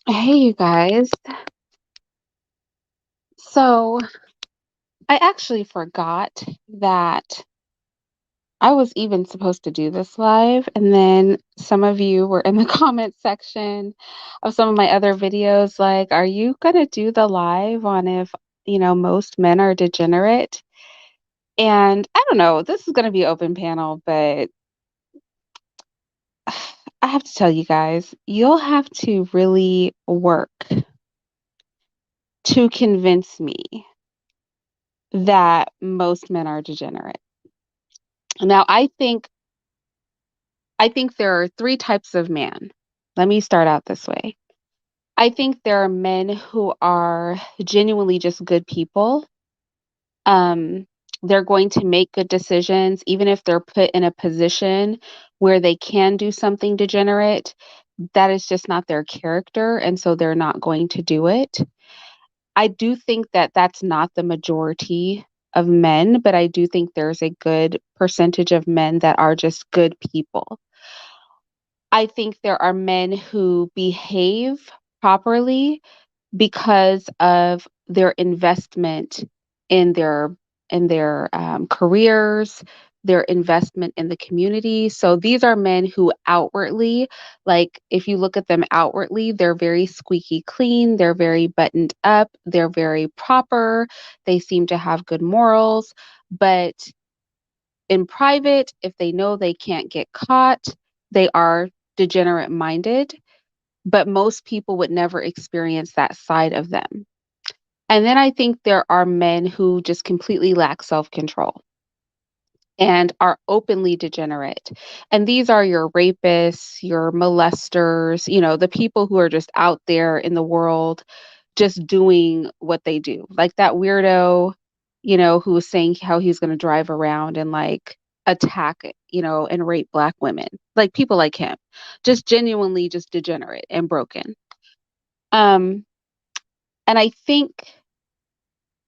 Hey, you guys. So I actually forgot that I was even supposed to do this live. And then some of you were in the comment section of some of my other videos, like, are you going to do the live on if, most men are degenerate? And I don't know, this is going to be open panel, but I have to tell you guys, you'll have to really work to convince me that most men are degenerate. Now, I think there are three types of man. Let me start out this way. I think there are men who are genuinely just good people. Um, they're going to make good decisions, even if they're put in a position where they can do something degenerate. That is just not their character, and so they're not going to do it. I do think that that's not the majority of men, but I do think there's a good percentage of men that are just good people. I think there are men who behave properly because of their investment in their careers, their investment in the community. So these are men who outwardly, like if you look at them outwardly, they're very squeaky clean, they're very buttoned up, they're very proper, they seem to have good morals, but in private, if they know they can't get caught, they are degenerate minded, but most people would never experience that side of them. And then I think there are men who just completely lack self control and are openly degenerate. And these are your rapists, your molesters, the people who are just out there in the world just doing what they do. Like that weirdo, who was saying how he's going to drive around and like attack, and rape black women. Like people like him, just genuinely just degenerate and broken. Um and I think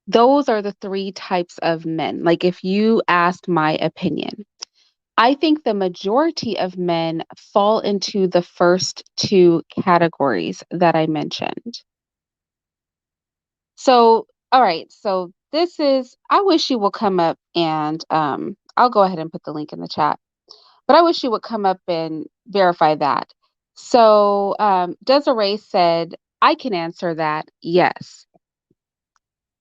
those are the three types of men. Like if you asked my opinion, I think the majority of men fall into the first two categories that I mentioned. So, all right. So this is, I wish you will come up and I'll go ahead and put the link in the chat, but I wish you would come up and verify that. So Desiree said, I can answer that. Yes.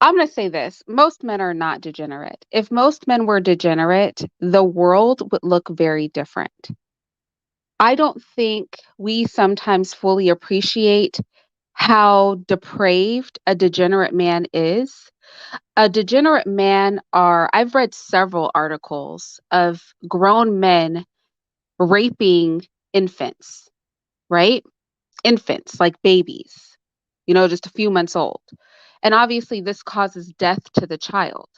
I'm going to say this. Most men are not degenerate. If most men were degenerate, the world would look very different. I don't think we sometimes fully appreciate how depraved a degenerate man is. A degenerate man are, I've read several articles of grown men raping infants, right? Infants, like babies, just a few months old. And obviously, this causes death to the child.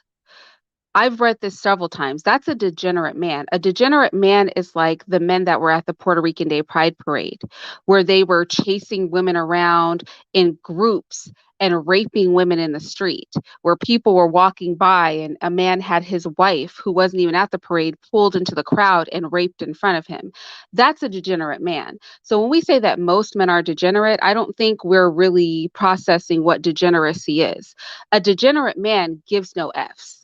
I've read this several times. That's a degenerate man. A degenerate man is like the men that were at the Puerto Rican Day Pride Parade, where they were chasing women around in groups and raping women in the street, where people were walking by and a man had his wife, who wasn't even at the parade, pulled into the crowd and raped in front of him. That's a degenerate man. So when we say that most men are degenerate, I don't think we're really processing what degeneracy is. A degenerate man gives no F's.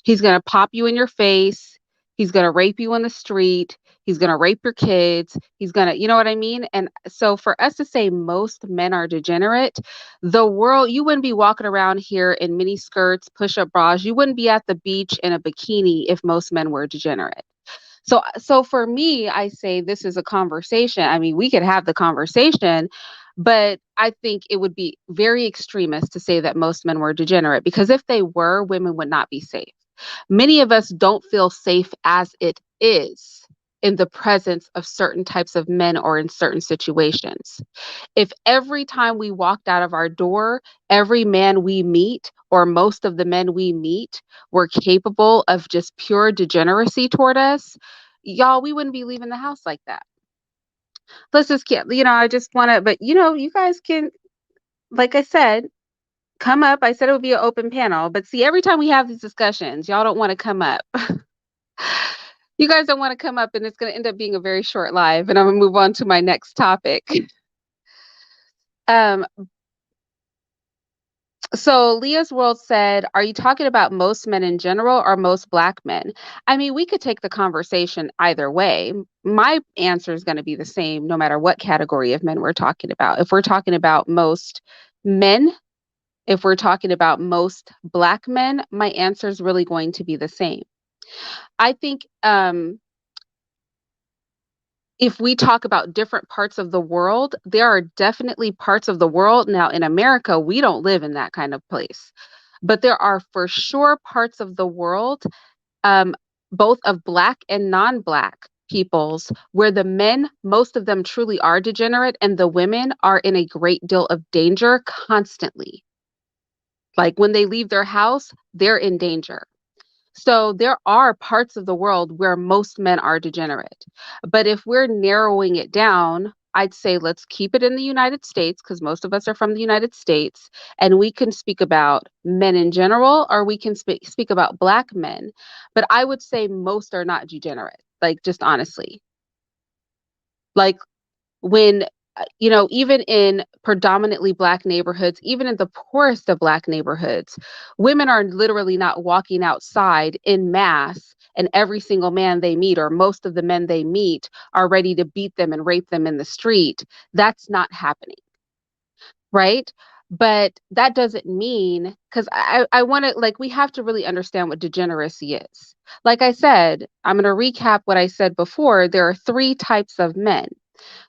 He's going to pop you in your face. He's going to rape you on the street. He's going to rape your kids. He's going to, you know what I mean? And so for us to say most men are degenerate, the world, you wouldn't be walking around here in mini skirts, push up bras. You wouldn't be at the beach in a bikini if most men were degenerate. So for me, I say this is a conversation. I mean, we could have the conversation, but I think it would be very extremist to say that most men were degenerate because if they were, women would not be safe. Many of us don't feel safe as it is in the presence of certain types of men or in certain situations. If every time we walked out of our door, every man we meet or most of the men we meet were capable of just pure degeneracy toward us, y'all, we wouldn't be leaving the house like that. Let's just get, I just want to, but you guys can, like I said, come up. I said it would be an open panel, but see, every time we have these discussions, y'all don't want to come up. You guys don't want to come up, and it's going to end up being a very short live, and I'm going to move on to my next topic. Um, so Leah's World said, "Are you talking about most men in general or most black men?" I mean, we could take the conversation either way. My answer is going to be the same no matter what category of men we're talking about. If we're talking about most men, if we're talking about most black men, my answer is really going to be the same. I think if we talk about different parts of the world, there are definitely parts of the world. Now, in America, we don't live in that kind of place, but there are for sure parts of the world, um, both of black and non black peoples, where the men, most of them truly are degenerate, and the women are in a great deal of danger constantly. Like when they leave their house, they're in danger. So there are parts of the world where most men are degenerate. But if we're narrowing it down, I'd say let's keep it in the United States because most of us are from the United States, and we can speak about men in general or we can speak about black men. But I would say most are not degenerate, like just honestly. Like when even in predominantly black neighborhoods, even in the poorest of black neighborhoods, women are literally not walking outside in mass and every single man they meet or most of the men they meet are ready to beat them and rape them in the street. That's not happening, right? But that doesn't mean, because I want to, like, we have to really understand what degeneracy is. Like I said, I'm going to recap what I said before. There are three types of men.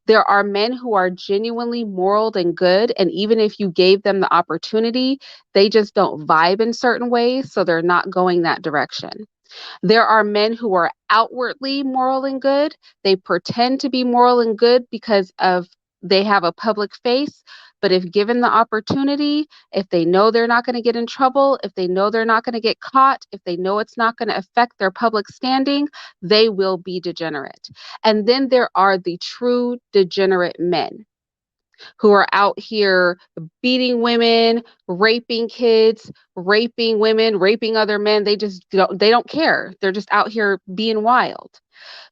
There are men who are genuinely moral and good, and even if you gave them the opportunity, they just don't vibe in certain ways, so they're not going that direction. There are men who are outwardly moral and good. They pretend to be moral and good because of they have a public face, but if given the opportunity, if they know they're not going to get in trouble, if they know they're not going to get caught, if they know it's not going to affect their public standing, they will be degenerate. And then there are the true degenerate men who are out here beating women, raping kids, raping women, raping other men. They don't care. They're just out here being wild.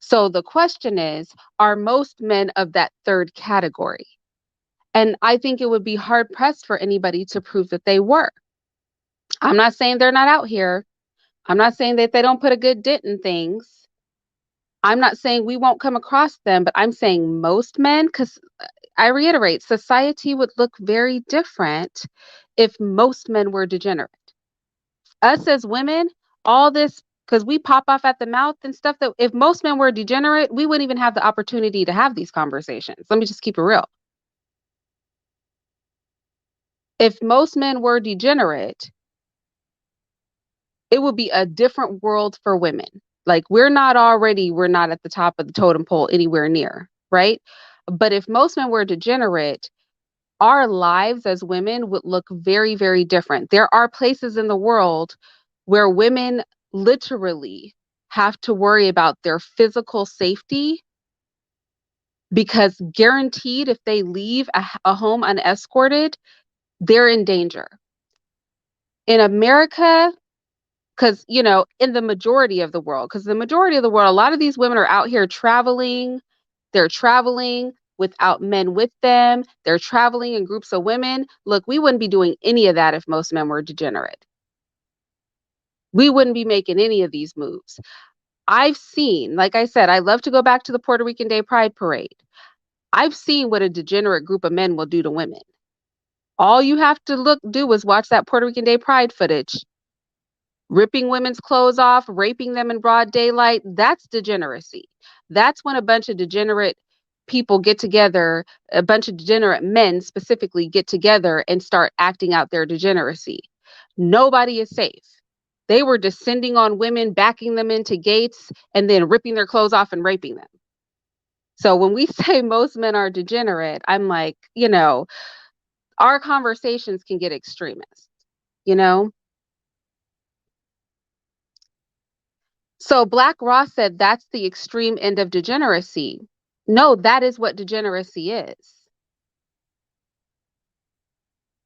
So the question is, are most men of that third category? And I think it would be hard pressed for anybody to prove that they were. I'm not saying they're not out here. I'm not saying that they don't put a good dent in things. I'm not saying we won't come across them, but I'm saying most men, because I reiterate, society would look very different if most men were degenerate. Us as women, all this, because we pop off at the mouth and stuff, that if most men were degenerate, we wouldn't even have the opportunity to have these conversations. Let me just keep it real. If most men were degenerate, it would be a different world for women. Like we're not at the top of the totem pole anywhere near, right? But if most men were degenerate, our lives as women would look very, very different. There are places in the world where women literally have to worry about their physical safety because guaranteed if they leave a home unescorted, they're in danger. In America, because in the majority of the world, because the majority of the world, a lot of these women are out here traveling. They're traveling without men with them. They're traveling in groups of women. Look, we wouldn't be doing any of that if most men were degenerate. We wouldn't be making any of these moves. I've seen, like I said, I love to go back to the Puerto Rican Day Pride Parade. I've seen what a degenerate group of men will do to women. All you have to do is watch that Puerto Rican Day Pride footage. Ripping women's clothes off, raping them in broad daylight, that's degeneracy. That's when a bunch of degenerate people get together, a bunch of degenerate men specifically get together and start acting out their degeneracy. Nobody is safe. They were descending on women, backing them into gates, and then ripping their clothes off and raping them. So when we say most men are degenerate, I'm like, our conversations can get extremist, you know? So Black Ross said that's the extreme end of degeneracy. No, that is what degeneracy is.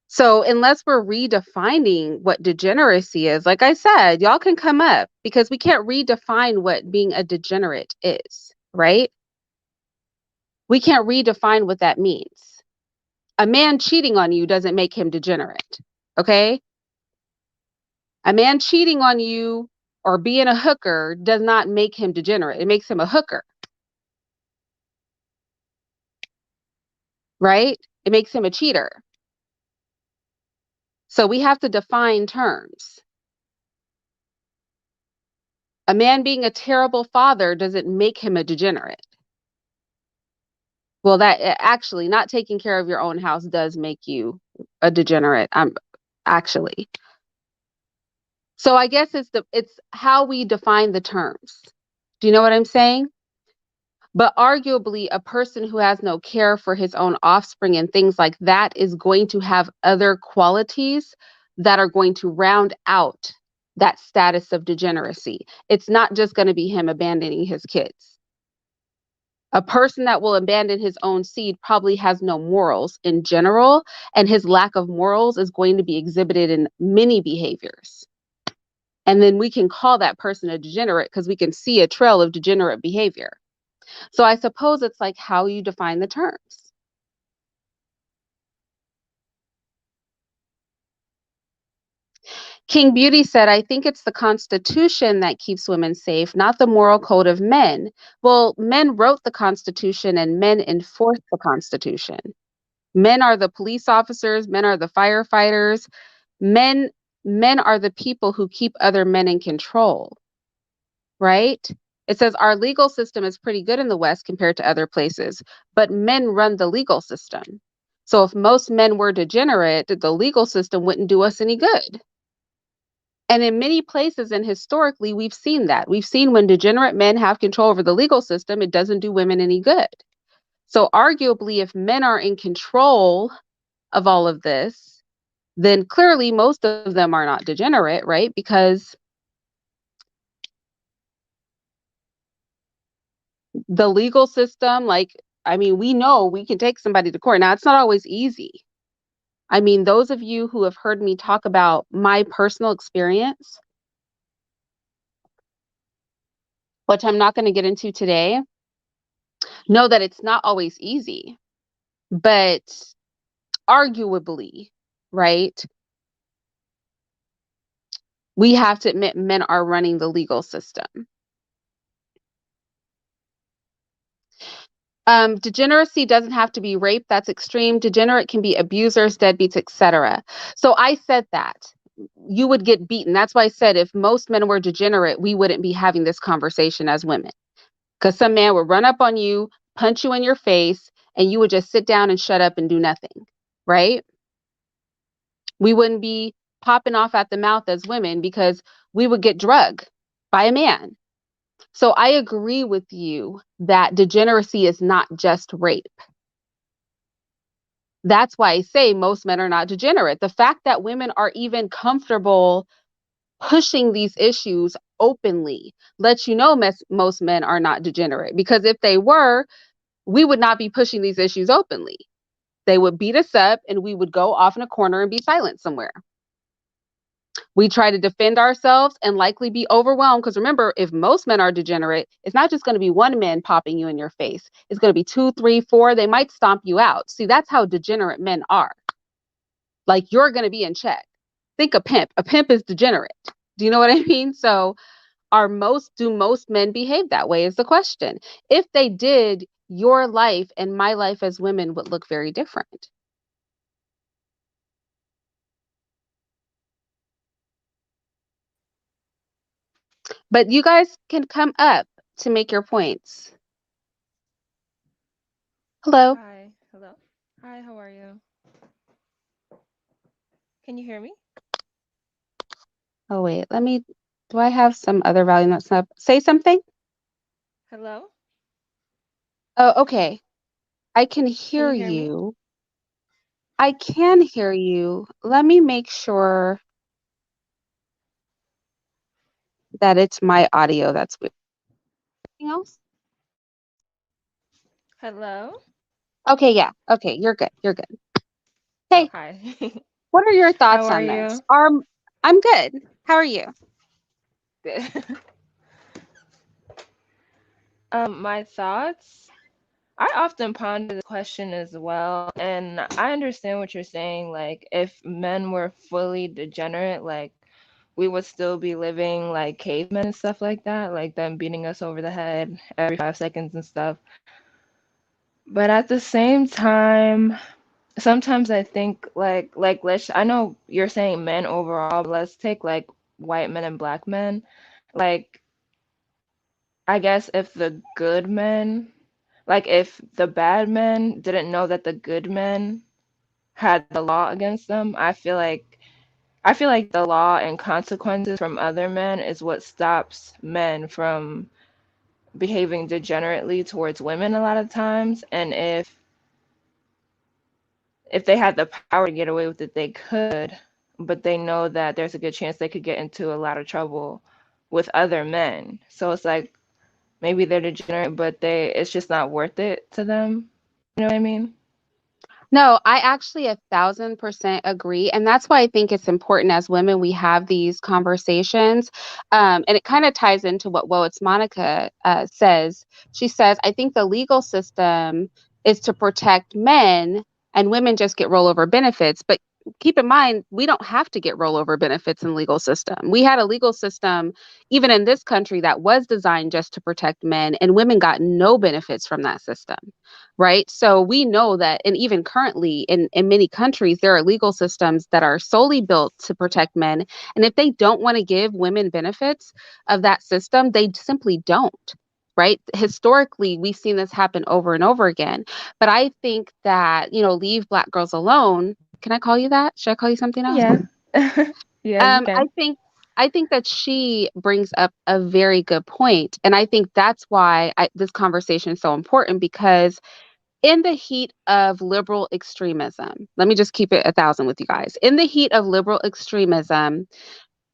So unless we're redefining what degeneracy is, like I said, y'all can come up because we can't redefine what being a degenerate is, right? We can't redefine what that means. A man cheating on you doesn't make him degenerate. Okay? A man cheating on you or being a hooker does not make him degenerate. It makes him a hooker. Right? It makes him a cheater. So we have to define terms. A man being a terrible father doesn't make him a degenerate. Well, that actually, not taking care of your own house does make you a degenerate. Actually. So I guess it's how we define the terms. Do you know what I'm saying? But arguably, a person who has no care for his own offspring and things like that is going to have other qualities that are going to round out that status of degeneracy. It's not just going to be him abandoning his kids. A person that will abandon his own seed probably has no morals in general, and his lack of morals is going to be exhibited in many behaviors. And then we can call that person a degenerate because we can see a trail of degenerate behavior. So I suppose it's like how you define the terms. King Beauty said, I think it's the Constitution that keeps women safe, not the moral code of men. Well, men wrote the Constitution and men enforce the Constitution. Men are the police officers, men are the firefighters, men men are the people who keep other men in control, right? It says our legal system is pretty good in the West compared to other places, but men run the legal system. So if most men were degenerate, the legal system wouldn't do us any good. And in many places and historically, we've seen that. We've seen when degenerate men have control over the legal system, it doesn't do women any good. So arguably, if men are in control of all of this, then clearly most of them are not degenerate, right? Because the legal system, like, I mean, we know we can take somebody to court. Now, it's not always easy. I mean, those of you who have heard me talk about my personal experience, which I'm not going to get into today, know that it's not always easy. But arguably, right, we have to admit men are running the legal system. Degeneracy doesn't have to be rape. That's extreme. Degenerate can be abusers, deadbeats, etc. So I said that you would get beaten. That's why I said if most men were degenerate, we wouldn't be having this conversation as women. Because some man would run up on you, punch you in your face, and you would just sit down and shut up and do nothing, right? We wouldn't be popping off at the mouth as women because we would get drugged by a man. So I agree with you that degeneracy is not just rape. That's why I say most men are not degenerate. The fact that women are even comfortable pushing these issues openly lets you know most men are not degenerate. Because if they were, we would not be pushing these issues openly. They would beat us up and we would go off in a corner and be silent somewhere. We try to defend ourselves and likely be overwhelmed. Because remember, if most men are degenerate, it's not just going to be one man popping you in your face. It's going to be 2, 3, 4. They might stomp you out. See, that's how degenerate men are. Like you're going to be in check. Think a pimp. A pimp is degenerate. Do you know what I mean? So do most men behave that way is the question. If they did, your life and my life as women would look very different. But you guys can come up to make your points. Hello. Hi, hello. Hi, how are you? Can you hear me? Oh, wait, do I have some other volume that's up? Say something? Hello? Oh, okay. I can Can hear you hear me? you. I can hear you. Let me make sure that it's my audio that's with anything else. Hello? Okay, yeah. Okay, you're good. You're good. Oh, Hey, hi. what are your How thoughts are on this? you? I'm good. How are you? Good. My thoughts? I often ponder this question as well, and I understand what you're saying. Like, if men were fully degenerate, like, we would still be living like cavemen and stuff like that, like them beating us over the head every 5 seconds and stuff. But at the same time, sometimes I think let's I know you're saying men overall, but let's take like white men and black men. Like, I guess if the good men, like if the bad men didn't know that the good men had the law against them, I feel like the law and consequences from other men is what stops men from behaving degenerately towards women a lot of times. And if they had the power to get away with it, they could, but they know that there's a good chance they could get into a lot of trouble with other men. So it's like maybe they're degenerate, but it's just not worth it to them. You know what I mean? No, I actually 1,000% agree. And that's why I think it's important as women we have these conversations. And it kind of ties into what It's Monica says. She says, I think the legal system is to protect men and women just get rollover benefits. But keep in mind, we don't have to get rollover benefits in the legal system. We had a legal system, even in this country, that was designed just to protect men, and women got no benefits from that system, right? So we know that, and even currently in many countries, there are legal systems that are solely built to protect men. And if they don't want to give women benefits of that system, they simply don't. Right. Historically, we've seen this happen over and over again. But I think that, leave Black girls alone. Can I call you that? Should I call you something else? Yeah. Yeah, you I can. think that she brings up a very good point, and I think that's why this conversation is so important, because in the heat of liberal extremism, let me just keep it 1,000 with you guys. In the heat of liberal extremism,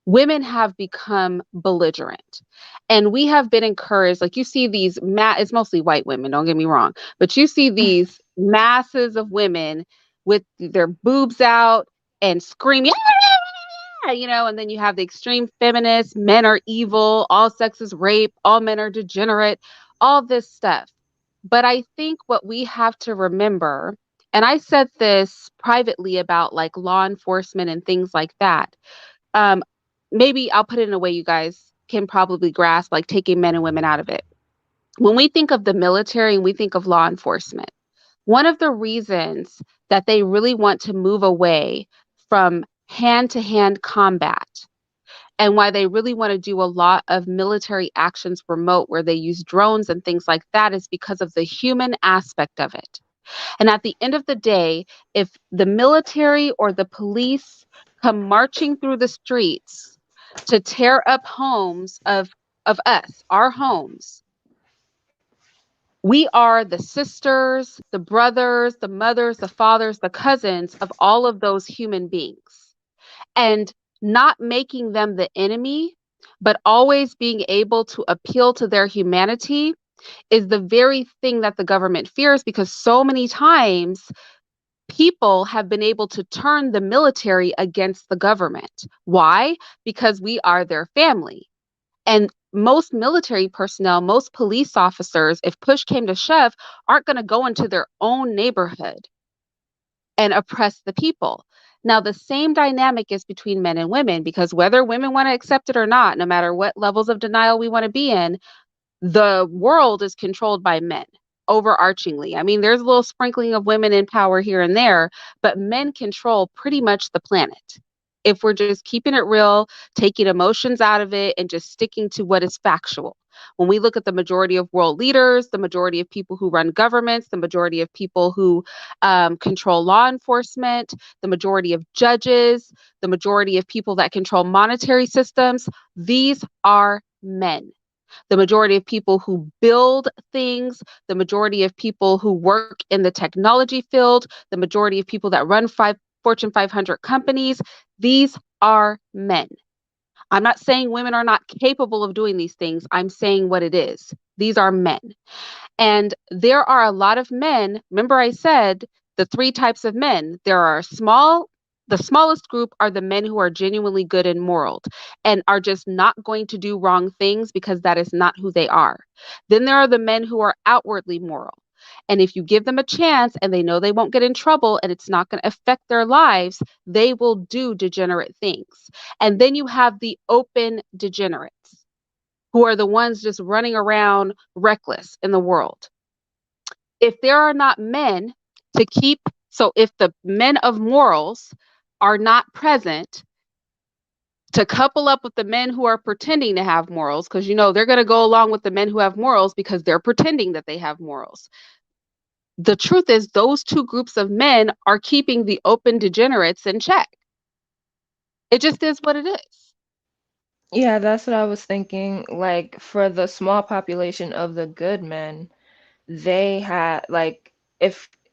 women have become belligerent. And we have been encouraged, like you see these, it's mostly white women, don't get me wrong, but you see these masses of women with their boobs out and screaming, and then you have the extreme feminists, men are evil, all sex is rape, all men are degenerate, all this stuff. But I think what we have to remember, and I said this privately about like law enforcement and things like that. Um, Maybe I'll put it in a way you guys can probably grasp, like taking men and women out of it. When we think of the military and we think of law enforcement, one of the reasons that they really want to move away from hand to hand combat, and why they really want to do a lot of military actions remote where they use drones and things like that, is because of the human aspect of it. And at the end of the day, if the military or the police come marching through the streets to tear up homes of us, our homes, we are the sisters, the brothers, the mothers, the fathers, the cousins of all of those human beings. And not making them the enemy, but always being able to appeal to their humanity is the very thing that the government fears, because so many times people have been able to turn the military against the government. Why? Because we are their family. And most military personnel, most police officers, if push came to shove, aren't going to go into their own neighborhood and oppress the people. Now, the same dynamic is between men and women, because whether women want to accept it or not, no matter what levels of denial we want to be in, the world is controlled by men overarchingly. I mean, there's a little sprinkling of women in power here and there, but men control pretty much the planet. If we're just keeping it real, taking emotions out of it, and just sticking to what is factual. When we look at the majority of world leaders, the majority of people who run governments, the majority of people who control law enforcement, the majority of judges, the majority of people that control monetary systems, these are men. The majority of people who build things, the majority of people who work in the technology field, the majority of people that run Fortune 500 companies, these are men. I'm not saying women are not capable of doing these things. I'm saying what it is. These are men. And there are a lot of men. Remember, I said the three types of men. The smallest group are the men who are genuinely good and moral and are just not going to do wrong things because that is not who they are. Then there are the men who are outwardly moral. And if you give them a chance and they know they won't get in trouble and it's not going to affect their lives, they will do degenerate things. And then you have the open degenerates, who are the ones just running around reckless in the world. If there are not men to keep, so if the men of morals are not present to couple up with the men who are pretending to have morals, because they're going to go along with the men who have morals because they're pretending that they have morals. The truth is, those two groups of men are keeping the open degenerates in check. It just is what it is. Yeah, that's what I was thinking. Like for the small population of the good men, they had like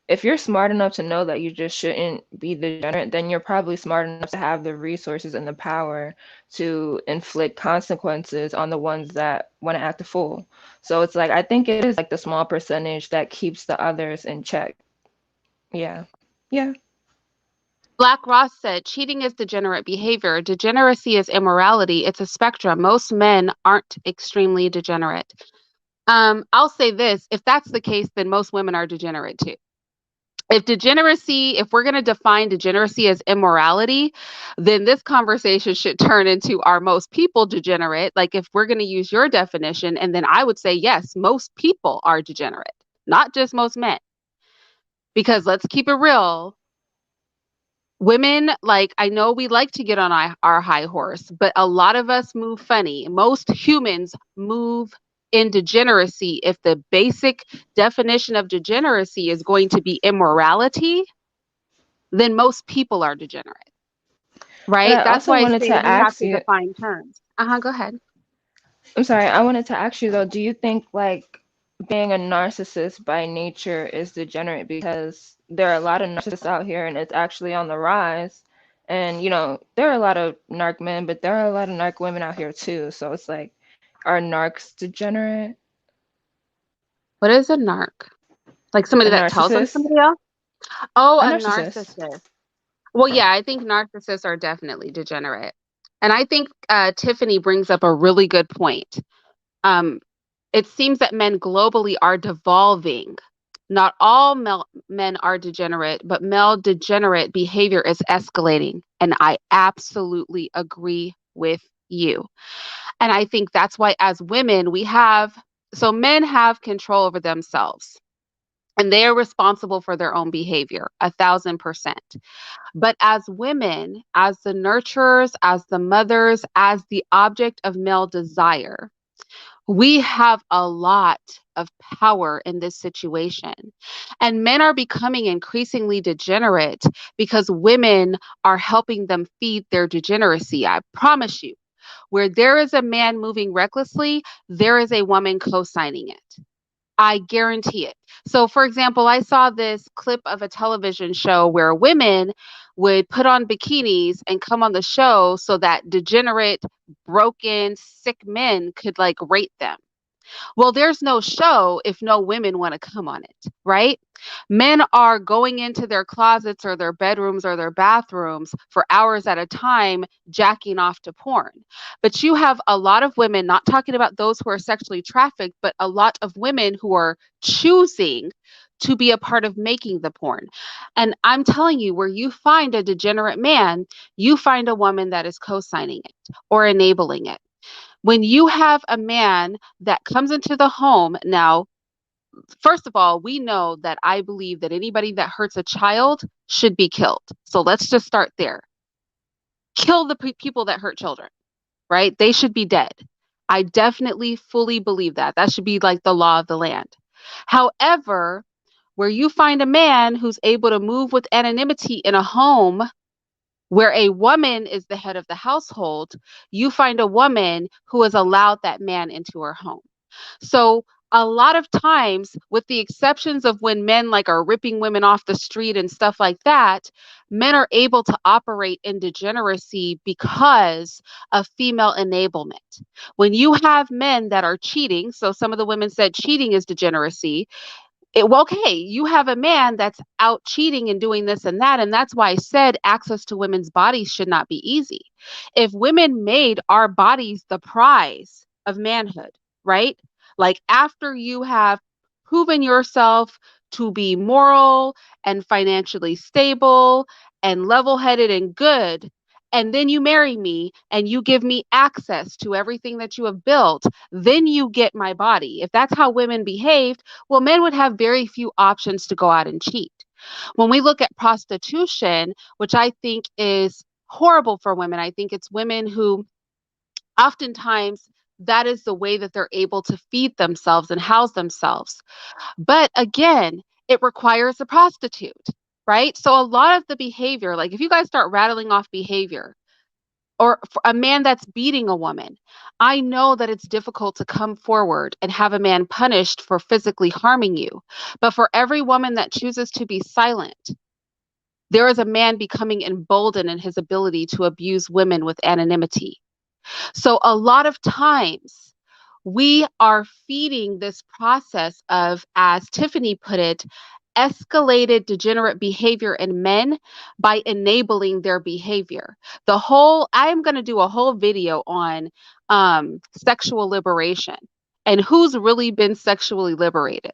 if you're smart enough to know that you just shouldn't be degenerate, then you're probably smart enough to have the resources and the power to inflict consequences on the ones that want to act a fool. So it's like I think it is like the small percentage that keeps the others in check. Yeah. Yeah. Black Ross said, cheating is degenerate behavior. Degeneracy is immorality. It's a spectrum. Most men aren't extremely degenerate. I'll say this, if that's the case, then most women are degenerate too. If we're going to define degeneracy as immorality, then this conversation should turn into, are most people degenerate? Like if we're going to use your definition, and then I would say, yes, most people are degenerate, not just most men. Because let's keep it real. Women, like, I know we like to get on our high horse, but a lot of us move funny. Most humans move in degeneracy. If the basic definition of degeneracy is going to be immorality, then most people are degenerate, But right? I That's also why I wanted say to we have ask to you, define terms. Go ahead. I'm sorry, I wanted to ask you though, do you think like being a narcissist by nature is degenerate because there are a lot of narcissists out here and it's actually on the rise? And there are a lot of narc men, but there are a lot of narc women out here too. So it's like, are narcs degenerate? What is a narc? Like A somebody that tells on narcissist? somebody else? Oh, A a narcissist. narcissist. Well, yeah, I think narcissists are definitely degenerate. And I think Tiffany brings up a really good point. Um, it seems that men globally are devolving. Not all men are degenerate, but male degenerate behavior is escalating. And I absolutely agree with you. And I think that's why, as women, so men have control over themselves and they are responsible for their own behavior, 1,000%. But as women, as the nurturers, as the mothers, as the object of male desire, we have a lot of power in this situation. And men are becoming increasingly degenerate because women are helping them feed their degeneracy. I promise you, where there is a man moving recklessly, there is a woman co signing it. I guarantee it. So, for example, I saw this clip of a television show where women would put on bikinis and come on the show so that degenerate, broken, sick men could like rate them. Well, there's no show if no women want to come on it, right? Men are going into their closets or their bedrooms or their bathrooms for hours at a time, jacking off to porn. But you have a lot of women, not talking about those who are sexually trafficked, but a lot of women who are choosing to be a part of making the porn. And I'm telling you, where you find a degenerate man, you find a woman that is co signing it or enabling it. When you have a man that comes into the home, now, first of all, we know that I believe that anybody that hurts a child should be killed. So let's just start there. Kill the people that hurt children, right? They should be dead. I definitely fully believe that. That should be like the law of the land. However, where you find a man who's able to move with anonymity in a home where a woman is the head of the household, you find a woman who has allowed that man into her home. So a lot of times, with the exceptions of when men like are ripping women off the street and stuff like that, men are able to operate in degeneracy because of female enablement. When you have men that are cheating, so some of the women said cheating is degeneracy, well, okay, you have a man that's out cheating and doing this and that. And that's why I said access to women's bodies should not be easy. If women made our bodies the prize of manhood, right? Like after you have proven yourself to be moral and financially stable and level-headed and good, and then you marry me and you give me access to everything that you have built, then you get my body. If that's how women behaved, well, men would have very few options to go out and cheat. When we look at prostitution, which I think is horrible for women, I think it's women who oftentimes that is the way that they're able to feed themselves and house themselves. But again, it requires a prostitute, right? So a lot of the behavior, like if you guys start rattling off behavior, or for a man that's beating a woman, I know that it's difficult to come forward and have a man punished for physically harming you. But for every woman that chooses to be silent, there is a man becoming emboldened in his ability to abuse women with anonymity. So a lot of times we are feeding this process of, as Tiffany put it, escalated degenerate behavior in men by enabling their behavior. I'm going to do a whole video on sexual liberation and who's really been sexually liberated.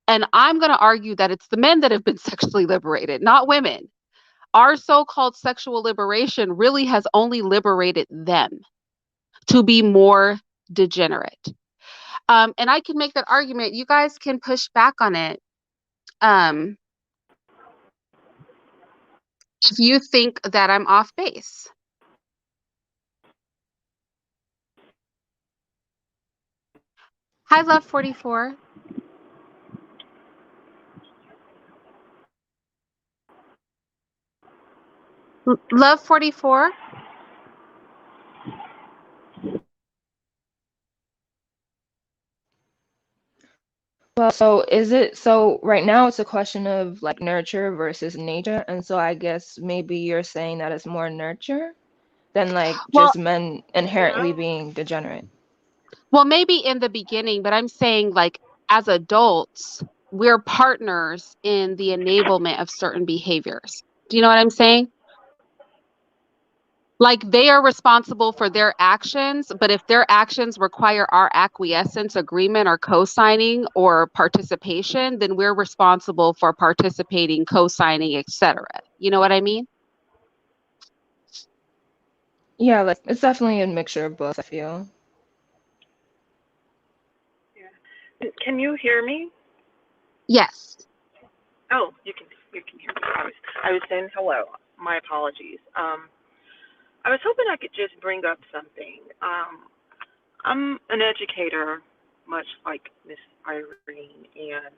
And I'm going to argue that it's the men that have been sexually liberated, not women. Our so-called sexual liberation really has only liberated them to be more degenerate. And I can make that argument. You guys can push back on it um, if you think that I'm off base. Hi, Love 44. Love 44. Well, so is it so right now it's a question of like nurture versus nature, and so I guess maybe you're saying that it's more nurture than like Well, just men inherently being degenerate. well, maybe in the beginning, but I'm saying like as adults, we're partners in the enablement of certain behaviors. Do you know what I'm saying? Like they are responsible for their actions, but if their actions require our acquiescence, agreement, or co-signing or participation, then we're responsible for participating, co-signing, etc. You know what I mean? Yeah, like it's definitely a mixture of both, I feel. Yeah. Can you hear me? Yes. Oh, you can hear me. I was saying hello. My apologies. I was hoping I could just bring up something. I'm an educator, much like Miss Irene, and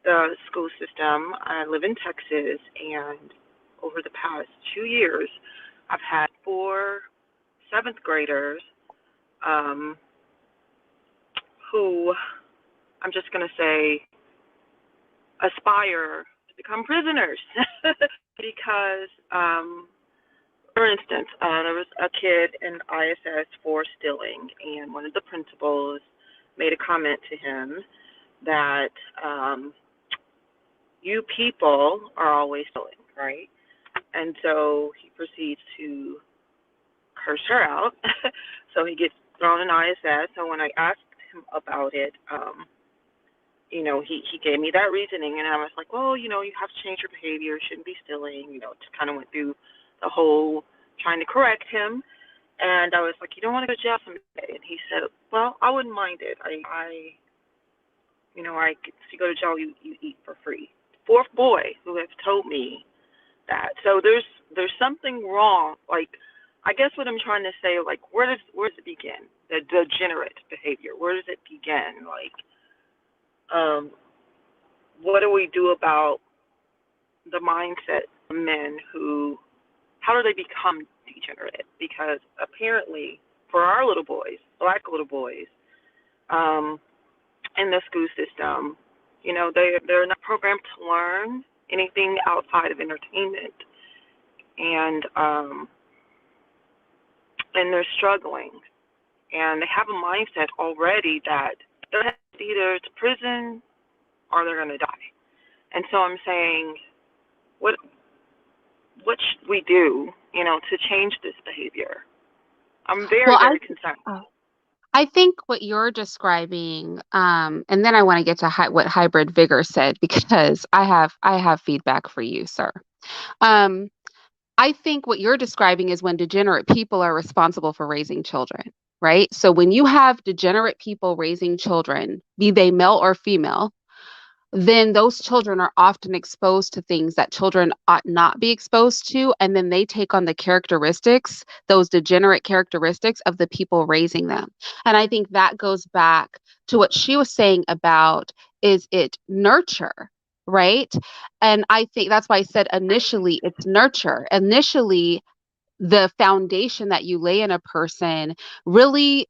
the school system. I live in Texas, and over the past 2 years, I've had four seventh graders um, who I'm just going to say aspire to become prisoners because, for instance, there was a kid in ISS for stealing, and one of the principals made a comment to him that you people are always stealing, right? And so he proceeds to curse her out. So he gets thrown in ISS. So when I asked him about it, he gave me that reasoning, and I was like, well, you have to change your behavior, you shouldn't be stealing, just kind of went through the whole trying to correct him, and I was like, you don't want to go to jail someday, and he said, well, I wouldn't mind it. If you go to jail, you eat for free. Fourth boy who has told me that. So there's something wrong. Like, I guess what I'm trying to say, like, where does it begin? The degenerate behavior. Where does it begin? Like, what do we do about the mindset of men who, how do they become degenerate? Because apparently, for our little boys, black little boys, in the school system, they're not programmed to learn anything outside of entertainment, and they're struggling, and they have a mindset already that they're headed either to prison or they're going to die. And so I'm saying, what should we do, to change this behavior? I'm very, Well, very concerned. I think what you're describing, and then I want to get to what hybrid vigor said because I have feedback for you, sir. Um, I think what you're describing is when degenerate people are responsible for raising children, right? So when you have degenerate people raising children, be they male or female, then those children are often exposed to things that children ought not be exposed to. And then they take on the characteristics, those degenerate characteristics of the people raising them. And I think that goes back to what she was saying about is it nurture, right? And I think that's why I said initially it's nurture. Initially, the foundation that you lay in a person really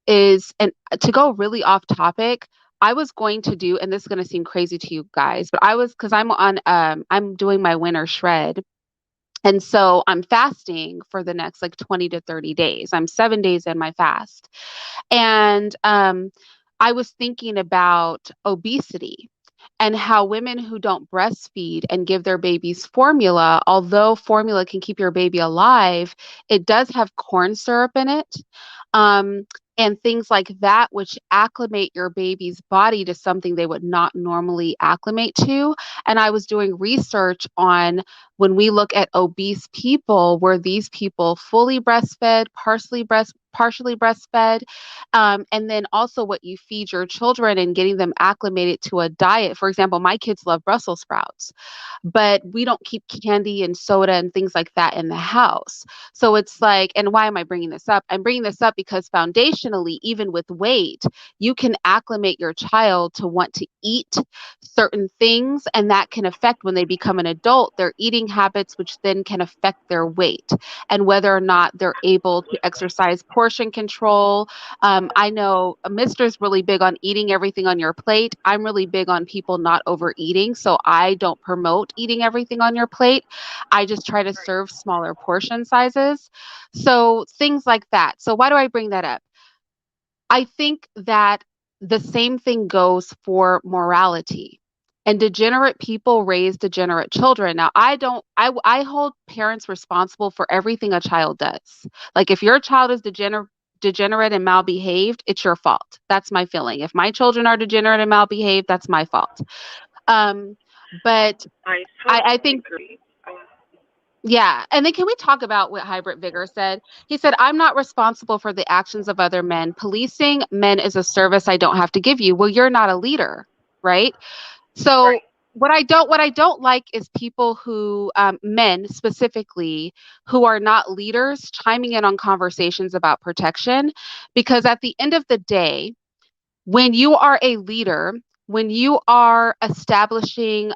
is, and to go really off topic, I was going to do, and this is going to seem crazy to you guys, but because I'm doing my winter shred. And so I'm fasting for the next like 20 to 30 days. I'm 7 days in my fast. And I was thinking about obesity and how women who don't breastfeed and give their babies formula, although formula can keep your baby alive, it does have corn syrup in it. Um, and things like that, which acclimate your baby's body to something they would not normally acclimate to. And I was doing research on when we look at obese people, were these people fully breastfed, partially breastfed, and then also what you feed your children and getting them acclimated to a diet. For example, my kids love Brussels sprouts, but we don't keep candy and soda and things like that in the house. So it's like, and why am I bringing this up? I'm bringing this up because foundationally, even with weight, you can acclimate your child to want to eat certain things, and that can affect when they become an adult, their eating habits, which then can affect their weight and whether or not they're able to exercise portion control. I know Mister's really big on eating everything on your plate. I'm really big on people not overeating. So I don't promote eating everything on your plate. I just try to serve smaller portion sizes. So things like that. So why do I bring that up? I think that the same thing goes for morality. And degenerate people raise degenerate children. Now, I hold parents responsible for everything a child does. Like if your child is degenerate and malbehaved, it's your fault. That's my feeling. If my children are degenerate and malbehaved, that's my fault. Um, but I I totally think agree. yeah. And then can we talk about what Hybrid Vigor said? He said, I'm not responsible for the actions of other men. Policing men is a service I don't have to give you. Well, you're not a leader, right? So Right. what I don't like is people who men specifically who are not leaders chiming in on conversations about protection, because at the end of the day, when you are a leader, when you are establishing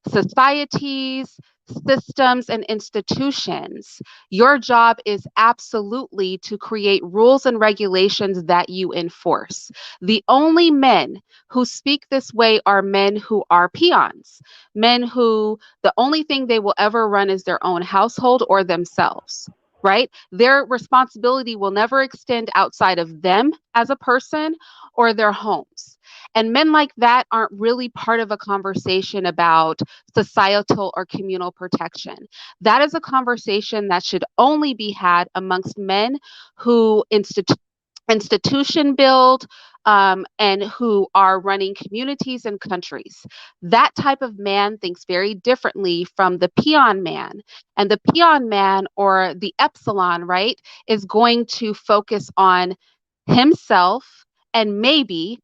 societies, systems, and institutions, your job is absolutely to create rules and regulations that you enforce. The only men who speak this way are men who are peons, men who the only thing they will ever run is their own household or themselves. Right? Their responsibility will never extend outside of them as a person or their homes. And men like that aren't really part of a conversation about societal or communal protection. That is a conversation that should only be had amongst men who institution build and who are running communities and countries. That type of man thinks very differently from the peon man. And the peon man or the epsilon, right, is going to focus on himself and maybe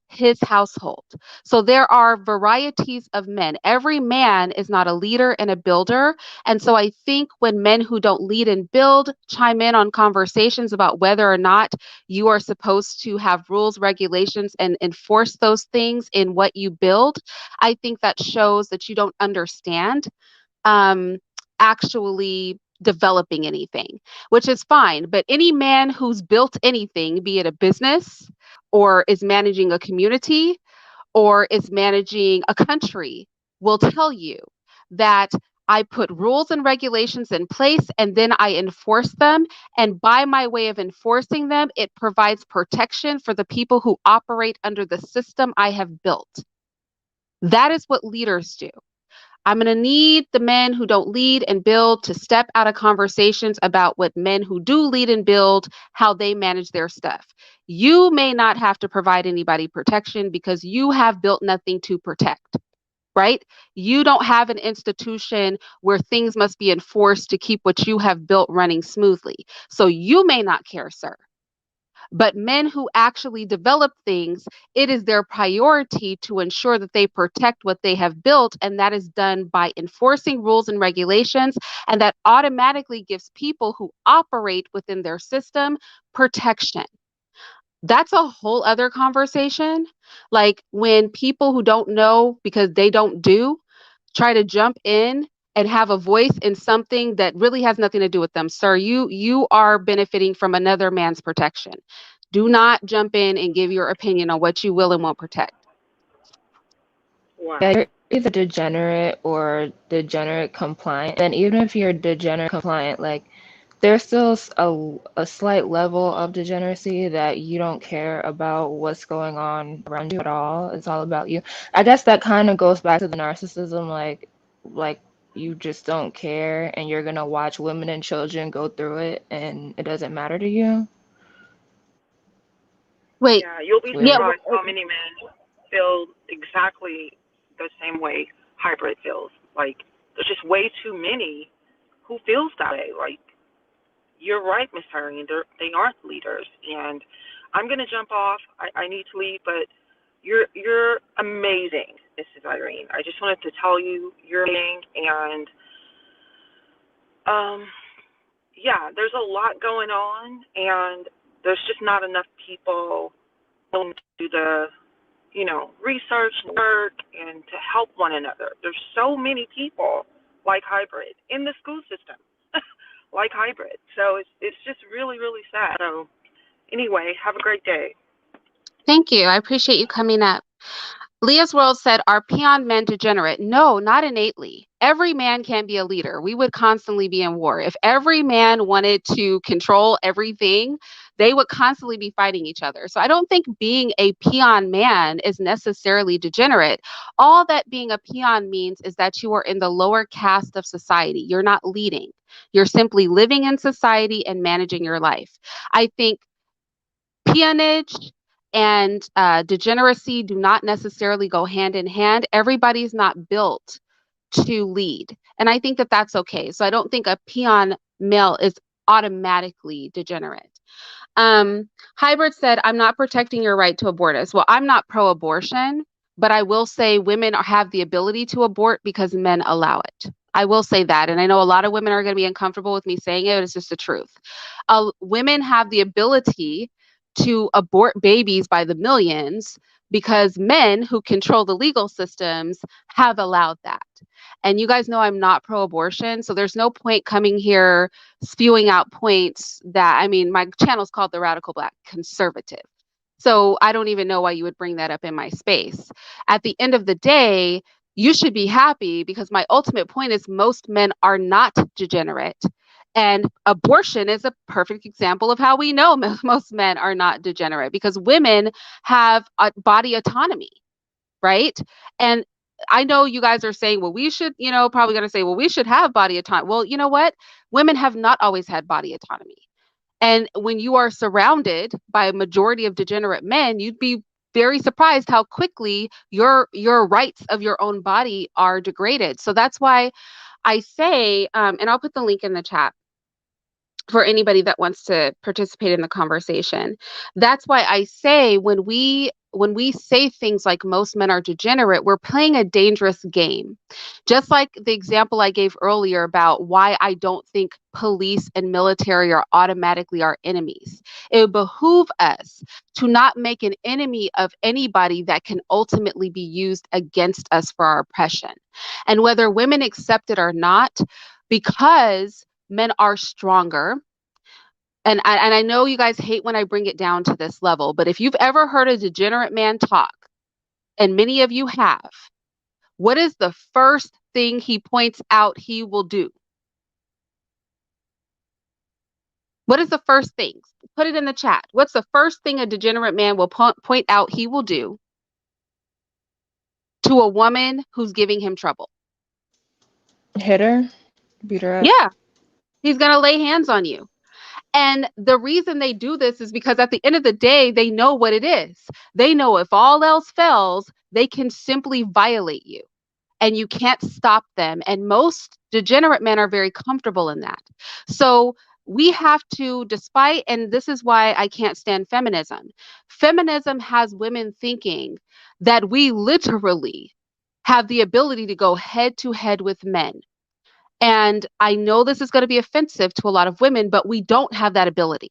his household. So there are varieties of men. Every man is not a leader and a builder. And so I think when men who don't lead and build chime in on conversations about whether or not you are supposed to have rules, regulations, and enforce those things in what you build, I think that shows that you don't understand um, actually developing anything, which is fine. But any man who's built anything, be it a business or is managing a community or is managing a country, will tell you that I put rules and regulations in place and then I enforce them. And by my way of enforcing them, it provides protection for the people who operate under the system I have built. That is what leaders do. I'm going to need the men who don't lead and build to step out of conversations about what men who do lead and build, how they manage their stuff. You may not have to provide anybody protection because you have built nothing to protect, right? You don't have an institution where things must be enforced to keep what you have built running smoothly. So you may not care, sir. But men who actually develop things, it is their priority to ensure that they protect what they have built. And that is done by enforcing rules and regulations. And that automatically gives people who operate within their system protection. That's a whole other conversation. Like when people who don't know because they don't do try to jump in and have a voice in something that really has nothing to do with them. Sir, you are benefiting from another man's protection. Do not jump in and give your opinion on what you will and won't protect. Wow. Yeah, you're either degenerate or degenerate compliant. And even if you're degenerate compliant, like there's still a slight level of degeneracy that you don't care about what's going on around you at all. It's all about you. I guess that kind of goes back to the narcissism, like you just don't care and you're gonna watch women and children go through it and it doesn't matter to you. Wait, Yeah, you'll It's be yeah, weird. surprised how many men feel exactly the same way hybrid feels. Like there's just way too many who feels that way. Like you're right, Miss Irene. They aren't leaders, and I'm gonna jump off. I need to leave, but you're amazing, Mrs. Irene. I just wanted to tell you you're amazing, and um, yeah, there's a lot going on, and there's just not enough people willing to do the research and work and to help one another. There's so many people like hybrid in the school system, like hybrid. So it's just really, really sad. So anyway, have a great day. thank you. I appreciate you coming up. Leah's World said, are peon men degenerate? No, not innately. Every man can be a leader. We would constantly be in war. If every man wanted to control everything, they would constantly be fighting each other. So I don't think being a peon man is necessarily degenerate. All that being a peon means is that you are in the lower caste of society. You're not leading. You're simply living in society and managing your life. I think peonage and degeneracy do not necessarily go hand in hand. Everybody's not built to lead. And I think that that's okay. So I don't think a peon male is automatically degenerate. Hybrid said, I'm not protecting your right to abortus. Well, I'm not pro abortion, but I will say women have the ability to abort because men allow it. I will say that. And I know a lot of women are going to be uncomfortable with me saying it. It's just the truth. Women have the ability to abort babies by the millions because men who control the legal systems have allowed that. And you guys know I'm not pro abortion. So there's no point coming here spewing out points that, I mean, my channel is called The Radical Black Conservative. So I don't even know why you would bring that up in my space. At the end of the day, you should be happy because my ultimate point is most men are not degenerate. And abortion is a perfect example of how we know most men are not degenerate because women have body autonomy, right? And I know you guys are saying, well, we should, probably going to say, well, we should have body autonomy. Well, you know what? Women have not always had body autonomy. And when you are surrounded by a majority of degenerate men, you'd be very surprised how quickly your rights of your own body are degraded. So that's why I say, and I'll put the link in the chat for anybody that wants to participate in the conversation. That's why I say when we say things like most men are degenerate, we're playing a dangerous game. Just like the example I gave earlier about why I don't think police and military are automatically our enemies. It would behoove us to not make an enemy of anybody that can ultimately be used against us for our oppression. And whether women accept it or not, because men are stronger. And I know you guys hate when I bring it down to this level, but if you've ever heard a degenerate man talk, and many of you have, what is the first thing he points out he will do? What is the first thing? Put it in the chat. What's the first thing a degenerate man will point out he will do to a woman who's giving him trouble? Hit her, beat her up. Yeah, he's going to lay hands on you. And the reason they do this is because at the end of the day, they know what it is. They know if all else fails, they can simply violate you and you can't stop them. And most degenerate men are very comfortable in that. So we have to, despite, and this is why I can't stand feminism. Feminism has women thinking that we literally have the ability to go head to head with men. And I know this is going to be offensive to a lot of women, but we don't have that ability.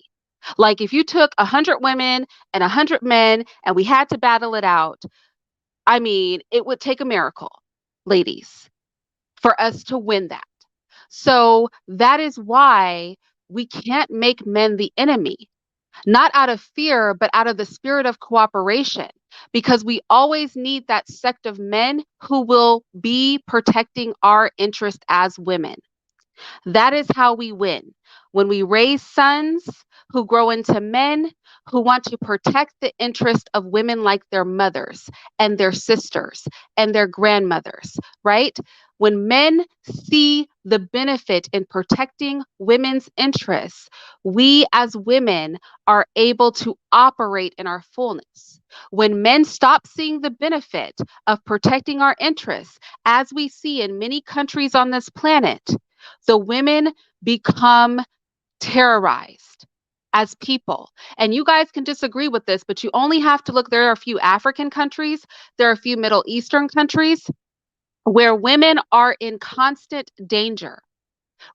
Like if you took 100 women and 100 men and we had to battle it out, I mean, it would take a miracle, ladies, for us to win that. So that is why we can't make men the enemy, not out of fear, but out of the spirit of cooperation, because we always need that sect of men who will be protecting our interest as women. That is how we win. When we raise sons who grow into men who want to protect the interest of women like their mothers and their sisters and their grandmothers, right? When men see the benefit in protecting women's interests, we as women are able to operate in our fullness. When men stop seeing the benefit of protecting our interests, as we see in many countries on this planet, the women become terrorized as people. And you guys can disagree with this, but you only have to look. There are a few African countries, there are a few Middle Eastern countries where women are in constant danger,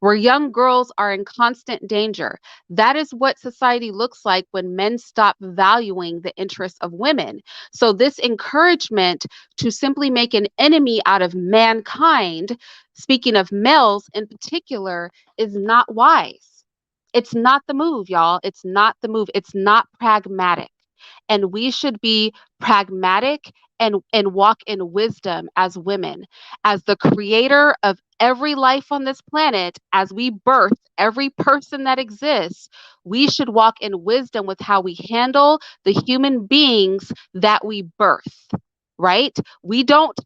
where young girls are in constant danger. That is what society looks like when men stop valuing the interests of women. So, this encouragement to simply make an enemy out of mankind, speaking of males in particular, is not wise. It's not the move, y'all. It's not the move. It's not pragmatic. And we should be pragmatic and walk in wisdom as women. As the creator of every life on this planet, as we birth every person that exists, we should walk in wisdom with how we handle the human beings that we birth, right? We don't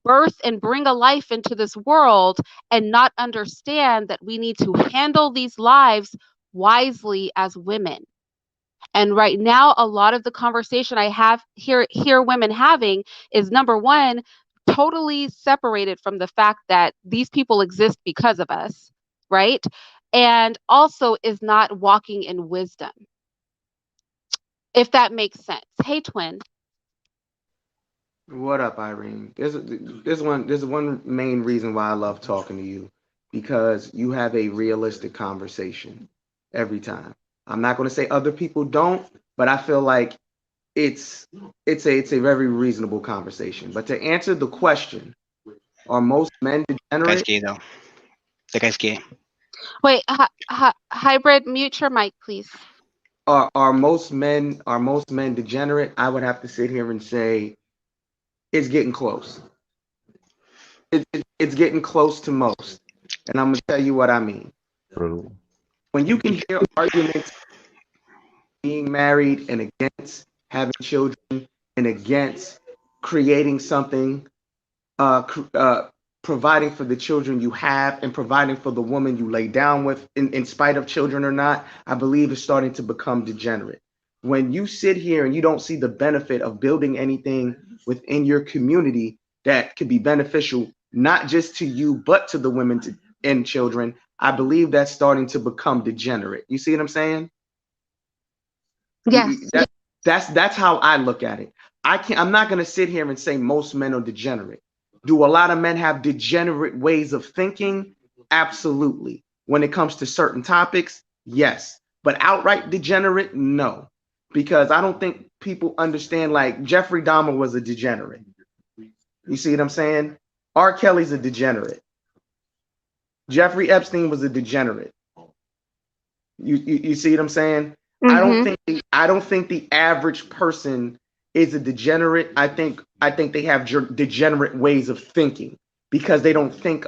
birth and bring a life into this world and not understand that we need to handle these lives wisely as women. And right now, a lot of the conversation I have hear women having is number one, totally separated from the fact that these people exist because of us, right? And also is not walking in wisdom, if that makes sense. Hey, twin. What up, Irene? There's one main reason why I love talking to you, because you have a realistic conversation every time. I'm not going to say other people don't, but I feel like it's it's a very reasonable conversation. But to answer the question, are most men Guy's degenerate? gay though. The guy's gay. Wait, hybrid, mute your mic, please. Are most men degenerate? I would have to sit here and say it's getting close. It's getting close to most, and I'm gonna tell you what I mean. True. When you can hear arguments being married and against having children and against creating something, providing for the children you have and providing for the woman you lay down with, in spite of children or not, I believe is starting to become degenerate. When you sit here and you don't see the benefit of building anything within your community that could be beneficial, not just to you, but to the women and children, I believe that's starting to become degenerate. You see what I'm saying? Yes. That's how I look at it. I'm not going to sit here and say most men are degenerate. Do a lot of men have degenerate ways of thinking? Absolutely. When it comes to certain topics, yes. But outright degenerate, no. Because I don't think people understand, like Jeffrey Dahmer was a degenerate. You see what I'm saying? R. Kelly's a degenerate. Jeffrey Epstein was a degenerate. You see what I'm saying? Mm-hmm. I don't think the average person is a degenerate. I think they have degenerate ways of thinking, because they don't think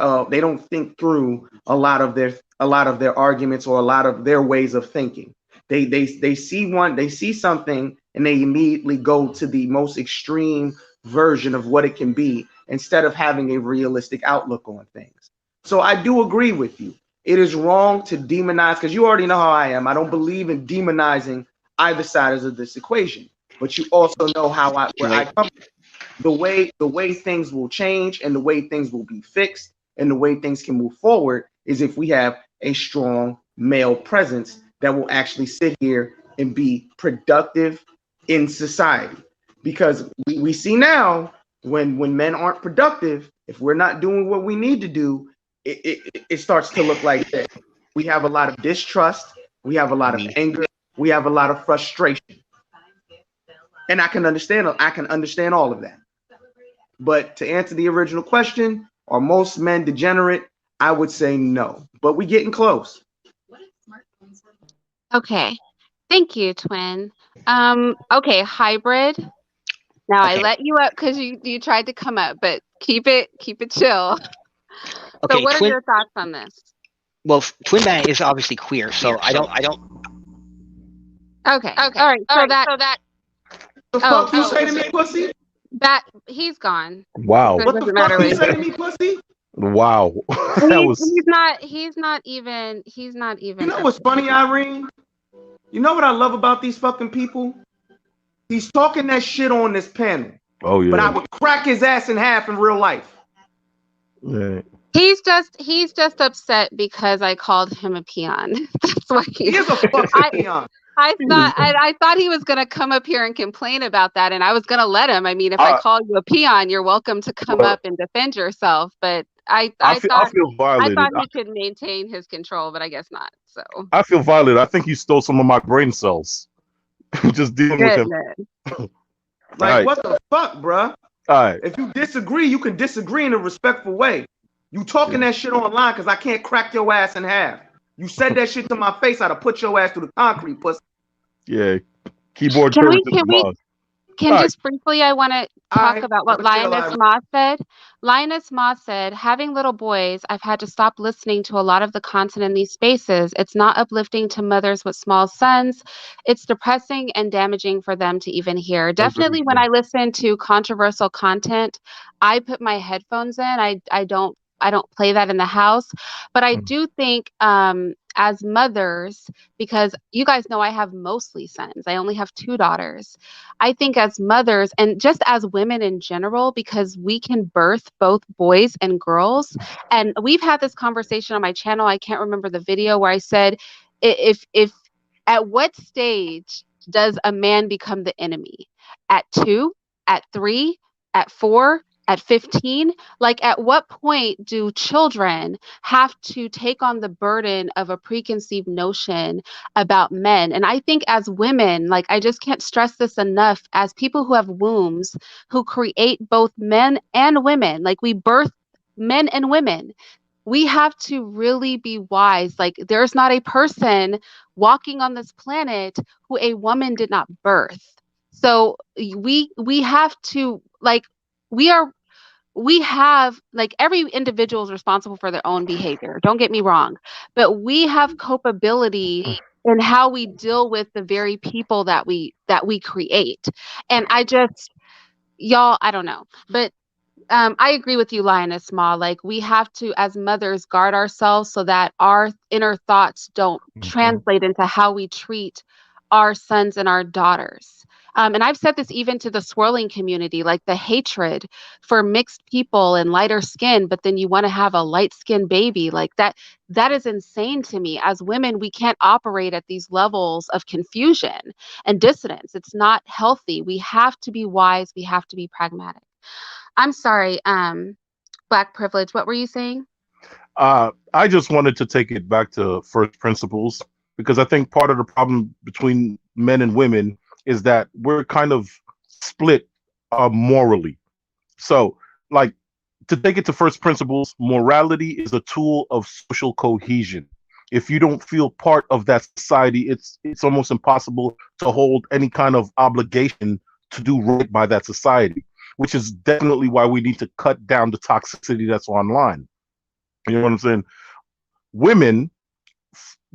through a lot of their arguments or a lot of their ways of thinking. They see something and they immediately go to the most extreme version of what it can be, instead of having a realistic outlook on things. So I do agree with you. It is wrong to demonize, because you already know how I am. I don't believe in demonizing either side of this equation. But you also know how where I come. The way things will change and the way things will be fixed and the way things can move forward is if we have a strong male presence that will actually sit here and be productive in society. Because we see now when men aren't productive, if we're not doing what we need to do, it starts to look like this. We have a lot of distrust, we have a lot of anger, we have a lot of frustration. And I can understand all of that. But to answer the original question, are most men degenerate? I would say no, but we're getting close. Okay. Thank you, twin. Okay, hybrid. Now I Okay. let you up because you tried to come up, but keep it chill. So Okay. what are your thoughts on this? Well, Twin Bang is obviously queer, so I don't. Okay. All right. So that The fuck you say to me, pussy? that he's gone. Wow. So it What the doesn't fuck matter you what say to me, pussy? Wow. That was he's not even You know what's funny, Irene? You know what I love about these fucking people? He's talking that shit on this panel, oh but I yeah. would crack his ass in half in real life. Yeah. He's just upset because I called him a peon. That's why He is a fucking peon. I thought he was gonna come up here and complain about that, and I was gonna let him. I mean, if I call you a peon, you're welcome to come up and defend yourself. But I feel violated. thought he could maintain his control, but I guess not. So I feel violated. I think you stole some of my brain cells. Just dealing with him. Like, right. What the fuck, bruh? All right. If you disagree, you can disagree in a respectful way. You talking that shit online because I can't crack your ass in half. You said that shit to my face, I'd have put your ass through the concrete, pussy. Yeah. Keyboard can we just briefly, I want to talk about what Lioness Ma said. Lioness Ma said, having little boys, I've had to stop listening to a lot of the content in these spaces. It's not uplifting to mothers with small sons. It's depressing and damaging for them to even hear. Definitely when I listen to controversial content, I put my headphones in. I don't play that in the house. But I do think as mothers, because you guys know I have mostly sons, I only have 2 daughters. I think as mothers and just as women in general, because we can birth both boys and girls. And we've had this conversation on my channel. I can't remember the video where I said, if at what stage does a man become the enemy? At 2, at 3, at 4, at 15? Like, at what point do children have to take on the burden of a preconceived notion about men? And I think as women, like, I just can't stress this enough, as people who have wombs, who create both men and women, like we birth men and women, we have to really be wise. Like, there's not a person walking on this planet who a woman did not birth. So we have to, like, we have, like, every individual is responsible for their own behavior. Don't get me wrong, but we have culpability in how we deal with the very people that we create. And y'all, I don't know, but I agree with you, Lioness Ma. Like, we have to, as mothers, guard ourselves so that our inner thoughts don't translate into how we treat our sons and our daughters. And I've said this even to the swirling community, like the hatred for mixed people and lighter skin, but then you want to have a light skinned baby, like that is insane to me. As women, we can't operate at these levels of confusion and dissonance. It's not healthy. We have to be wise. We have to be pragmatic. I'm sorry, Black Privilege, what were you saying? I just wanted to take it back to first principles, because I think part of the problem between men and women is that we're kind of split morally. So, like, to take it to first principles, morality is a tool of social cohesion. If you don't feel part of that society, it's almost impossible to hold any kind of obligation to do right by that society, which is definitely why we need to cut down the toxicity that's online. You know what I'm saying? Women,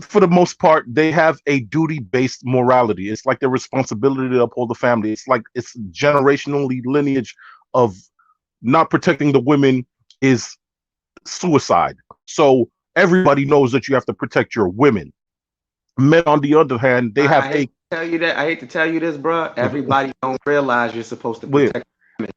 for the most part, they have a duty-based morality. It's like their responsibility to uphold the family. It's like it's generationally lineage of not protecting the women is suicide. So everybody knows that you have to protect your women. Men, on the other hand, they have I hate to tell you that. I hate to tell you this, bro. a Everybody don't realize you're supposed to wait, protect women.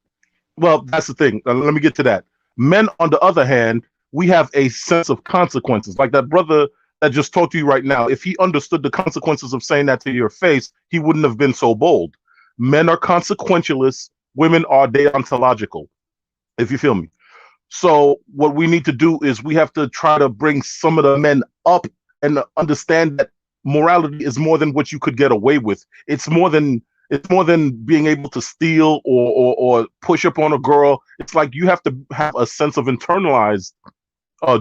well, that's the thing. Let me get to that. Men, on the other hand, we have a sense of consequences. Like that brother that just talked to you right now, if he understood the consequences of saying that to your face, he wouldn't have been so bold. Men are consequentialists, women are deontological, if you feel me. So, what we need to do is we have to try to bring some of the men up and understand that morality is more than what you could get away with. It's more than being able to steal or push up on a girl. It's like you have to have a sense of internalized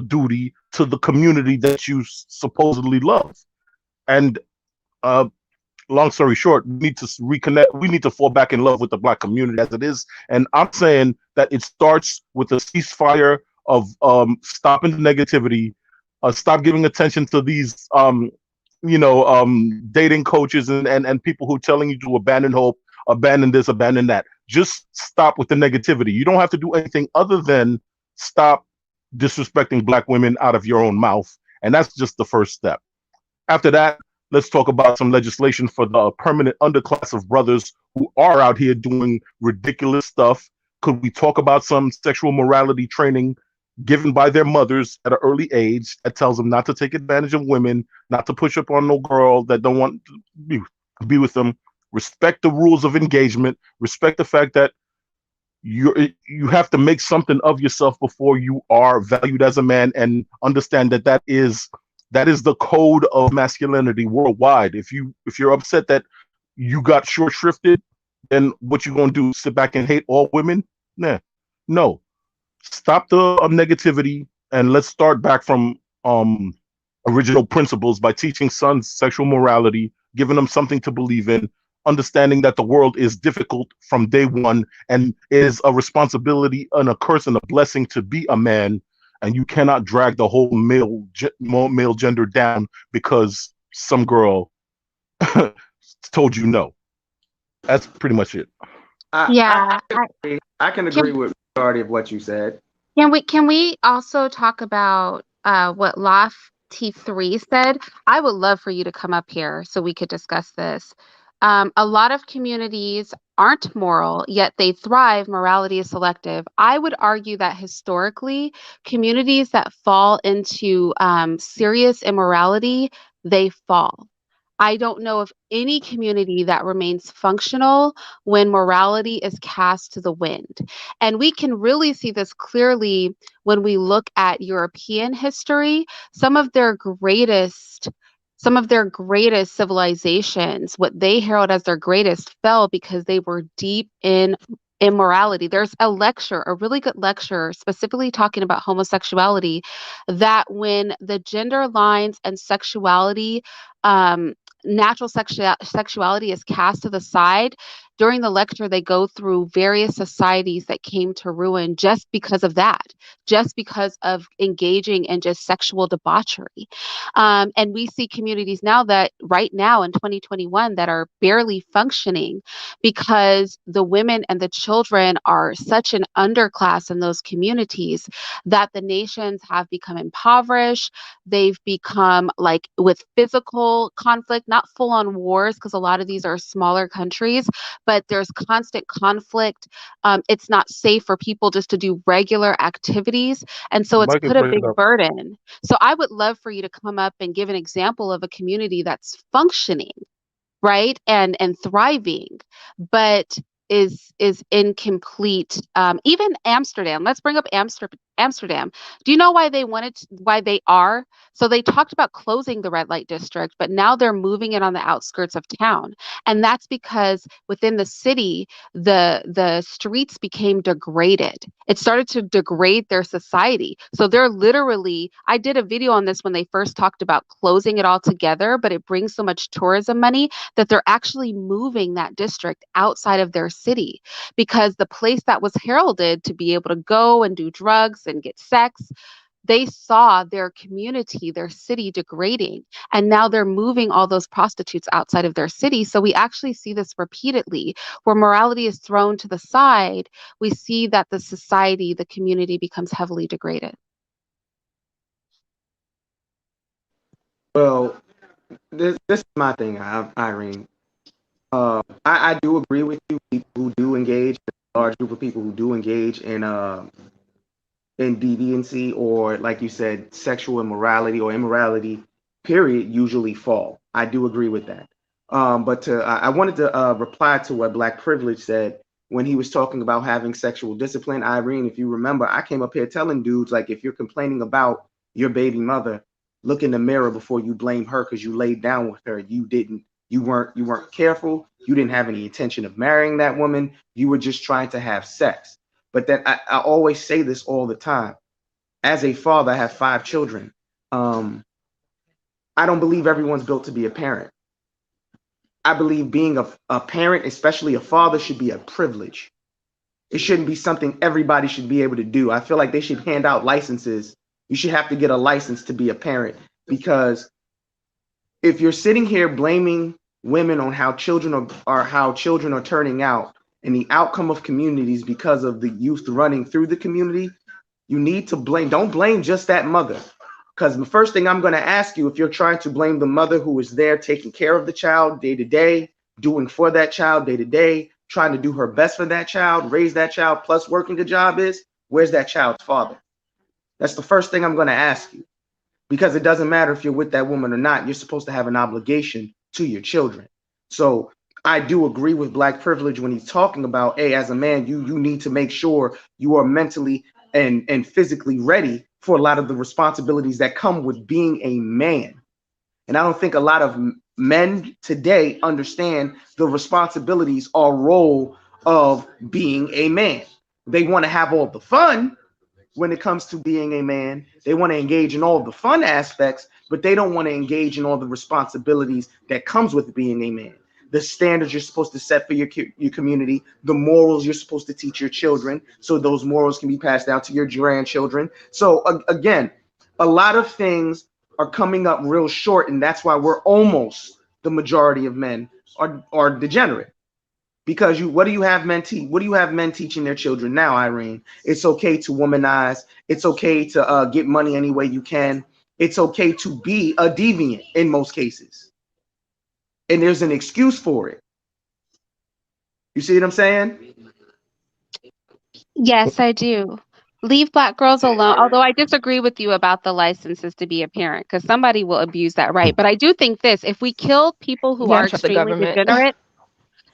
duty to the community that you supposedly love. And uh, long story short, we need to reconnect. We need to fall back in love with the Black community as it is. And I'm saying that it starts with a ceasefire of stopping the negativity, stop giving attention to these dating coaches and people who telling you to abandon hope, abandon this, abandon that. Just stop with the negativity. You don't have to do anything other than stop disrespecting Black women out of your own mouth. And that's just the first step. After that, let's talk about some legislation for the permanent underclass of brothers who are out here doing ridiculous stuff. Could we talk about some sexual morality training given by their mothers at an early age that tells them not to take advantage of women, not to push up on no girl that don't want to be with them, respect the rules of engagement, respect the fact that you have to make something of yourself before you are valued as a man, and understand that that is the code of masculinity worldwide. If you're upset that you got short shrifted, then what you gonna do? Sit back and hate all women? Nah, no. Stop the negativity and let's start back from original principles by teaching sons sexual morality, giving them something to believe in, understanding that the world is difficult from day one and it is a responsibility and a curse and a blessing to be a man, and you cannot drag the whole male gender down because some girl told you no. That's pretty much it. Yeah. I can agree with majority of what you said. Can we also talk about what Loft T3 said? I would love for you to come up here so we could discuss this. A lot of communities aren't moral, yet they thrive. Morality is selective. I would argue that historically, communities that fall into serious immorality, they fall. I don't know of any community that remains functional when morality is cast to the wind. And we can really see this clearly when we look at European history. Some of their greatest some of their greatest civilizations, what they herald as their greatest, fell because they were deep in immorality. There's a lecture, a really good lecture, specifically talking about homosexuality, that when the gender lines and sexuality, natural sexuality is cast to the side, during the lecture, they go through various societies that came to ruin just because of that, just because of engaging in just sexual debauchery. And we see communities now that right now in 2021 that are barely functioning because the women and the children are such an underclass in those communities that the nations have become impoverished. They've become like with physical conflict, not full on wars, because a lot of these are smaller countries, but there's constant conflict. It's not safe for people just to do regular activities. And so it's Mike is put a breaking big up. burden. So I would love for you to come up and give an example of a community that's functioning, right, and thriving, but is incomplete. Even Amsterdam, let's bring up Amsterdam. Do you know why why they are? So they talked about closing the red light district, but now they're moving it on the outskirts of town. And that's because within the city, the streets became degraded. It started to degrade their society. So they're literally, I did a video on this when they first talked about closing it all together, but it brings so much tourism money that they're actually moving that district outside of their city, because the place that was heralded to be able to go and do drugs and get sex, they saw their community, their city degrading, and now they're moving all those prostitutes outside of their city. So we actually see this repeatedly where morality is thrown to the side. We see that the society, the community becomes heavily degraded. Well, this is my thing, Irene. I do agree with you. People who do engage, a large group of people who do engage in deviancy or, like you said, sexual immorality or immorality, period, usually fall. I do agree with that. I wanted to reply to what Black Privilege said when he was talking about having sexual discipline. Irene, if you remember, I came up here telling dudes, like, if you're complaining about your baby mother, look in the mirror before you blame her because you laid down with her. You weren't careful. You didn't have any intention of marrying that woman. You were just trying to have sex. But then I always say this all the time. As a father, I have 5 children. Um, I don't believe everyone's built to be a parent. I believe being a parent, especially a father, should be a privilege. It shouldn't be something everybody should be able to do. I feel like they should hand out licenses. You should have to get a license to be a parent, because if you're sitting here blaming women on how children are turning out and the outcome of communities because of the youth running through the community, you need to blame. Don't blame just that mother. Because the first thing I'm going to ask you, if you're trying to blame the mother who is there taking care of the child day to day, doing for that child day to day, trying to do her best for that child, raise that child, plus working a job, is where's that child's father? That's the first thing I'm going to ask you. Because it doesn't matter if you're with that woman or not, you're supposed to have an obligation to your children. So I do agree with Black Privilege when he's talking about, hey, as a man, you need to make sure you are mentally and physically ready for a lot of the responsibilities that come with being a man. And I don't think a lot of men today understand the responsibilities or role of being a man. They want to have all the fun when it comes to being a man. They want to engage in all the fun aspects, but they don't want to engage in all the responsibilities that comes with being a man. The standards you're supposed to set for your community, the morals you're supposed to teach your children, so those morals can be passed down to your grandchildren. So again, a lot of things are coming up real short, and that's why we're almost the majority of men are degenerate. Because what do you have men teaching their children now, Irene? It's okay to womanize. It's okay to get money any way you can. It's okay to be a deviant in most cases, and there's an excuse for it. You see what I'm saying? Yes, I do. Leave Black girls alone. Although I disagree with you about the licenses to be a parent, because somebody will abuse that right. But I do think this: if we kill people who Yeah, are I trust the extremely government. degenerate,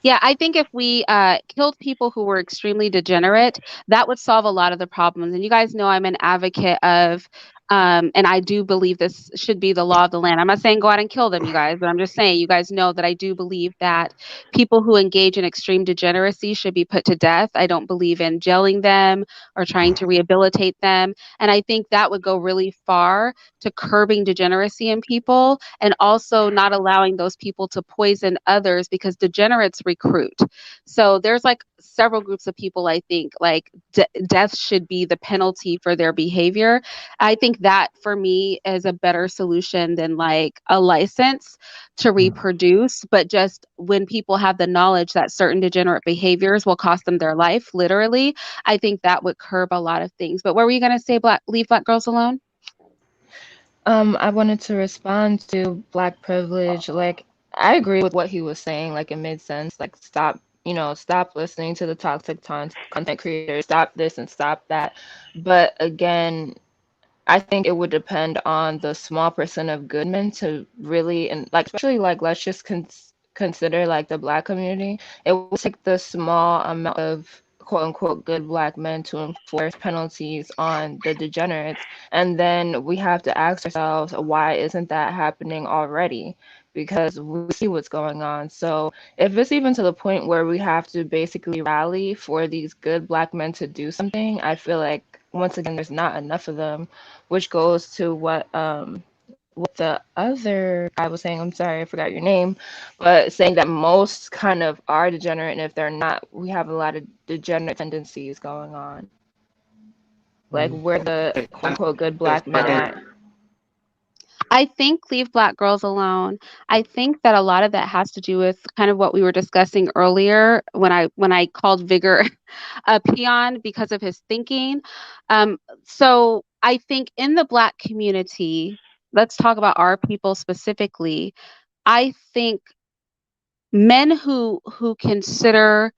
yeah, I think if we killed people who were extremely degenerate, that would solve a lot of the problems. And you guys know I'm an advocate of, and I do believe this should be the law of the land. I'm not saying go out and kill them, you guys, but I'm just saying you guys know that I do believe that people who engage in extreme degeneracy should be put to death. I don't believe in jailing them or trying to rehabilitate them. And I think that would go really far to curbing degeneracy in people and also not allowing those people to poison others, because degenerates recruit. So there's like several groups of people, I think, like death should be the penalty for their behavior. I think that for me is a better solution than like a license to reproduce. But just when people have the knowledge that certain degenerate behaviors will cost them their life, literally, I think that would curb a lot of things. But what were you going to say, leave Black girls alone? I wanted to respond to Black privilege. Like, I agree with what he was saying. Like, it made sense. Like, stop, stop listening to the toxic content creators, stop this and stop that. But again, I think it would depend on the small percent of good men to really, and like, especially like, let's just consider like the Black community. It would take the small amount of quote unquote good Black men to enforce penalties on the degenerates. And then we have to ask ourselves, why isn't that happening already? Because we see what's going on. So if it's even to the point where we have to basically rally for these good Black men to do something, I feel like once again there's not enough of them, which goes to what the other guy was saying. I'm sorry, I forgot your name, but saying that most kind of are degenerate, and if they're not, we have a lot of degenerate tendencies going on. Like, where the quote unquote good Black men at? I think leave Black girls alone. I think that a lot of that has to do with kind of what we were discussing earlier when I called Vigor a peon because of his thinking. So I think in the Black community, let's talk about our people specifically. I think men who consider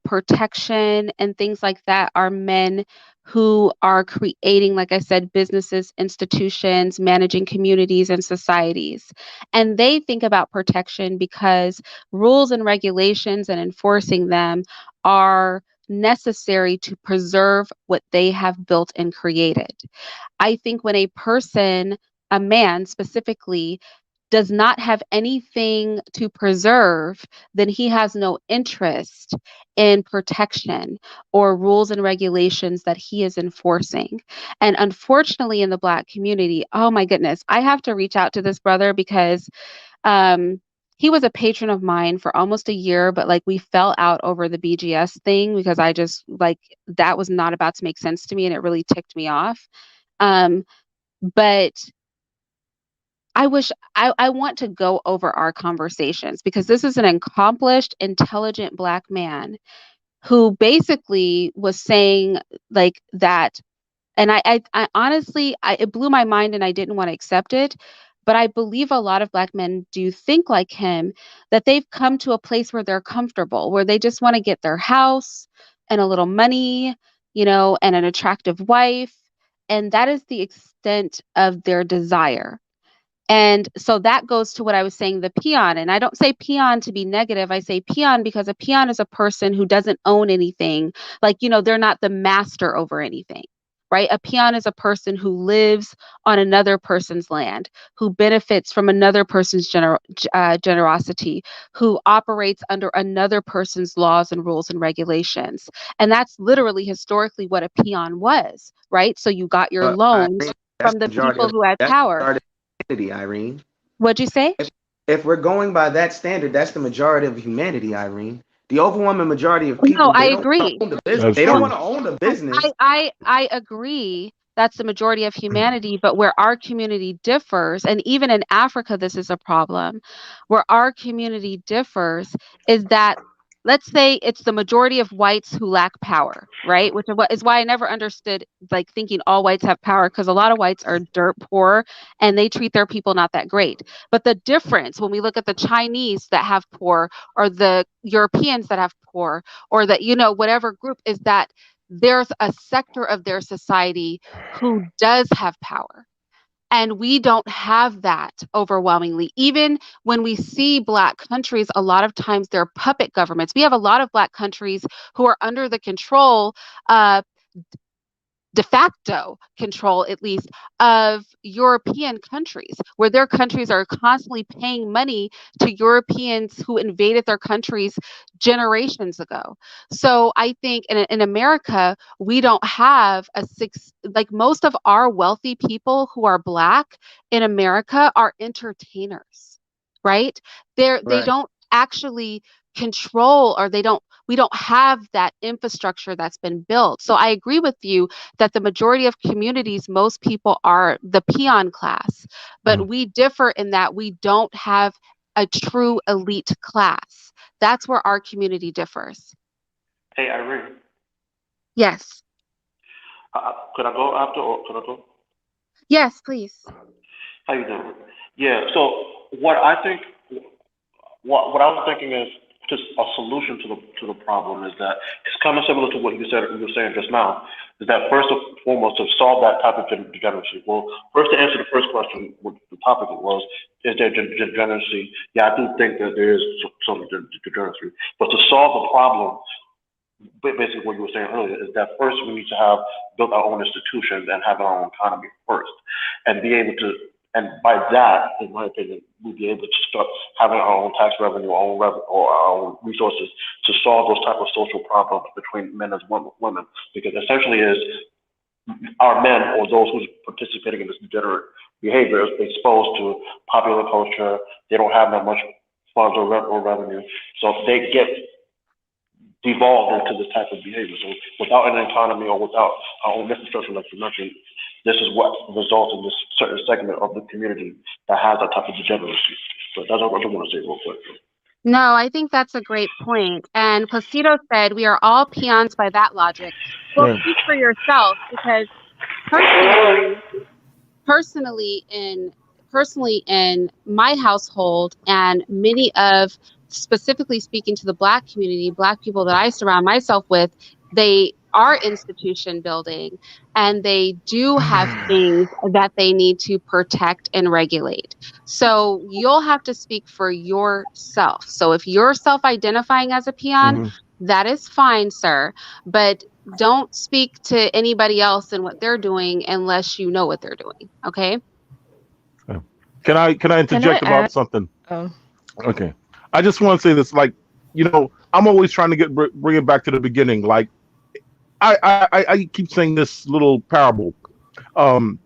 protection and things like that are men who are creating, like I said, businesses, institutions, managing communities and societies. And they think about protection because rules and regulations and enforcing them are necessary to preserve what they have built and created. I think when a person, a man specifically, does not have anything to preserve, then he has no interest in protection or rules and regulations that he is enforcing. And unfortunately, in the Black community, oh my goodness, I have to reach out to this brother because um, he was a patron of mine for almost a year, but like we fell out over the BGS thing because I just like that was not about to make sense to me and it really ticked me off. Um, but I want to go over our conversations because this is an accomplished, intelligent Black man who basically was saying like that. And I honestly, it blew my mind and I didn't want to accept it. But I believe a lot of Black men do think like him, that they've come to a place where they're comfortable, where they just want to get their house and a little money, and an attractive wife. And that is the extent of their desire. And so that goes to what I was saying, the peon. And I don't say peon to be negative. I say peon because a peon is a person who doesn't own anything. Like, they're not the master over anything, right? A peon is a person who lives on another person's land, who benefits from another person's generosity, who operates under another person's laws and rules and regulations. And that's literally historically what a peon was, right? So you got your I loans think that's from the the majority people of who had that's the power. majority of humanity, Irene. What'd you say? If we're going by that standard, that's the majority of humanity, Irene. The overwhelming majority of No, people, I they don't want to agree. own the business. That's They don't true. want to own the I, business. I agree that's the majority of humanity, but where our community differs, and even in Africa, this is a problem, where our community differs is that, let's say it's the majority of whites who lack power, right? Which is why I never understood like thinking all whites have power, because a lot of whites are dirt poor and they treat their people not that great. But the difference when we look at the Chinese that have poor, or the Europeans that have poor, or that, whatever group, is that there's a sector of their society who does have power. And we don't have that overwhelmingly. Even when we see Black countries, a lot of times they're puppet governments. We have a lot of Black countries who are under the control, de facto control, at least, of European countries, where their countries are constantly paying money to Europeans who invaded their countries generations ago. So I think in America, we don't have like most of our wealthy people who are Black in America are entertainers, right? They Right. don't actually control, or we don't have that infrastructure that's been built. So I agree with you that the majority of communities, most people are the peon class, but we differ in that we don't have a true elite class. That's where our community differs. Hey, Irene, Yes. could I go after or could I go? Yes, please. How you doing? Yeah, so what I think, what I was thinking is just a solution to the problem is that it's kind of similar to what you were saying just now, is that first and foremost to solve that type of degeneracy. Well, first to answer the first question, what the topic was, is there degeneracy? Yeah, I do think that there is some degeneracy, but to solve the problem, basically what you were saying earlier, is that first we need to have built our own institutions and have our own economy first, and be able to, and by that, in my opinion, we'd be able to start having our own tax revenue, our own revenue, or our own resources to solve those type of social problems between men and women, because essentially is our men or those who's participating in this degenerate behavior is exposed to popular culture. They don't have that much funds or revenue, so they get devolved into this type of behavior. So without an economy or without our own infrastructure, like you mentioned, this is what results in this certain segment of the community that has that type of degeneracy. So that's what I want to say real quick. No, I think that's a great point. And Placido said we are all peons by that logic. Well, Right. speak for yourself, because personally, personally in my household, and many of, specifically speaking to the Black community, Black people that I surround myself with, they are institution building, and they do have things that they need to protect and regulate. So you'll have to speak for yourself. So if you're self-identifying as a peon, Hmm. that is fine, sir, but don't speak to anybody else and what they're doing unless you know what they're doing. Okay. Can I Can I interject add? about something? Oh, Okay. I just want to say this, like, I'm always trying to bring it back to the beginning. Like, I keep saying this little parable. Um,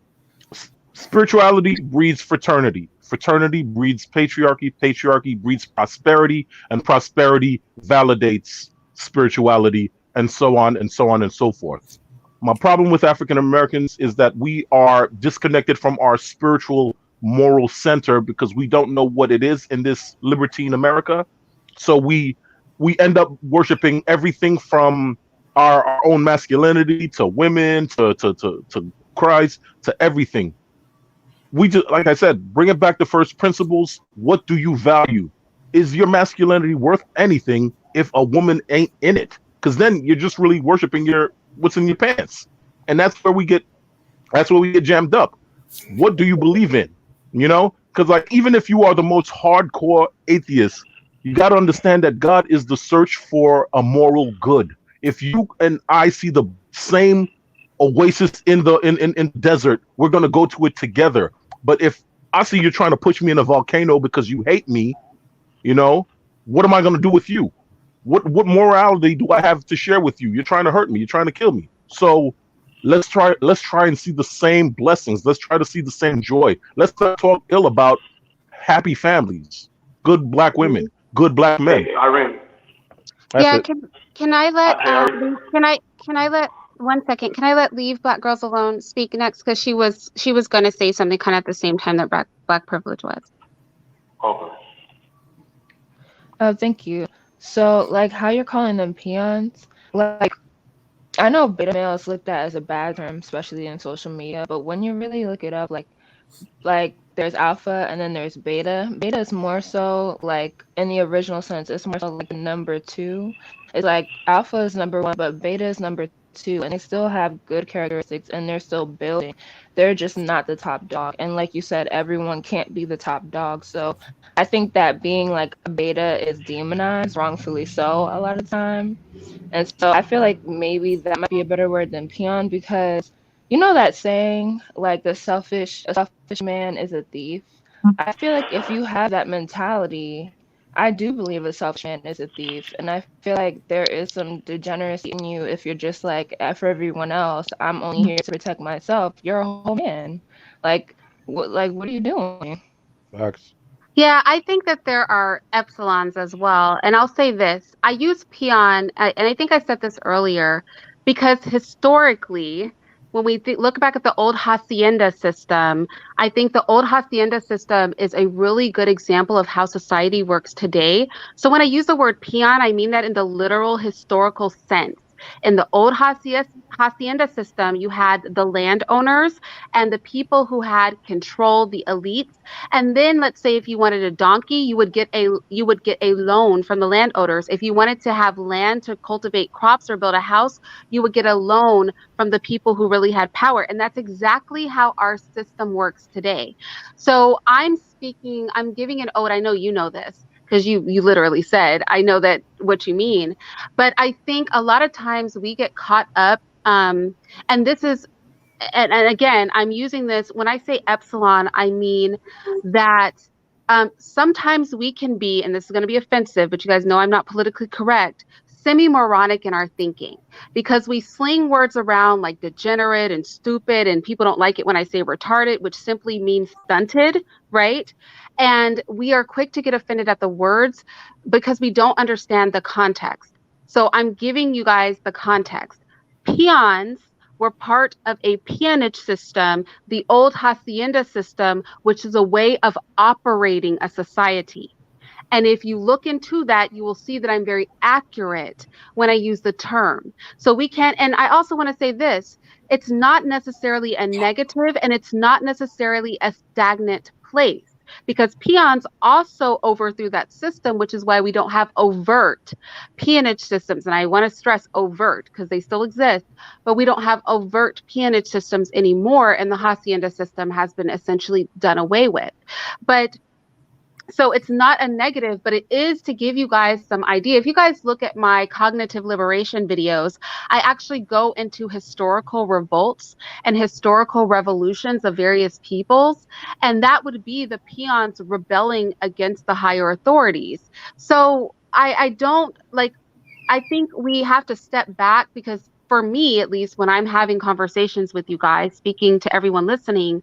Spirituality breeds fraternity. Fraternity breeds patriarchy. Patriarchy breeds prosperity, and prosperity validates spirituality, and so on and so on and so forth. My problem with African Americans is that we are disconnected from our spiritual moral center because we don't know what it is in this libertine America. So we end up worshiping everything from our own masculinity to women to Christ to everything. We just, like I said, bring it back to first principles. What do you value? Is your masculinity worth anything if a woman ain't in it? Because then you're just really worshiping your what's in your pants, and that's where we get jammed up. What do you believe in? Because like even if you are the most hardcore atheist, you got to understand that God is the search for a moral good. If you and I see the same oasis in the desert, we're gonna go to it together. But if I see you're trying to push me in a volcano because you hate me, you know, what am I gonna do with you? What morality do I have to share with you? You're trying to hurt me. You're trying to kill me. So let's try and see the same blessings. Let's try to see the same joy. Let's not talk ill about happy families, good Black women, good Black men. Hey, Irene. That's Yeah, it. can I let Hey, Irene. can I let one second, can I let Leave Black Girls Alone speak next, because she was going to say something kind of at the same time that black privilege was. Okay. thank you. So, like, how you're calling them peons? Like, I know beta male is looked at as a bad term, especially in social media, but when you really look it up, like there's alpha and then there's beta. Beta is more so like in the original sense, it's more so like number two. It's like alpha is number one, but beta is number two, and they still have good characteristics and they're still building. They're just not the top dog. And like you said, everyone can't be the top dog. So I think that being like a beta is demonized, wrongfully so, a lot of time. And so I feel like maybe that might be a better word than peon, because you know that saying, like a selfish man is a thief. I feel like if you have that mentality, I do believe a selfish man is a thief. And I feel like there is some degeneracy in you if you're just like, for everyone else, I'm only here to protect myself. You're a whole man. What are you doing? Facts. Yeah, I think that there are epsilons as well. And I'll say this, I use peon, and I think I said this earlier, because historically, when we look back at the old hacienda system, I think the old hacienda system is a really good example of how society works today. So when I use the word peon, I mean that in the literal historical sense. In the old hacienda system, you had the landowners and the people who had control, the elites. And then let's say if you wanted a donkey, you would get a loan from the landowners. If you wanted to have land to cultivate crops or build a house, you would get a loan from the people who really had power. And that's exactly how our system works today. So I'm giving an ode. I know you know this because you literally said, I know that what you mean. But I think a lot of times we get caught up, and this is and again, I'm using this when I say epsilon, I mean that sometimes we can be, and this is going to be offensive, but you guys know I'm not politically correct, semi-moronic in our thinking, because we sling words around like degenerate and stupid, and people don't like it when I say retarded, which simply means stunted, right? And we are quick to get offended at the words because we don't understand the context. So I'm giving you guys the context. Peons were part of a peonage system, the old hacienda system, which is a way of operating a society. And if you look into that, you will see that I'm very accurate when I use the term. So we can, and I also want to say this, it's not necessarily a negative, and it's not necessarily a stagnant place, because peons also overthrew that system, which is why we don't have overt peonage systems. And I want to stress overt because they still exist, but we don't have overt peonage systems anymore. And the hacienda system has been essentially done away with. But so it's not a negative, but it is to give you guys some idea. If you guys look at my cognitive liberation videos, I actually go into historical revolts and historical revolutions of various peoples, and that would be the peons rebelling against the higher authorities. So I don't like, I think we have to step back, because for me, at least, when I'm having conversations with you guys, speaking to everyone listening,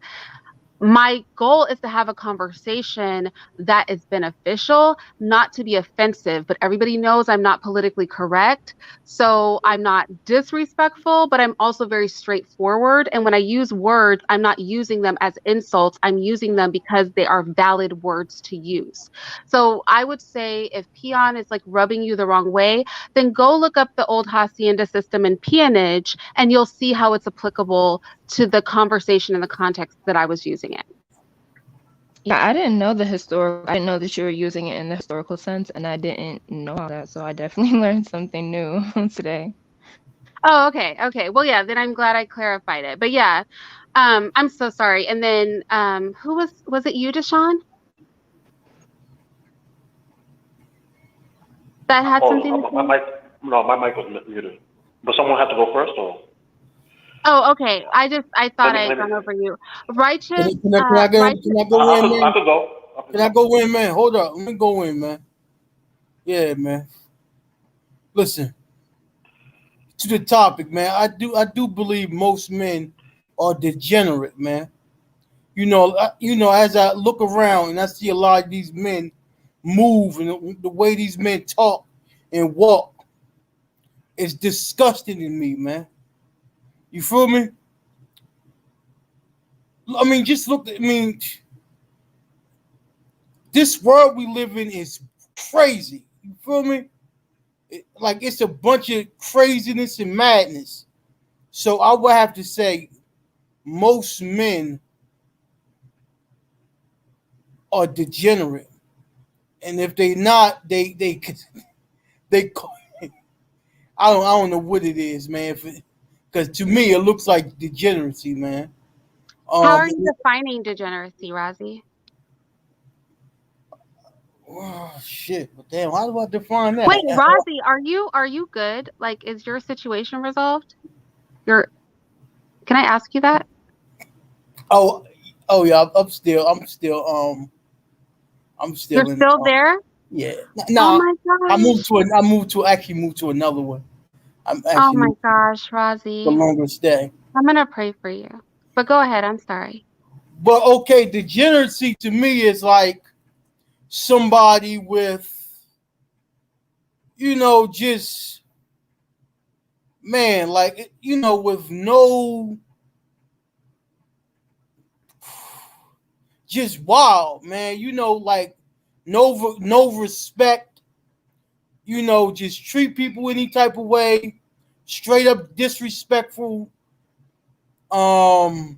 my goal is to have a conversation that is beneficial, not to be offensive, but everybody knows I'm not politically correct. So I'm not disrespectful, but I'm also very straightforward. And when I use words, I'm not using them as insults. I'm using them because they are valid words to use. So I would say if peon is like rubbing you the wrong way, then go look up the old hacienda system and peonage, and you'll see how it's applicable to the conversation and the context that I was using it. Yeah, I didn't know I didn't know that you were using it in the historical sense, and I didn't know that, so I definitely learned something new today. Oh, okay. Okay. Well, yeah, then I'm glad I clarified it. But yeah, I'm so sorry. And then who was it you, Deshaun? That had something to my say? mic, no, my mic was muted. But someone had to go first, or? Oh, okay. I Let thought me, I let had me, gone over you. Righteous, Can I go? righteous. Can I go in, I man? could go. Can I go in, man? Hold up, let me go in, man. Yeah, man. Listen to the topic, man. I do believe most men are degenerate, man. As I look around and I see a lot of these men move and the way these men talk and walk, it's disgusting to me, man. You feel me? I mean, just look. I mean, this world we live in is crazy. You feel me? Like it's a bunch of craziness and madness. So I would have to say most men are degenerate, and if they not, they I don't know what it is, man. Because to me it looks like degeneracy, man. How Um, are you defining degeneracy, Rahzis? oh, shit, but damn, how do I define Wait, that? Rahzis, are you good? Like, is your situation resolved? Your Can I ask you that? Oh, oh yeah, I'm You're still in. still there? Yeah, Oh nah, my gosh. actually moved to another one. I'm Oh actually my moved gosh, for Rahzis. longer stay. I'm gonna pray for you. But go ahead, I'm sorry. But okay, degeneracy to me is like somebody with, just man, like with no, just wild, man. Like no respect. Just treat people any type of way, straight up disrespectful. Um,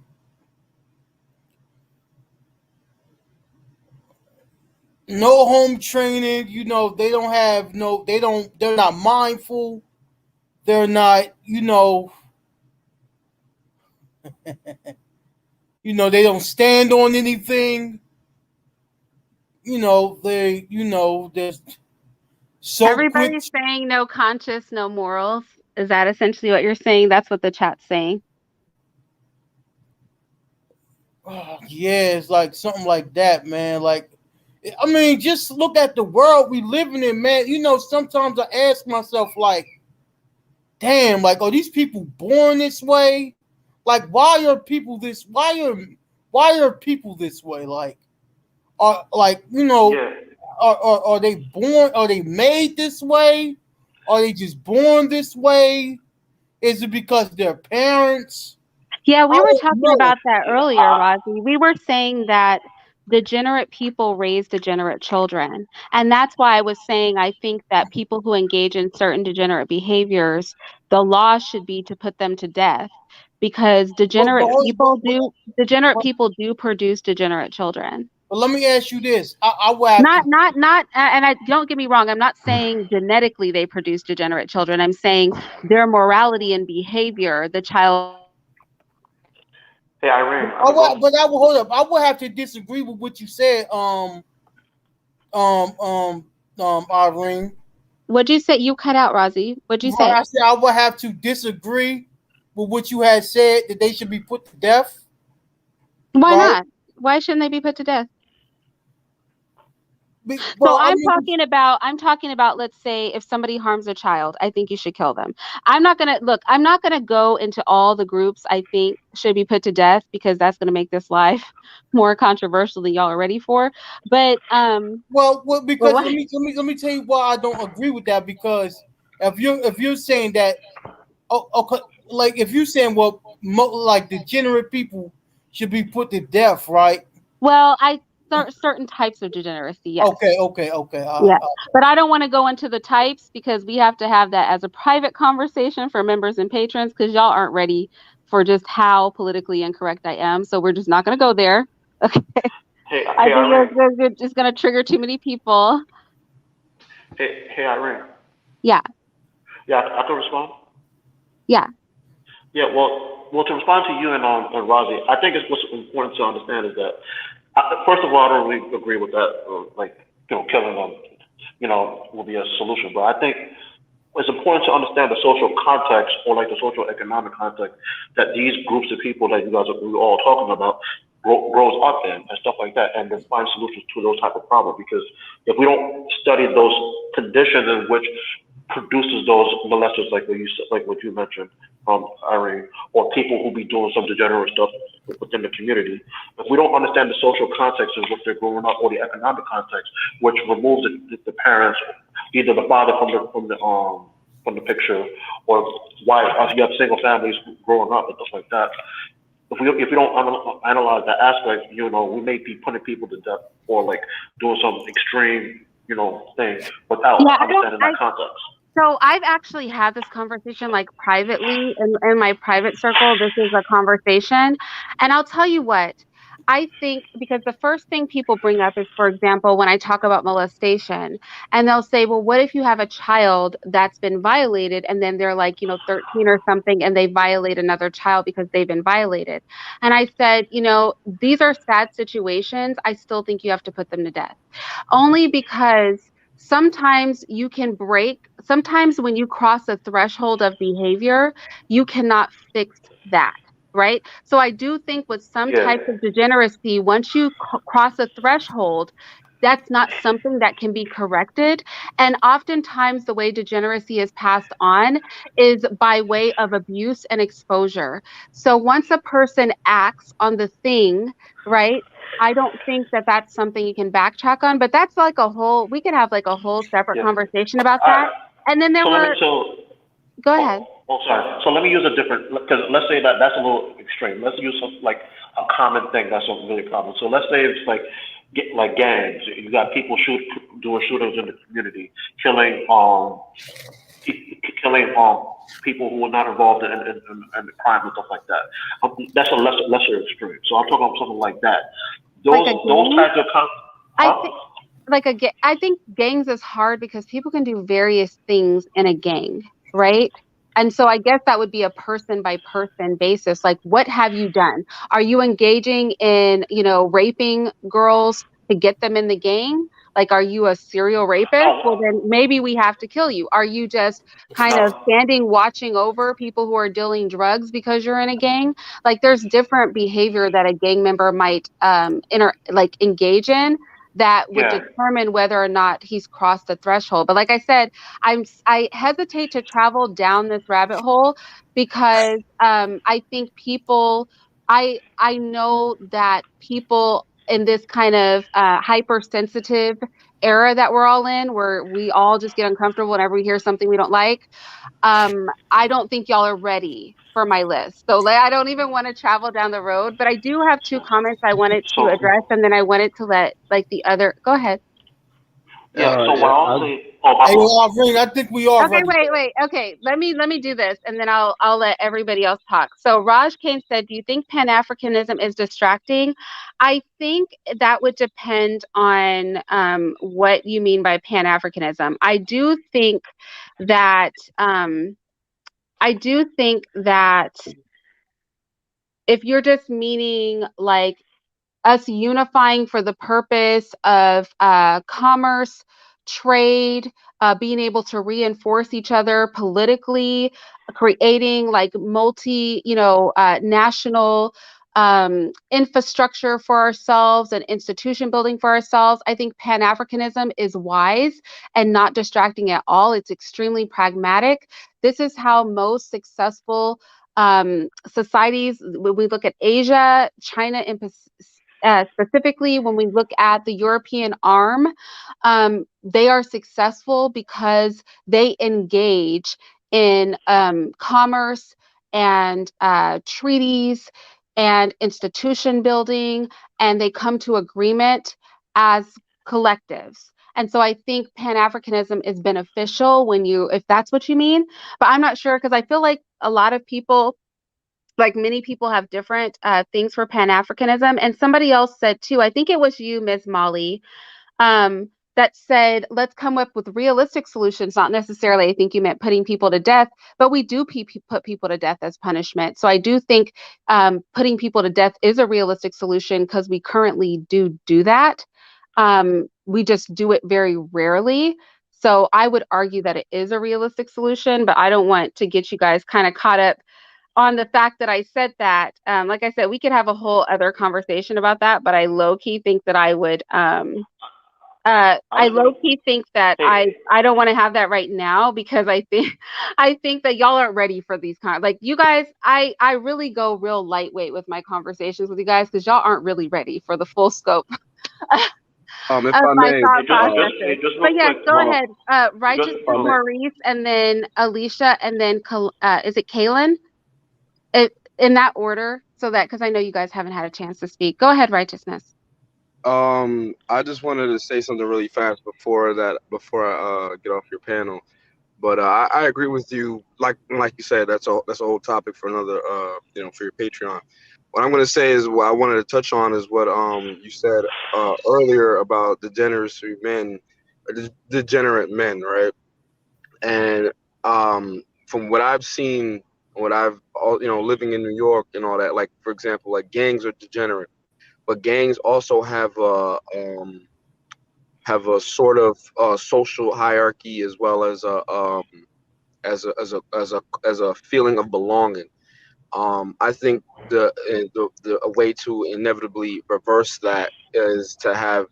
no home training. They're not mindful. They're not, they don't stand on anything. They're so quick. Everybody's saying no conscience, no morals. Is that essentially what you're saying? That's what the chat's saying. Yeah, it's like something like that, man. Like, I mean, just look at the world we living in, man. Sometimes I ask myself, like, damn, like, are these people born this way? Like, why are people this? Why are people this way? Like, Yeah. are they born? Are they made this way? Are they just born this way? Is it because their parents? Yeah, I we were don't talking know. about that earlier, Rozzy. We were saying that degenerate people raise degenerate children. And that's why I was saying I think that people who engage in certain degenerate behaviors, the law should be to put them to death. because degenerate but, people do produce degenerate children. but let me ask you this: I will have Not, and I don't get me wrong. I'm not saying genetically they produce degenerate children. I'm saying their morality and behavior, the child. Hey, Irene, I but I will hold up. I will have to disagree with what you said, Irene. What'd you say? You cut out, Rahzis. What'd you say? I said I will have to disagree with what you had said that they should be put to death. Why not? Why shouldn't they be put to death? So I'm talking about, let's say if somebody harms a child, I think you should kill them. I'm not going to go into all the groups I think should be put to death, because that's going to make this live more controversial than y'all are ready for. But because let me tell you why I don't agree with that, because if you're saying that, okay, like if you're saying like degenerate people should be put to death, right? Well, certain types of degeneracy, yes. Okay. Yeah, but I don't want to go into the types, because we have to have that as a private conversation for members and patrons, because y'all aren't ready for just how politically incorrect I am. So we're just not going to go there. Okay. I think it's going to trigger too many people. Hey, Irene. Yeah. Yeah, I can respond. Yeah. Yeah. Well, to respond to you and Rahzis, I think what's important to understand is that, first of all, I don't really agree with that. Killing them, will be a solution. But I think it's important to understand the social context, or like the social economic context, that these groups of people that we're all talking about grows up in, and stuff like that, and then find solutions to those type of problems. Because if we don't study those conditions in which produces those molesters, like what you mentioned, Irene, or people who be doing some degenerate stuff within the community, if we don't understand the social context in which they're growing up, or the economic context, which removes the parents, either the father from the picture, or why you have single families growing up and stuff like that. If we don't analyze that aspect, we may be putting people to death, or like doing some extreme, thing without understanding that context. So I've actually had this conversation like privately in my private circle. This is a conversation. And I'll tell you what, I think, because the first thing people bring up is, for example, when I talk about molestation, and they'll say, well, what if you have a child that's been violated, and then they're like, 13 or something, and they violate another child because they've been violated. And I said, these are sad situations. I still think you have to put them to death. Only because sometimes when you cross a threshold of behavior, you cannot fix that, right? So I do think with some types of degeneracy, once you cross a threshold, that's not something that can be corrected. And oftentimes the way degeneracy is passed on is by way of abuse and exposure. So once a person acts on the thing, right, I don't think that that's something you can backtrack on, but that's like we could have like a whole separate conversation about that. And then go ahead. Sorry. So let me use a different, because let's say that's a little extreme. Let's use like a common thing that's really common. So let's say it's like gangs. You got people doing shootings in the community, killing people who are not involved in the crime and stuff like that. That's a lesser extreme. So I'm talking about something like that. Those types of I think gangs is hard because people can do various things in a gang, right? And so I guess that would be a person by person basis. Like, what have you done? Are you engaging in, raping girls to get them in the gang? Like, are you a serial rapist? Well, then maybe we have to kill you. Are you just kind of watching over people who are dealing drugs because you're in a gang? Like, there's different behavior that a gang member might engage in that would determine whether or not he's crossed the threshold. But like I said, I hesitate to travel down this rabbit hole because I think I know that people in this kind of hypersensitive era that we're all in, where we all just get uncomfortable whenever we hear something we don't like. I don't think y'all are ready for my list. So I don't even want to travel down the road, but I do have two comments I wanted to address, and then I wanted to let the other, go ahead. Yeah, so what I'll say, Oh, my Hey, fault. Ring, I think we are Okay, ready. wait. Okay, let me do this, and then I'll let everybody else talk. So Raj Kane said, "Do you think Pan-Africanism is distracting?" I think that would depend on what you mean by Pan-Africanism. That I do think that if you're just meaning like us unifying for the purpose of commerce, trade, being able to reinforce each other politically, creating like national infrastructure for ourselves and institution building for ourselves. I think Pan Africanism is wise and not distracting at all. It's extremely pragmatic. This is how most successful societies, when we look at Asia, China in specifically, when we look at the European arm, they are successful because they engage in commerce and treaties and institution building, and they come to agreement as collectives. And so I think Pan Africanism is beneficial if that's what you mean, but I'm not sure because I feel like a lot of people, like many people, have different things for Pan Africanism. And somebody else said too, I think it was you, Ms. Molly, that said, let's come up with realistic solutions. Not necessarily, I think you meant putting people to death, but we do put people to death as punishment. So I do think putting people to death is a realistic solution because we currently do that. We just do it very rarely. So I would argue that it is a realistic solution, but I don't want to get you guys kind of caught up on the fact that I said that. Like I said, we could have a whole other conversation about that, but I low key think that I would. I I just want low to, key think that hey, I don't want to have that right now because I think I think that y'all aren't ready for these like you guys. I really go real lightweight with my conversations with you guys because y'all aren't really ready for the full scope If of I my may, thought hey, processes. just But real yes, quick, go hold on. ahead. Just, Righteousness Maurice, and then Alicia, and then is it Kaylin? In that order, so that because I know you guys haven't had a chance to speak. Go ahead, Righteousness. I just wanted to say something really fast before I get off your panel. But I agree with you. Like you said, that's a whole topic for another for your Patreon. What I'm gonna say is what I wanted to touch on is what you said earlier about degeneracy men, or degenerate men, right? And from what I've seen, living in New York and all that, like for example, like gangs are degenerate, but gangs also have a sort of social hierarchy as well as a feeling of belonging. I think a way to inevitably reverse that is to have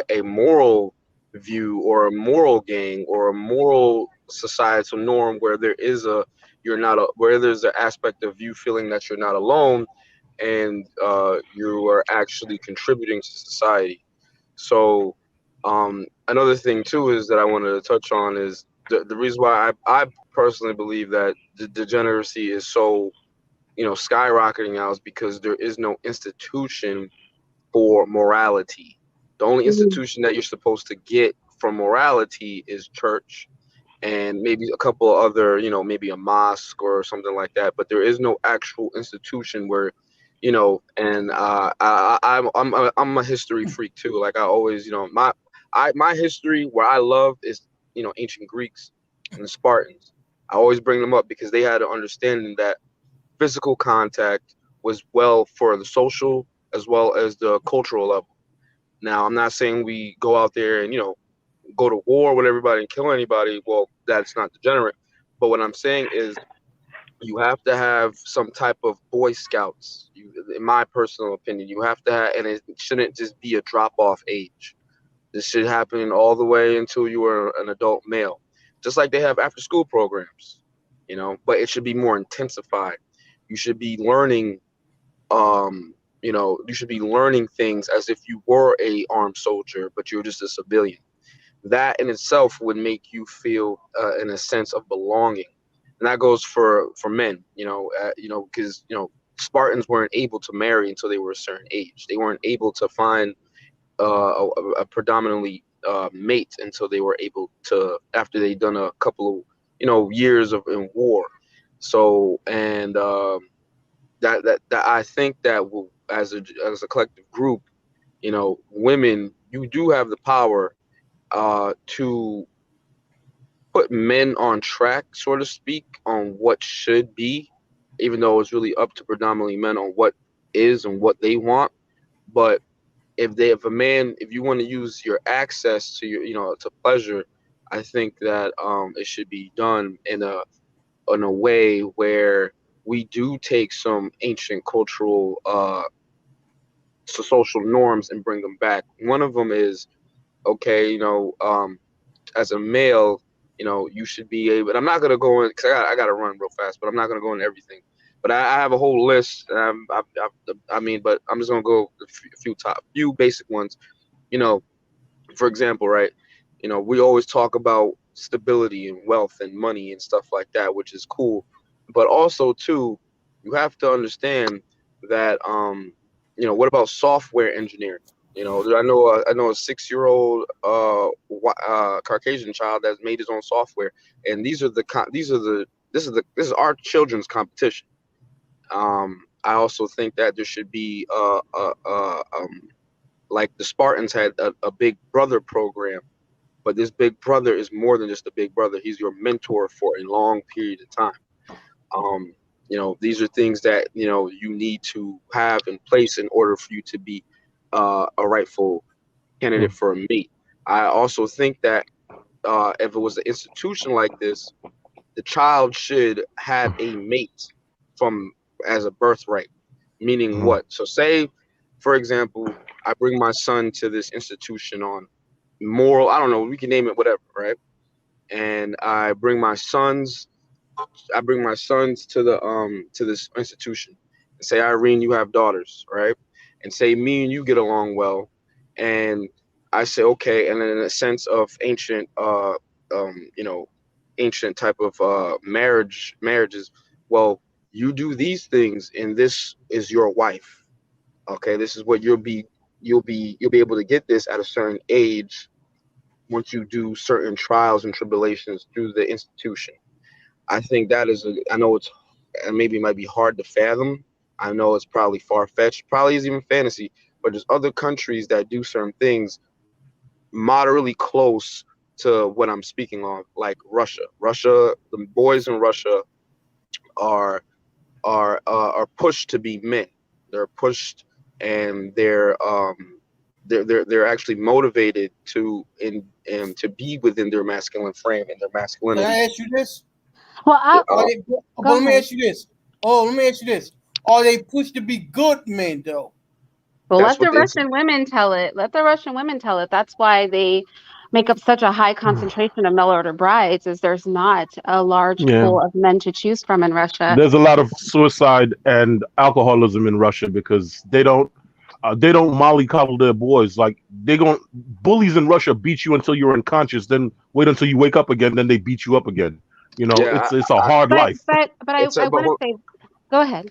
a moral view or a moral gang or a moral societal norm where where there's an aspect of you feeling that you're not alone and you are actually contributing to society. So another thing too is that I wanted to touch on is the reason why I personally believe that the degeneracy is so skyrocketing now is because there is no institution for morality. The only Mhm. institution that you're supposed to get from morality is church and maybe a couple of other, maybe a mosque or something like that. But there is no actual institution where, and I'm a history freak too. Like I always, my history where I love is, ancient Greeks and the Spartans. I always bring them up because they had an understanding that physical contact was well for the social as well as the cultural level. Now, I'm not saying we go out there and, go to war with everybody and kill anybody. Well, that's not degenerate. But what I'm saying is you have to have some type of Boy Scouts. In my personal opinion, you have to have, and it shouldn't just be a drop off age. This should happen all the way until you are an adult male, just like they have after school programs, but it should be more intensified. You should be learning, you should be learning things as if you were a armed soldier, but you're just a civilian. That in itself would make you feel in a sense of belonging, and that goes for men. Because Spartans weren't able to marry until they were a certain age. They weren't able to find a predominantly mate until they were able to, after they'd done a couple of years of in war. So and that I think that as a collective group, women, you do have the power to put men on track, so to speak, on what should be, even though it's really up to predominantly men on what is and what they want. But if you want to use your access to to pleasure, I think that it should be done in a way where we do take some ancient cultural social norms and bring them back. One of them is, okay, as a male, you should be able. And I'm not gonna go in because I got to run real fast, but I'm not gonna go into everything. But I have a whole list. I mean, but I'm just gonna go a few basic ones. You know, for example, right? We always talk about stability and wealth and money and stuff like that, which is cool. But also too, you have to understand that what about software engineering? I know a 6-year-old Caucasian child that's made his own software, and this is our children's competition. I also think that there should be like the Spartans had a Big Brother program, but this Big Brother is more than just a Big Brother. He's your mentor for a long period of time. These are things that you need to have in place in order for you to be a rightful candidate for a mate. I also think that if it was an institution like this, the child should have a mate from as a birthright. Meaning what? So say, for example, I bring my son to this institution on moral, I don't know, we can name it whatever, right? And I bring my sons to this institution and say, Irene, you have daughters, right? And say me and you get along well, and I say okay, and then in a sense of ancient type of marriages, well, you do these things and this is your wife. Okay, this is what you'll be able to get this at a certain age once you do certain trials and tribulations through the institution. I think that I know maybe it might be hard to fathom. I know it's probably far-fetched, probably is even fantasy, but there's other countries that do certain things moderately close to what I'm speaking on, like Russia. The boys in Russia are pushed to be men. They're pushed, and they're actually motivated to be within their masculine frame and their Can masculinity. I ask you this? Well, Let me ask you this. Let me ask you this. Are they pushed to be good men though? well, let the Russian women tell it. Let the Russian women tell it. That's why they make up such a high concentration of mail order brides, is there's not a large pool of men to choose from in Russia. There's a lot of suicide and alcoholism in Russia because they don't mollycoddle their boys. Like bullies in Russia beat you until you're unconscious, then wait until you wake up again, then they beat you up again. It's a hard life. But I want to say, go ahead.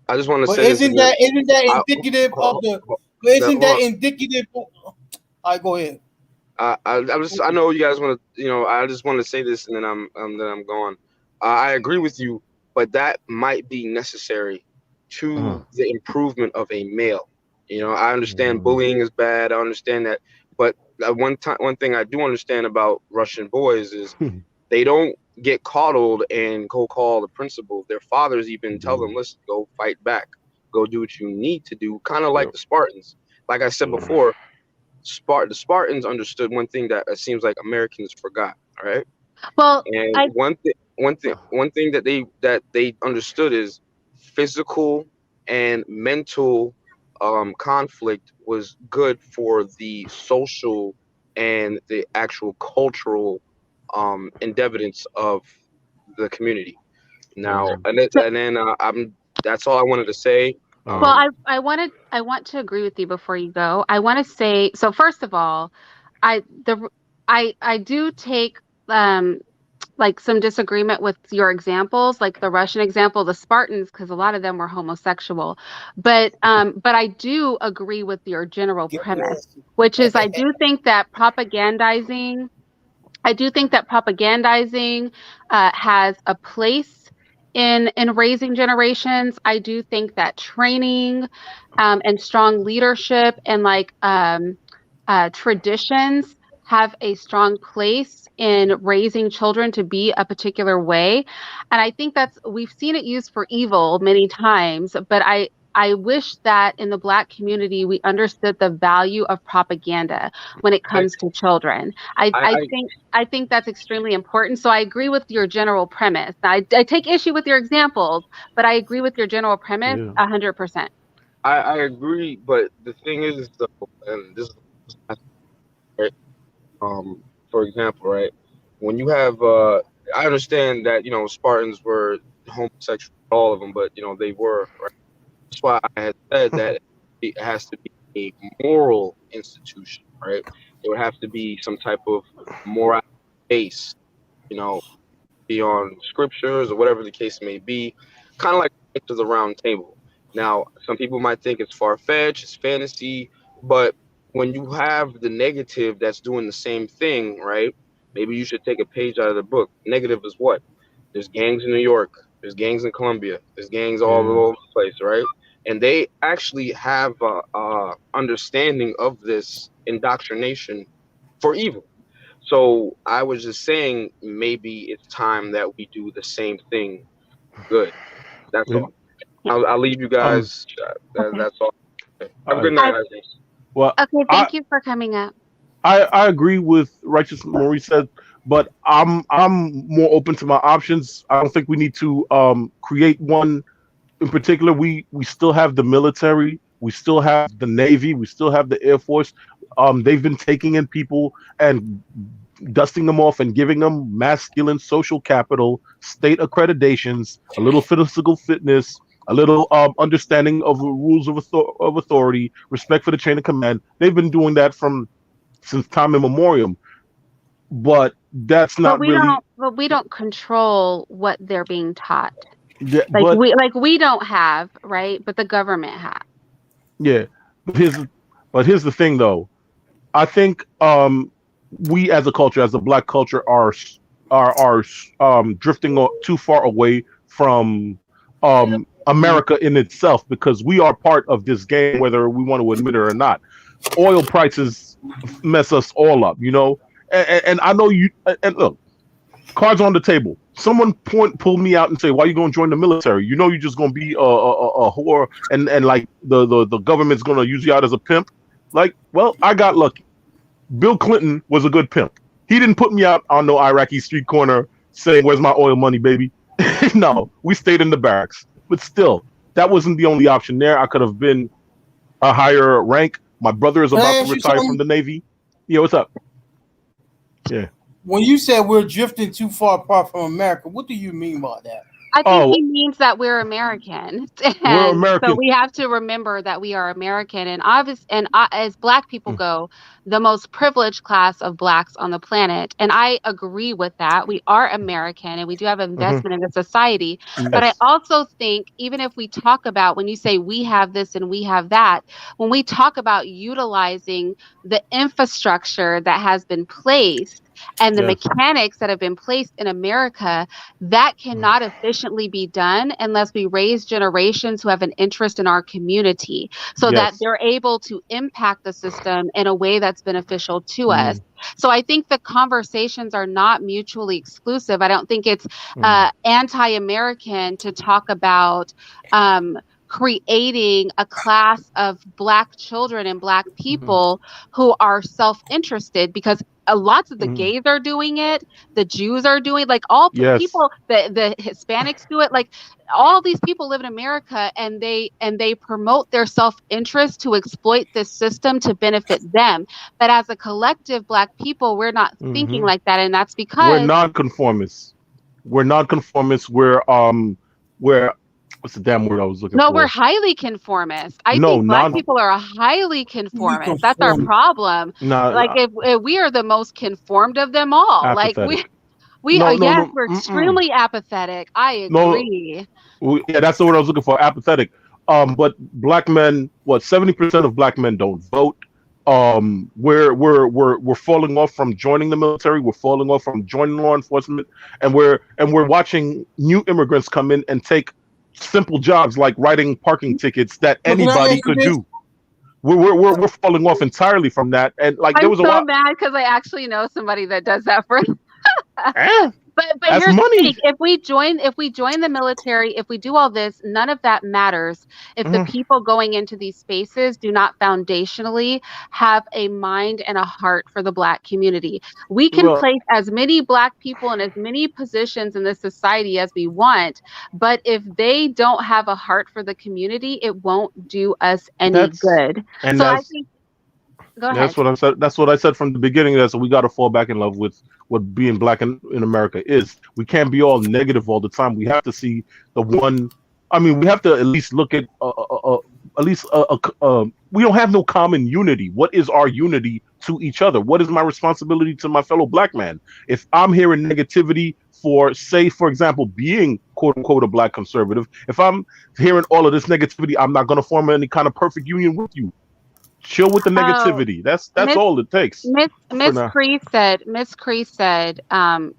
I just want to But say isn't that indicative of the? Isn't that indicative? All right, go ahead. I know you guys want to, I just want to say this and then I'm gone. I agree with you, but that might be necessary to the improvement of a male. I understand bullying is bad. I understand that, but one thing I do understand about Russian boys is they don't get coddled and go call the principal. Their fathers even tell them, listen, go fight back, go do what you need to do. Kind of like the Spartans. Like I said before, the Spartans understood one thing that it seems like Americans forgot. All right. Well, and one thing that they understood is physical and mental conflict was good for the social and the actual cultural endeavors of the community. Now, that's all I wanted to say. Well, I want to agree with you before you go. I want to say, so first of all, I do take like some disagreement with your examples, like the Russian example, the Spartans, because a lot of them were homosexual. But I do agree with your general premise, which is I do think that propagandizing has a place in raising generations. I do think that training and strong leadership and traditions have a strong place in raising children to be a particular way. And I think we've seen it used for evil many times, but I wish that in the Black community we understood the value of propaganda when it I, comes to children. I, I, I I think I think that's extremely important. So I agree with your general premise. I take issue with your examples, but I agree with your general premise Yeah. 100%. I agree, but the thing is though, and this is right. For example, right, when you have, I understand that Spartans were homosexual, all of them, but they were. Right? That's why I had said that it has to be a moral institution, right? It would have to be some type of moral base, you know, beyond scriptures or whatever the case may be, kind of like to the round table. Now, some people might think it's far fetched, it's fantasy, but when you have the negative that's doing the same thing, right? Maybe you should take a page out of the book. Negative is what? There's gangs in New York, there's gangs in Colombia, there's gangs all Yeah. over the place, right? And they actually have a understanding of this indoctrination for evil. So I was just saying maybe it's time that we do the same thing good. That's It- all. I'll leave you um. guys. Okay. That's all. Have a I, good night, I, guys. well, okay, I thank you for coming up. I agree with Righteous Maurice said, but I'm more open to my options. I don't think we need to create one in particular. We still have the military, we still have the Navy, we still have the Air Force. They've been taking in people and dusting them off and giving them masculine social capital, state accreditations, a little physical fitness, a little understanding of the rules of authority, respect for the chain of command. They've been doing that from since time immemorial, but that's But not really. we don't control what they're being taught. Yeah, Like but we don't have, right? But the government has. yeah, but here's the thing though. I think we as a culture, as a Black culture, are drifting too far away from America in itself, because we are part of this game, whether we want to admit it or not. Oil prices mess us all up, and I know you. And look, cards on the table. Someone pull me out and say, "Why are you going to join the military? You know, you're just going to be a whore, and like the government's going to use you out as a pimp." Like, well, I got lucky. Bill Clinton was a good pimp. He didn't put me out on no Iraqi street corner saying, "Where's my oil money, baby?" No, we stayed in the barracks. But still, that wasn't the only option there. I could have been a higher rank. My brother is Can I about to ask you retire from something? the Navy. Yeah, what's up? Yeah. When you said we're drifting too far apart from America, what do you mean by that? I think Oh, he means that we're American, we're and so American. we have to remember that we are American. And as Black people Mm, go, the most privileged class of Blacks on the planet. And I agree with that. We are American, and we do have mhm. investment in the society. But I Yes. also think, even if we talk about when you say we have this and we have that, when we talk about utilizing the infrastructure that has been placed and the Yes. mechanics that have been placed in America, that Mm, cannot efficiently be done unless we raise generations who have an interest in our community so that yes. they're able to impact the system in a way that's beneficial to us. Mm, So I think the conversations are not mutually exclusive. I don't think it's mm, anti-American to talk about um, creating a class of Black children and Black mm, people who are self-interested, because lots of the mm. gays are doing it, the Jews are doing, like, all Yes. people, the Hispanics do it. Like, all these people live in America, and they promote their self-interest to exploit this system to benefit them. But as a collective Black people, we're not thinking Hmm. like that, and that's We're because non-conformists. We're non-conformists. We're what's the damn word I was looking no, we're for? highly conformist. I No, think Black non. people are highly We conformist. That's our conform. problem. Like, Nah, if we are the most conformed of them all. Like, apathetic. We No, no, yes, no. we're Mm-mm. extremely apathetic. I No, agree. yeah, that's the word I was looking for. Apathetic. But black men, what 70% of black men don't vote. We're falling off from joining the military. We're falling off from joining law enforcement, and we're watching new immigrants come in and take simple jobs like writing parking tickets that So can I anybody ask you could this? do. We're falling off entirely from that. And like there I'm was a so while, mad because I actually know somebody that does that for eh, but that's here's the thing. money. If we join the military, if we do all this, none of that matters if the Mhm. people going into these spaces do not foundationally have a mind and a heart for the black community. We can Well, place as many black people in as many positions in this society as we want, but if they don't have a heart for the community, it won't do us any that's good. and So I that's think go ahead. That's what I said. That's what I said from the beginning. That so we got to fall back in love with what being black in America is. We can't be all negative all the time. We have to see the one. I mean, we have to at least look at least we don't have no common unity. What is our unity to each other? What is my responsibility to my fellow black man? If I'm hearing negativity for, say, for example, being quote unquote a black conservative, if I'm hearing all of this negativity, I'm not going to form any kind of perfect union with you. Chill with the Oh, negativity. That's Miss all it takes Miss for Miss now. Cree said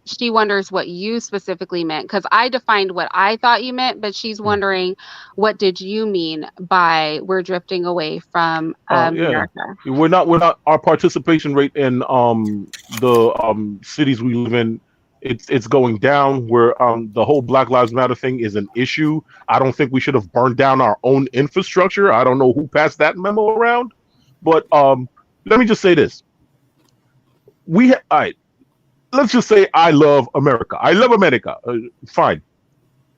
she wonders what you specifically meant because I defined what I thought you meant, but she's Mm. wondering what did you mean by we're drifting away from Yeah, America. we're not our participation rate in the cities we live in. It's going down. Where the whole Black Lives Matter thing is an issue. I don't think we should have burned down our own infrastructure. I don't know who passed that memo around, but let me just say this: all right. Let's just say I love America. I love America. Fine.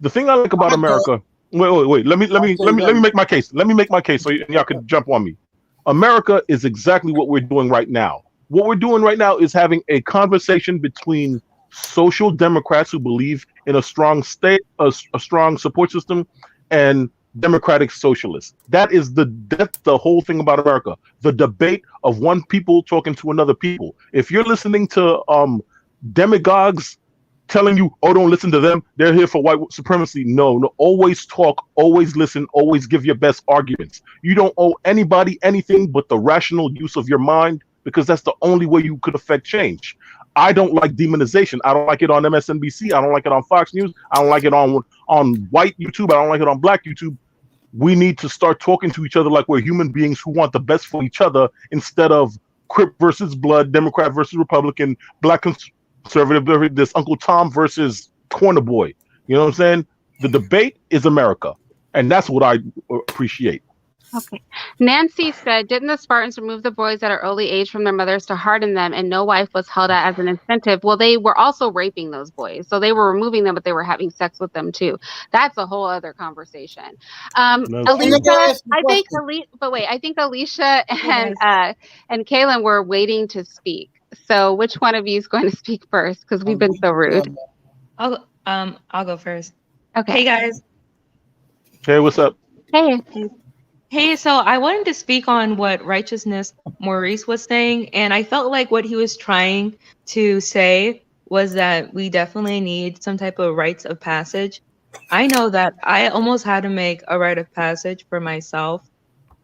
The thing I like about I don't. America. Wait. I'll say Let me that. make my case. Let me make my case so y'all can jump on me. America is exactly what we're doing right now. What we're doing right now is having a conversation between social democrats who believe in a strong state, a strong support system, and democratic socialists. That's the whole thing about America. The debate of one people talking to another people. If you're listening to demagogues telling you, oh, don't listen to them, they're here for white supremacy. No, no, always talk, always listen, always give your best arguments. You don't owe anybody anything but the rational use of your mind because that's the only way you could affect change. I don't like demonization. I don't like it on MSNBC. I don't like it on Fox News. I don't like it on white YouTube. I don't like it on black YouTube. We need to start talking to each other like we're human beings who want the best for each other instead of Crip versus Blood, Democrat versus Republican, black conservative, this Uncle Tom versus Corner Boy. You know what I'm saying? The debate is America, and that's what I appreciate. Okay. Nancy said, didn't the Spartans remove the boys at an early age from their mothers to harden them, and no wife was held out as an incentive? Well, they were also raping those boys. So they were removing them, but they were having sex with them too. That's a whole other conversation. That's And let true. me Alicia, ask you a I think question. I think Alicia Hey and Kaylin were waiting to speak. So which one of you is going to speak first? Because we've been so rude. I'll go first. Okay. Hey guys. Hey, what's up? Hey. Hey, so I wanted to speak on what Righteousness Maurice was saying, and I felt like what he was trying to say was that we definitely need some type of rites of passage. I know that I almost had to make a rite of passage for myself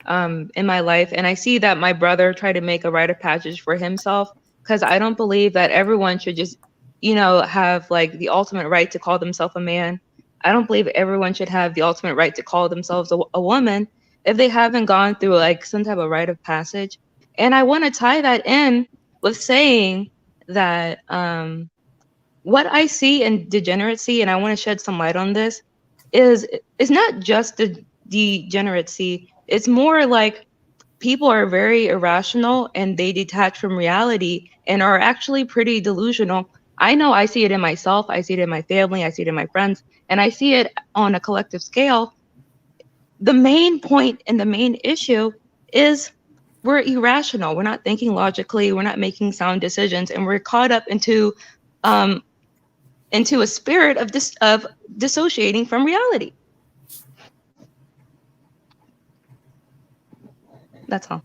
in my life, and I see that my brother tried to make a rite of passage for himself because I don't believe that everyone should just, have like the ultimate right to call themselves a man. I don't believe everyone should have the ultimate right to call themselves a woman if they haven't gone through like some type of rite of passage. And I want to tie that in with saying that what I see in degeneracy, and I want to shed some light on this, is not just the degeneracy. It's more like people are very irrational and they detach from reality and are actually pretty delusional. I know I see it in myself, I see it in my family, I see it in my friends, and I see it on a collective scale. The main point and the main issue is we're irrational. We're not thinking logically. We're not making sound decisions, and we're caught up into a spirit of dissociating from reality. That's all.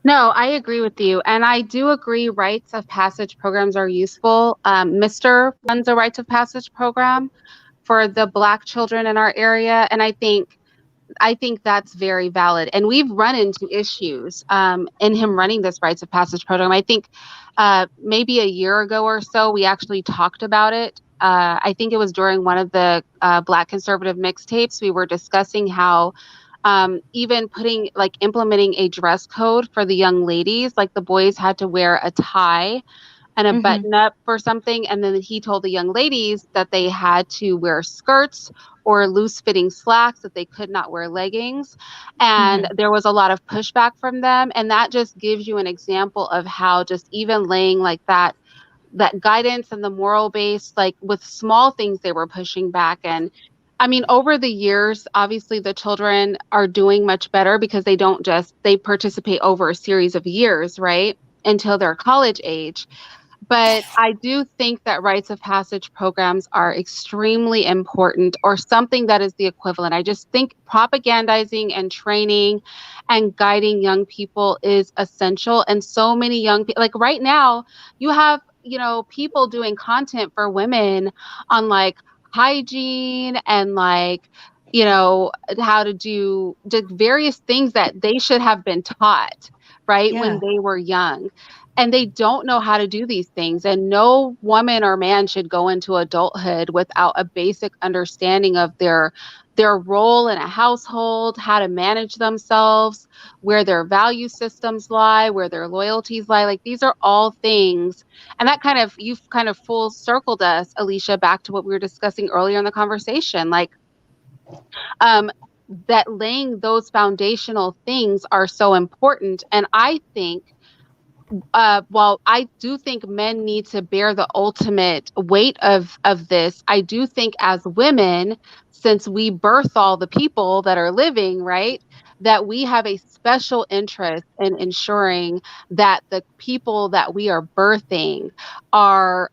No, I agree with you. And I do agree rites of passage programs are useful. Mr. runs a rites of passage program for the Black children in our area. And I think that's very valid. And we've run into issues in him running this rites of passage program. I think maybe a year ago or so, we actually talked about it. I think it was during one of the Black conservative mixtapes. We were discussing how even implementing a dress code for the young ladies, like the boys had to wear a tie and a Mm-hmm. button up or something. And then he told the young ladies that they had to wear skirts or loose fitting slacks, that they could not wear leggings. And Mm-hmm. there was a lot of pushback from them. And that just gives you an example of how just even laying like that guidance and the moral base, like with small things, they were pushing back. And I mean, over the years, obviously the children are doing much better because they participate over a series of years, right? Until they're college age. But I do think that rites of passage programs are extremely important, or something that is the equivalent. I just think propagandizing and training and guiding young people is essential. And so many young people, like right now, you have, people doing content for women on like hygiene and like, how to do various things that they should have been taught, right, when Yeah. they were young, and they don't know how to do these things. And no woman or man should go into adulthood without a basic understanding of their role in a household, how to manage themselves, where their value systems lie, where their loyalties lie. Like these are all things. And you've kind of full circled us, Alicia, back to what we were discussing earlier in the conversation. Like um that laying those foundational things are so important. And I think while I do think men need to bear the ultimate weight of this, I do think as women, since we birth all the people that are living, right, that we have a special interest in ensuring that the people that we are birthing are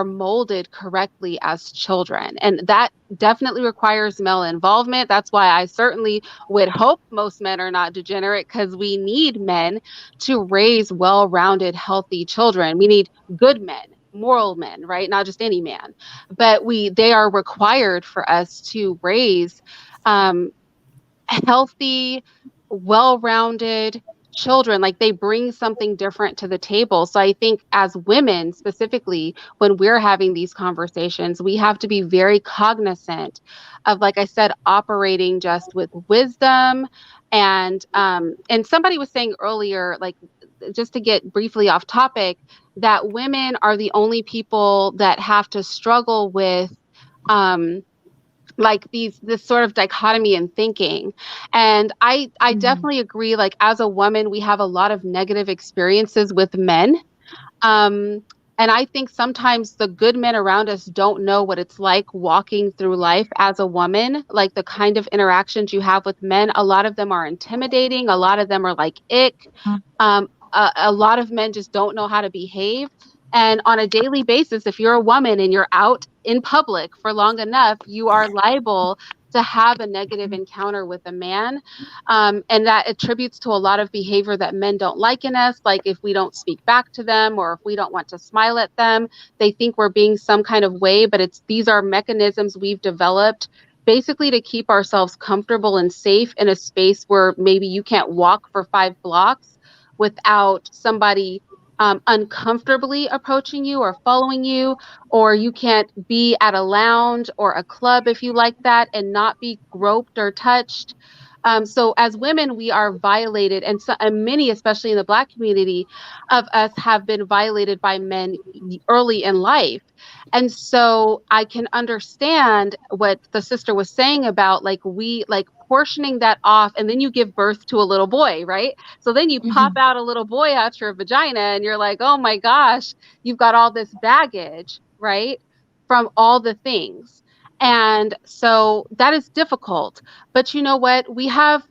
molded correctly as children, and that definitely requires male involvement. That's why I certainly would hope most men are not degenerate, because we need men to raise well-rounded, healthy children. We need good men, moral men, right? Not just any man, but they are required for us to raise um, healthy, well-rounded children. Like they bring something different to the table. So I think as women specifically, when we're having these conversations, we have to be very cognizant of, like I said, operating just with wisdom. And somebody was saying earlier, like, just to get briefly off topic, that women are the only people that have to struggle with um like this sort of dichotomy in thinking. And I Mm-hmm. definitely agree. Like as a woman, we have a lot of negative experiences with men. um and I think sometimes the good men around us don't know what it's like walking through life as a woman. Like the kind of interactions you have with men, a lot of them are intimidating, a lot of them are like ick. A lot of men just don't know how to behave. And on a daily basis, if you're a woman and you're out in public for long enough, you are liable to have a negative encounter with a man. And that attributes to a lot of behavior that men don't like in us. Like if we don't speak back to them, or if we don't want to smile at them, they think we're being some kind of way. But these are mechanisms we've developed basically to keep ourselves comfortable and safe in a space where maybe you can't walk for 5 blocks without somebody uncomfortably approaching you or following you, or you can't be at a lounge or a club if you like that and not be groped or touched. So as women, we are violated, and many, especially in the Black community, of us have been violated by men early in life. And so I can understand what the sister was saying about like portioning that off, and then you give birth to a little boy, right? So then you pop Mm-hmm. out a little boy out your vagina and you're like, oh my gosh, you've got all this baggage, right? From all the things. And so that is difficult. But you know what? We have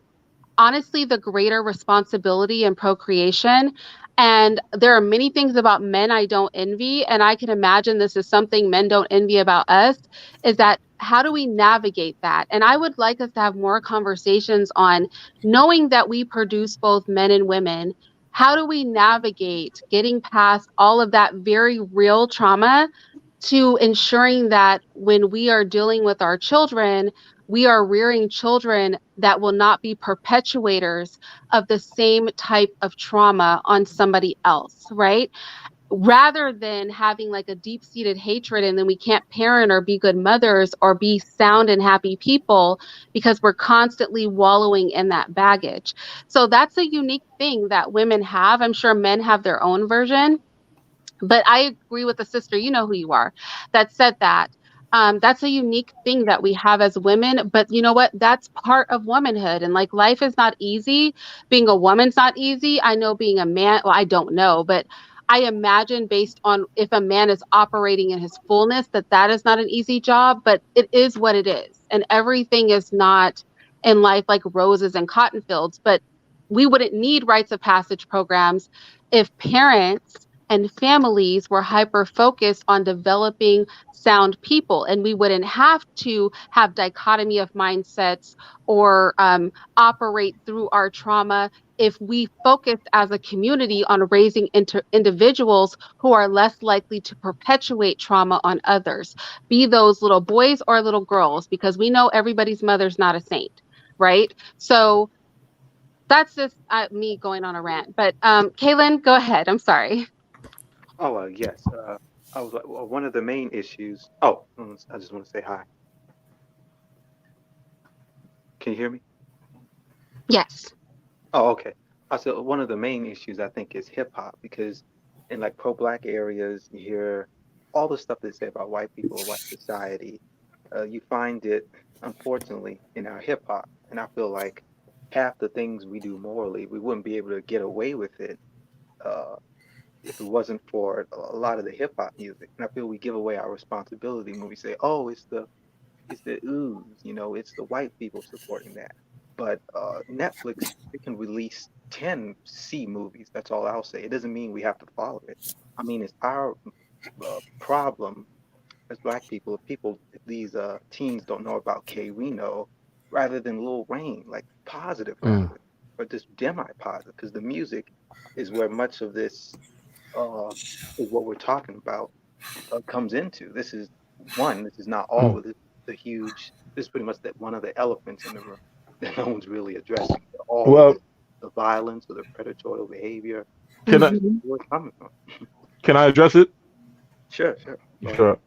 honestly the greater responsibility in procreation. And there are many things about men I don't envy. And I can imagine this is something men don't envy about us, is that how do we navigate that? And I would like us to have more conversations on knowing that we produce both men and women. How do we navigate getting past all of that very real trauma to ensuring that when we are dealing with our children, we are rearing children that will not be perpetuators of the same type of trauma on somebody else, right? Rather than having like a deep-seated hatred and then we can't parent or be good mothers or be sound and happy people because we're constantly wallowing in that baggage. So that's a unique thing that women have. I'm sure men have their own version, but I agree with the sister, you know who you are, that said that. That's a unique thing that we have as women, but you know what? That's part of womanhood. And like life is not easy. Being a woman's not easy. I know being a man, well, I don't know, but I imagine based on if a man is operating in his fullness, that that is not an easy job, but it is what it is. And everything is not in life like roses and cotton fields, but we wouldn't need rites of passage programs if parents and families were hyper focused on developing sound people, and we wouldn't have to have dichotomy of mindsets or operate through our trauma if we focused as a community on raising individuals who are less likely to perpetuate trauma on others, be those little boys or little girls, because we know everybody's mother's not a saint, right? So that's just me going on a rant. But Kaylin, go ahead. I'm sorry. Oh, yes. I was one of the main issues. Oh, I just want to say hi. Can you hear me? Yes. Oh, okay. I said one of the main issues I think is hip hop, because in like pro-black areas, you hear all the stuff they say about white people, white society. You find it, unfortunately, in our hip hop, and I feel like half the things we do morally, we wouldn't be able to get away with it if it wasn't for a lot of the hip hop music. And I feel we give away our responsibility when we say, "Oh, it's the ooze," it's the white people supporting that. But Netflix, it can release 10 C movies. That's all I'll say. It doesn't mean we have to follow it. I mean, it's our problem as Black people. If these teens don't know about K Reno, rather than Lil Wayne, like positive rappers, or just demi-positive, because the music is where much of this is what we're talking about comes into. This is not all of this. This is pretty much one of the elephants in the room that no one's really addressing. All Well, of the violence or the predatory behavior. can I Where it's coming from. address it? Sure. Sure.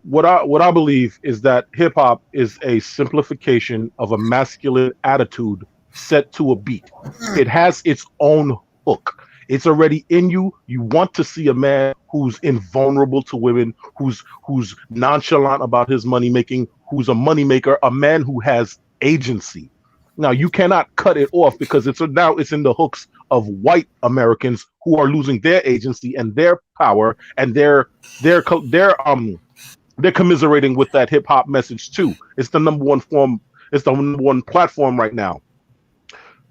What I believe is that hip hop is a simplification of a masculine attitude set to a beat. It has its own hook. It's already in you. You want to see a man who's invulnerable to women, who's nonchalant about his money making, who's a money maker, a man who has agency. Now you cannot cut it off because it's in the hooks of white Americans who are losing their agency and their power, and they're commiserating with that hip hop message too. It's the number one form. It's the number one platform right now.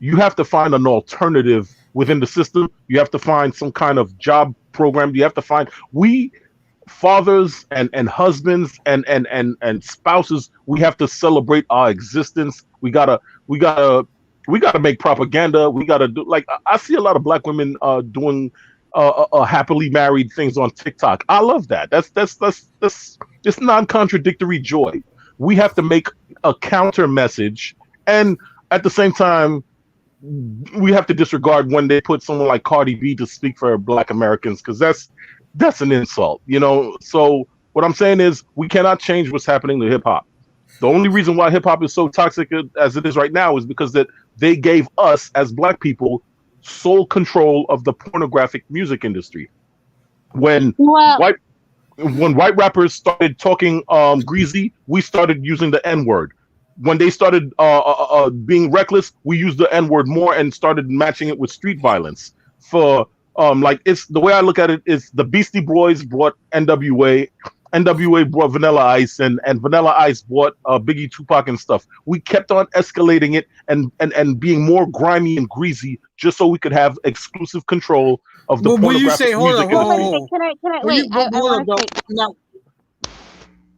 You have to find an alternative within the system. You have to find some kind of job program. You have to find fathers and husbands and spouses. We have to celebrate our existence. We gotta make propaganda. We gotta do, like, I see a lot of Black women doing happily married things on TikTok. I love that. That's just non-contradictory joy. We have to make a counter message, and at the same time, we have to disregard when they put someone like Cardi B to speak for Black Americans, because that's an insult, So what I'm saying is we cannot change what's happening to hip hop. The only reason why hip hop is so toxic as it is right now is because that they gave us as Black people sole control of the pornographic music industry. When white rappers started talking greasy, we started using the N-word. When they started being reckless, we used the N-word more and started matching it with street violence. It's the way I look at it is the Beastie Boys brought NWA. NWA brought Vanilla Ice, and Vanilla Ice brought Biggie, Tupac, and stuff. We kept on escalating it and being more grimy and greasy just so we could have exclusive control of the pornographic music. Can I wait? I want to say.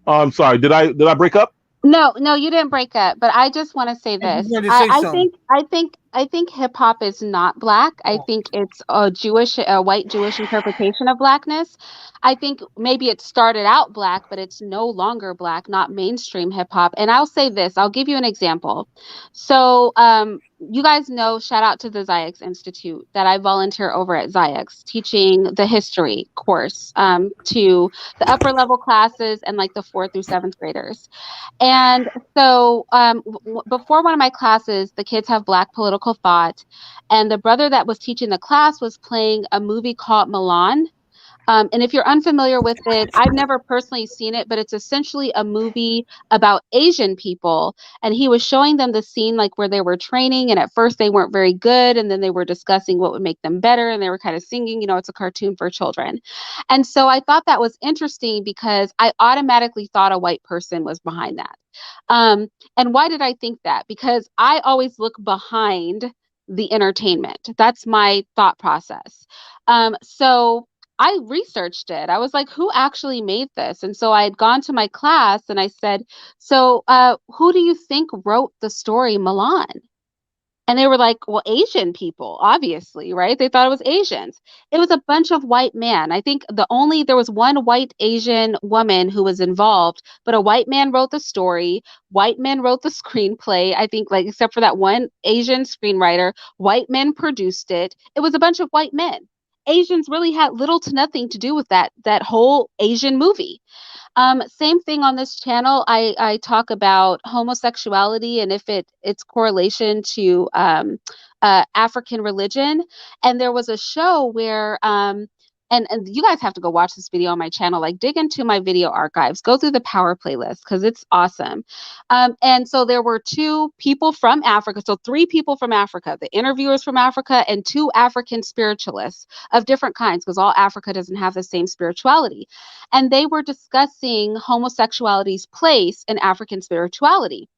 I'm sorry. Did I break up? No, no, you didn't break up, but I just want to say I just this. wanted to say something. I think hip hop is not black. I think it's a white Jewish interpretation of blackness. I think maybe it started out black, but it's no longer black, not mainstream hip hop. And I'll say this, I'll give you an example. So, you guys know, shout out to the Ziyex Institute that I volunteer over at Ziyex, teaching the history course to the upper level classes and like the 4th through 7th graders. And so, before one of my classes, the kids have Black political thought, and the brother that was teaching the class was playing a movie called Milan. And if you're unfamiliar with it, I've never personally seen it, but it's essentially a movie about Asian people. And he was showing them the scene like where they were training, and at first they weren't very good, and then they were discussing what would make them better, and they were kind of singing. It's a cartoon for children. And so I thought that was interesting because I automatically thought a white person was behind that. Um, and why did I think that? Because I always look behind the entertainment. That's my thought process. So I researched it. I was like, who actually made this? And so I had gone to my class and I said, so who do you think wrote the story Milan? And they were like, well, Asian people, obviously, right? They thought it was Asians. It was a bunch of white men. I think there was one white Asian woman who was involved, but a white man wrote the story. White men wrote the screenplay. I think, like, except for that one Asian screenwriter, white men produced it. It was a bunch of white men. Asians really had little to nothing to do with that whole Asian movie. Same thing on this channel. I talk about homosexuality and if its correlation to African religion. And there was a show where and you guys have to go watch this video on my channel. Like dig into my video archives, go through the power playlist because it's awesome. And so there were two people from Africa, so three people from Africa, the interviewers from Africa, and two African spiritualists of different kinds, because all Africa doesn't have the same spirituality, and they were discussing homosexuality's place in African spirituality.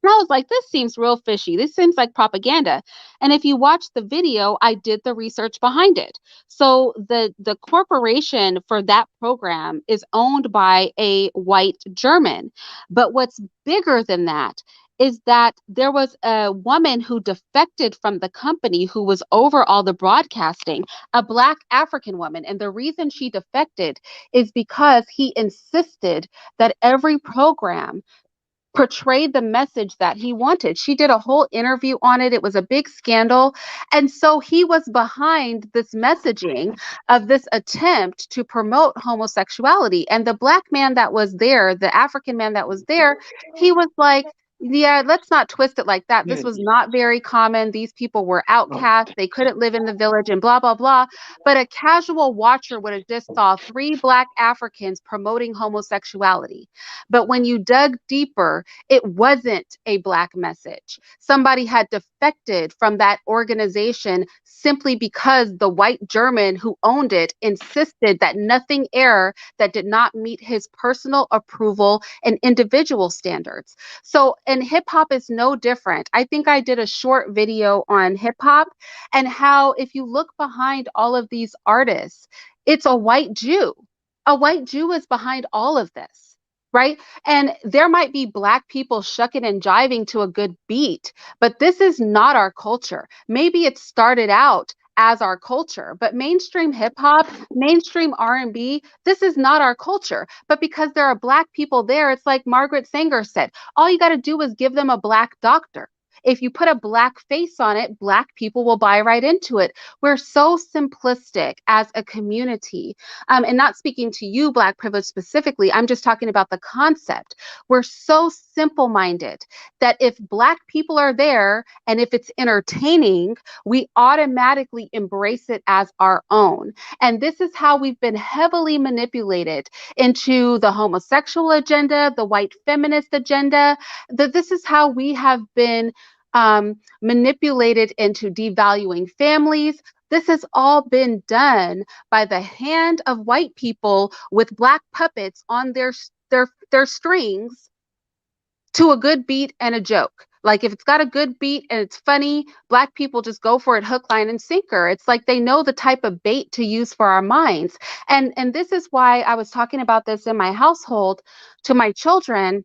And I was like, this seems real fishy. This seems like propaganda. And if you watch the video, I did the research behind it. So the corporation for that program is owned by a white German. But what's bigger than that is that there was a woman who defected from the company who was over all the broadcasting, a Black African woman. And the reason she defected is because he insisted that every program portrayed the message that he wanted. She did a whole interview on it. It was a big scandal. And so he was behind this messaging of this attempt to promote homosexuality. And the Black man that was there, the African man that was there, he was like, yeah, let's not twist it like that. This was not very common. These people were outcasts. They couldn't live in the village and blah, blah, blah. But a casual watcher would have just saw three Black Africans promoting homosexuality. But when you dug deeper, it wasn't a Black message. Somebody had defected from that organization simply because the white German who owned it insisted that nothing air that did not meet his personal approval and individual standards. So, and hip hop is no different. I think I did a short video on hip hop and how, if you look behind all of these artists, it's a white Jew. A white Jew is behind all of this, right? And there might be Black people shucking and jiving to a good beat, but this is not our culture. Maybe it started out as our culture, but mainstream hip hop, mainstream R&B, this is not our culture. But because there are Black people there, it's like Margaret Sanger said, all you got to do is give them a Black doctor. If you put a Black face on it, Black people will buy right into it. We're so simplistic as a community. And not speaking to you, Black privilege specifically, I'm just talking about the concept. We're so simple minded that if Black people are there and if it's entertaining, we automatically embrace it as our own. And this is how we've been heavily manipulated into the homosexual agenda, the white feminist agenda. This is how we have been manipulated into devaluing families. This has all been done by the hand of white people with Black puppets on their strings to a good beat and a joke. Like if it's got a good beat and it's funny, Black people just go for it hook, line, and sinker. It's like they know the type of bait to use for our minds. And this is why I was talking about this in my household to my children.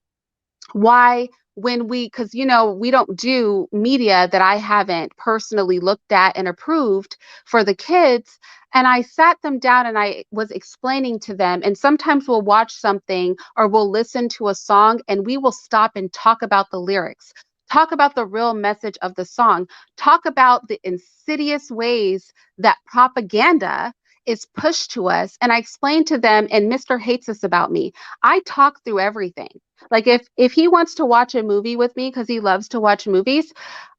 why when because we don't do media that I haven't personally looked at and approved for the kids. And I sat them down and I was explaining to them, and sometimes we'll watch something or we'll listen to a song and we will stop and talk about the lyrics, talk about the real message of the song, talk about the insidious ways that propaganda is pushed to us. And I explained to them, and Mr. hates this about me, I talk through everything. Like if he wants to watch a movie with me because he loves to watch movies,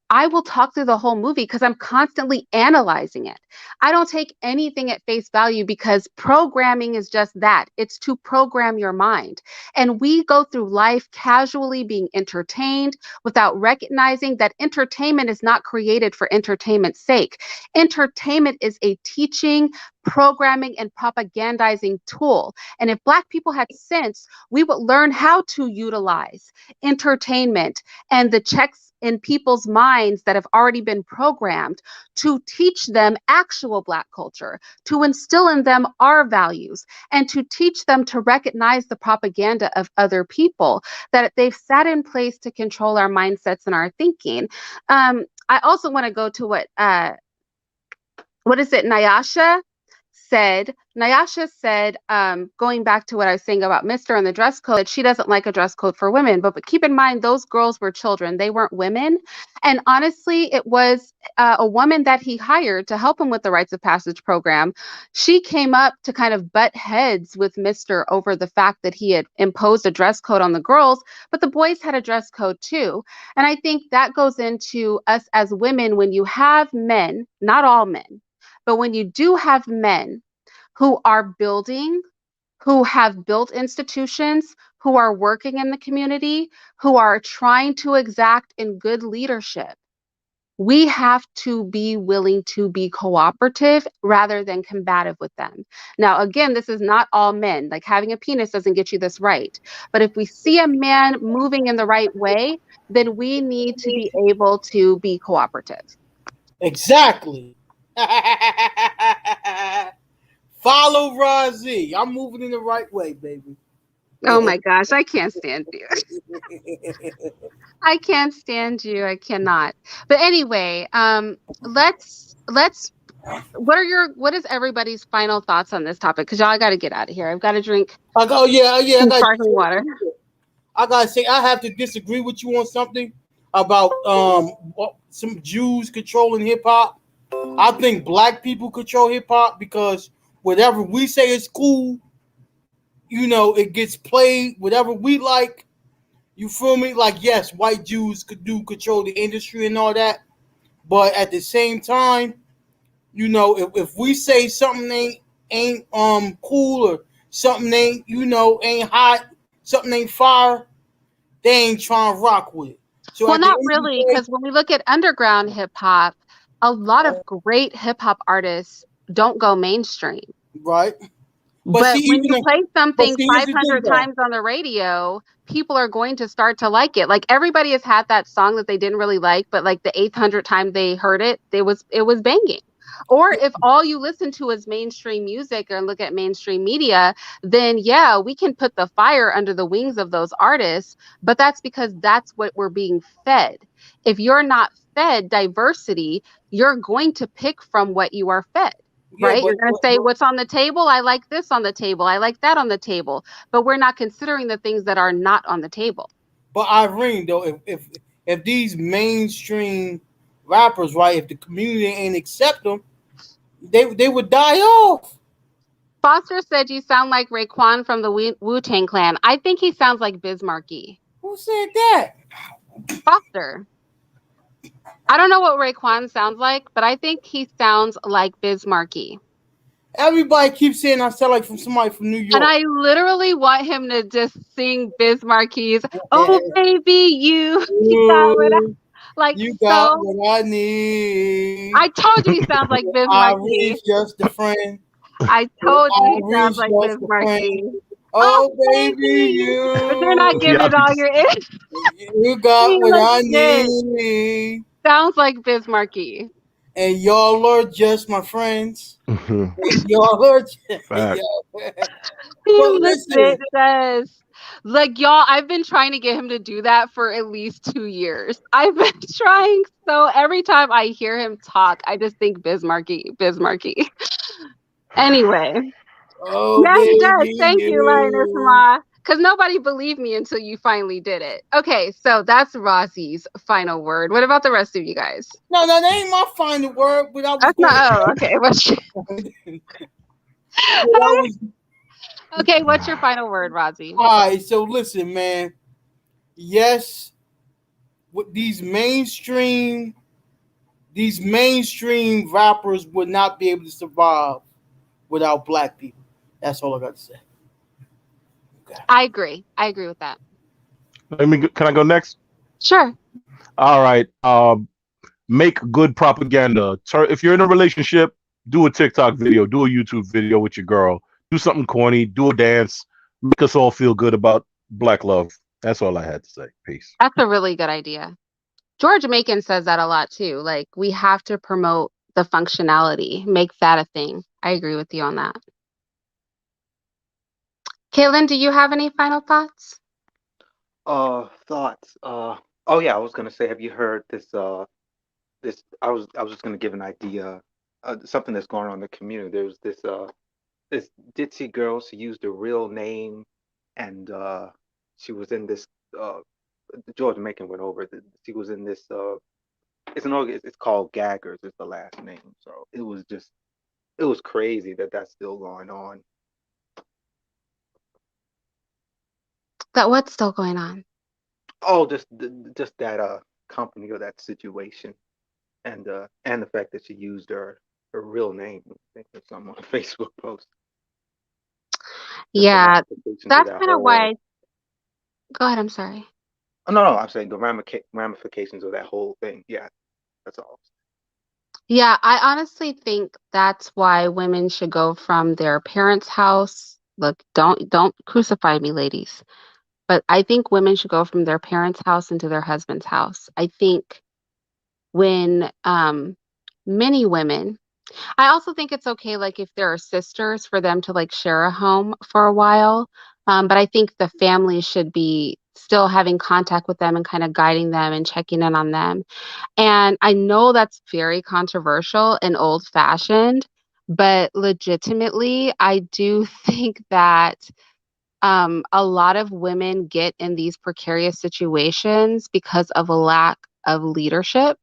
I will talk through the whole movie because I'm constantly analyzing it. I don't take anything at face value because programming is just that. It's to program your mind. And we go through life casually being entertained without recognizing that entertainment is not created for entertainment's sake. Entertainment is a teaching, programming, and propagandizing tool. And if Black people had sense, we would learn how to utilize entertainment and the checks in people's minds that have already been programmed to teach them actual Black culture, to instill in them our values, and to teach them to recognize the propaganda of other people that they've sat in place to control our mindsets and our thinking. I also want to go to what is it, Nyasha said. Nyasha said, going back to what I was saying about Mr. and the dress code, that she doesn't like a dress code for women. But keep in mind, those girls were children. They weren't women. And honestly, it was a woman that he hired to help him with the Rites of Passage program. She came up to kind of butt heads with Mr. over the fact that he had imposed a dress code on the girls, but the boys had a dress code too. And I think that goes into us as women when you have men, not all men, but when you do have men who are building, who have built institutions, who are working in the community, who are trying to exact in good leadership, we have to be willing to be cooperative rather than combative with them. Now, again, this is not all men. Like having a penis doesn't get you this right. But if we see a man moving in the right way, then we need to be able to be cooperative. Exactly. Follow Rahzis. I'm moving in the right way, baby. Oh my gosh, I can't stand you. I can't stand you. I cannot. But anyway, let's what is everybody's final thoughts on this topic? Because y'all, I gotta get out of here. I've got to drink I got sparkling water. I gotta say, I have to disagree with you on something about some Jews controlling hip hop. I think Black people control hip hop because whatever we say is cool, it gets played. Whatever we like, you feel me? Like, yes, white Jews control the industry and all that, but at the same time, if we say something ain't cool or something ain't hot, something ain't fire, they ain't trying to rock with it. So well, not really, because when we look at underground hip hop, a lot of great hip hop artists don't go mainstream. Right. But when you play something 500 times on the radio, people are going to start to like it. Like everybody has had that song that they didn't really like, but like the 800th time they heard it, it was banging. Or if all you listen to is mainstream music or look at mainstream media, then yeah, we can put the fire under the wings of those artists, but that's because that's what we're being fed. If you're not fed diversity, you're going to pick from what you are fed. Right? You're going to say, what's on the table? I like this on the table. I like that on the table. But we're not considering the things that are not on the table. But Irene, though, if these mainstream rappers, right, if the community ain't accept them, they would die off. Foster said you sound like Raekwon from the Wu-Tang Clan. I think he sounds like Biz Markie. Who said that? Foster. I don't know what Raekwon sounds like, but I think he sounds like Biz Markie. Everybody keeps saying I sound like somebody from New York. And I literally want him to just sing Biz Markie's, "Oh baby, you got what I like." You got what I need. I told you he sounds like Biz Markie. Irene's just a friend. I told you he sounds like Biz Markie. Oh baby, you. But you're not giving it all your is. You got what I need. Sounds like Biz Markie. And y'all are just my friends. Y'all are just. It does. Like, y'all, I've been trying to get him to do that for at least 2 years. I've been trying. So every time I hear him talk, I just think Bismarcky, Bismarcky. Anyway. Oh, Yeah, he does. baby, Thank you, Lioness you. Ma. Because nobody believed me until you finally did it. Okay, so that's Rossi's final word. What about the rest of you guys? No, that ain't my final word, but I was That's going not. to. Oh, okay. What's your, But I was. okay? What's your final word, Rossi? All right, so listen, man. Yes, with these mainstream rappers would not be able to survive without black people. That's all I got to say. Okay. I agree. I agree with that. Can I go next? Sure. All right. Make good propaganda. If you're in a relationship, do a TikTok video, do a YouTube video with your girl, do something corny, do a dance, make us all feel good about black love. That's all I had to say. Peace. That's a really good idea. George Macon says that a lot too. Like, we have to promote the functionality, make that a thing. I agree with you on that. Caitlin, do you have any final thoughts? Thoughts. Oh yeah, I was gonna say, have you heard this? I was just gonna give an idea. Something that's going on in the community. There's this ditzy girl. She used her real name, and she was in this. George Macon went over. She was in this. It's called Gaggers. Is the last name. So it was crazy that that's still going on. That what's still going on? Oh, just that company or that situation, and the fact that she used her real name. I think there's some on a Facebook post. Just the Yeah, ramifications of that's that kind of why. whole. Go ahead. I'm sorry. Oh, no, I'm saying the ramifications of that whole thing. Yeah, that's all. Yeah, I honestly think that's why women should go from their parents' house. Look, don't crucify me, ladies. But I think women should go from their parents' house into their husband's house. I think when many women, I also think it's okay, like if there are sisters, for them to like share a home for a while. But I think the family should be still having contact with them and kind of guiding them and checking in on them. And I know that's very controversial and old fashioned, but legitimately, I do think that a lot of women get in these precarious situations because of a lack of leadership.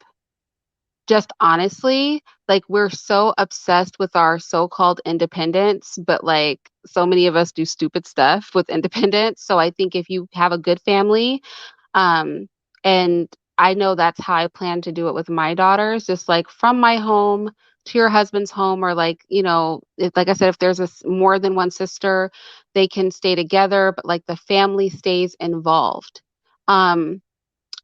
Just honestly, like, we're so obsessed with our so-called independence, but like so many of us do stupid stuff with independence. So I think if you have a good family, um, and I know that's how I plan to do it with my daughters, just like from my home to your husband's home, or like, like I said, if there's more than one sister, they can stay together, but like the family stays involved. Um,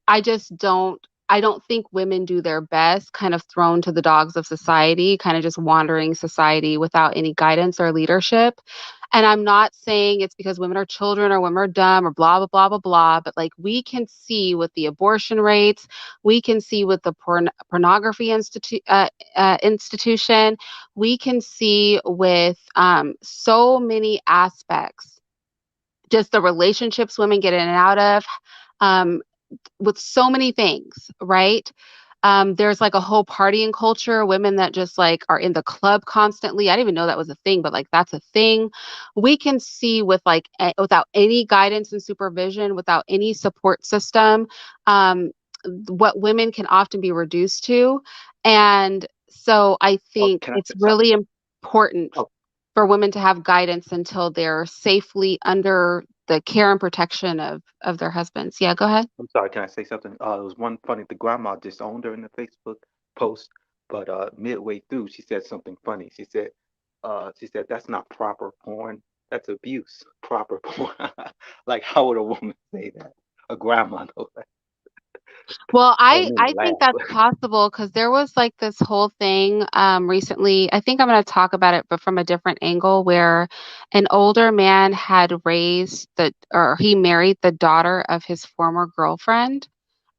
I just don't I don't think women do their best kind of thrown to the dogs of society, kind of just wandering society without any guidance or leadership. And I'm not saying it's because women are children or women are dumb or blah blah blah blah blah, but like we can see with the abortion rates, we can see with the pornography institution, we can see with so many aspects, just the relationships women get in and out of. Um, with so many things, right? There's like a whole partying culture, women that just like are in the club constantly. I didn't even know that was a thing, but like that's a thing. We can see with like without any guidance and supervision, without any support system, um, what women can often be reduced to. And so I Oh, think can I it's say something? really important Oh, for women to have guidance until they're safely under the care and protection of their husbands. Yeah, go ahead. I'm sorry. Can I say something? It was one funny. The grandma disowned her in the Facebook post, but midway through, she said something funny. She said that's not proper porn. That's abuse. Proper porn. Like, how would a woman say that? A grandma knows that. Well, I didn't I mean to I think laugh, that's but possible because there was like this whole thing recently. I think I'm going to talk about it, but from a different angle, where an older man had raised or he married the daughter of his former girlfriend,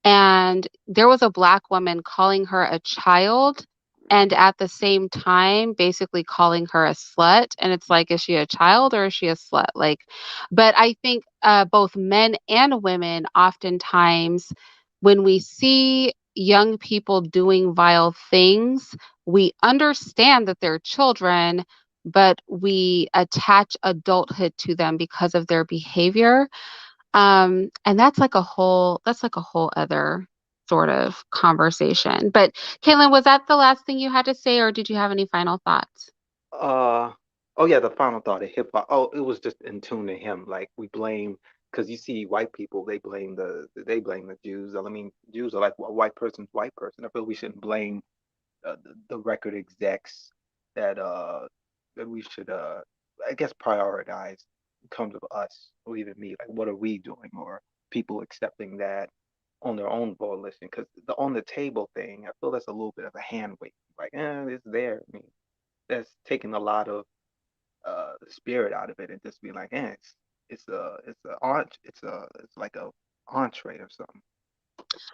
and there was a black woman calling her a child and at the same time basically calling her a slut, and it's like, is she a child or is she a slut? Like, but I think both men and women oftentimes, when we see young people doing vile things, we understand that they're children, but we attach adulthood to them because of their behavior. And that's like a whole other sort of conversation. But Caitlin, was that the last thing you had to say, or did you have any final thoughts? Uh, oh yeah, the final thought of hip hop. Oh, it was just in tune to him. Like we blame, because you see white people, they blame the Jews. I mean, Jews are like a white person's white person. I feel we shouldn't blame the record execs that we should I guess prioritize in terms of us or even me. Like what are we doing, or people accepting that on their own volition? Because the on the table thing, I feel that's a little bit of a hand wave. Like, it's there. I mean, that's taking a lot of spirit out of it and just be like, it's like a entree or something.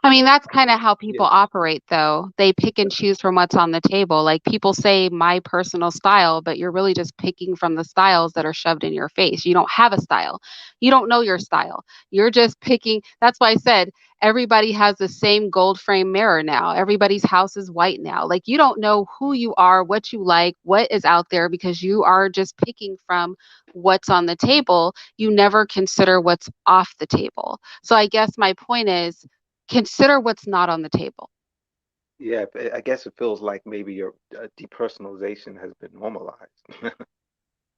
I mean, that's kind of how Yeah, people operate, though. They pick and choose from what's on the table. Like people say my personal style, but you're really just picking from the styles that are shoved in your face. You don't have a style. You don't know your style. You're just picking. That's why I said everybody has the same gold frame mirror now. Everybody's house is white now. Like you don't know who you are, what you like, what is out there, because you are just picking from what's on the table. You never consider what's off the table. So I guess my point is, consider what's not on the table. yeah. I guess it feels like maybe your depersonalization has been normalized.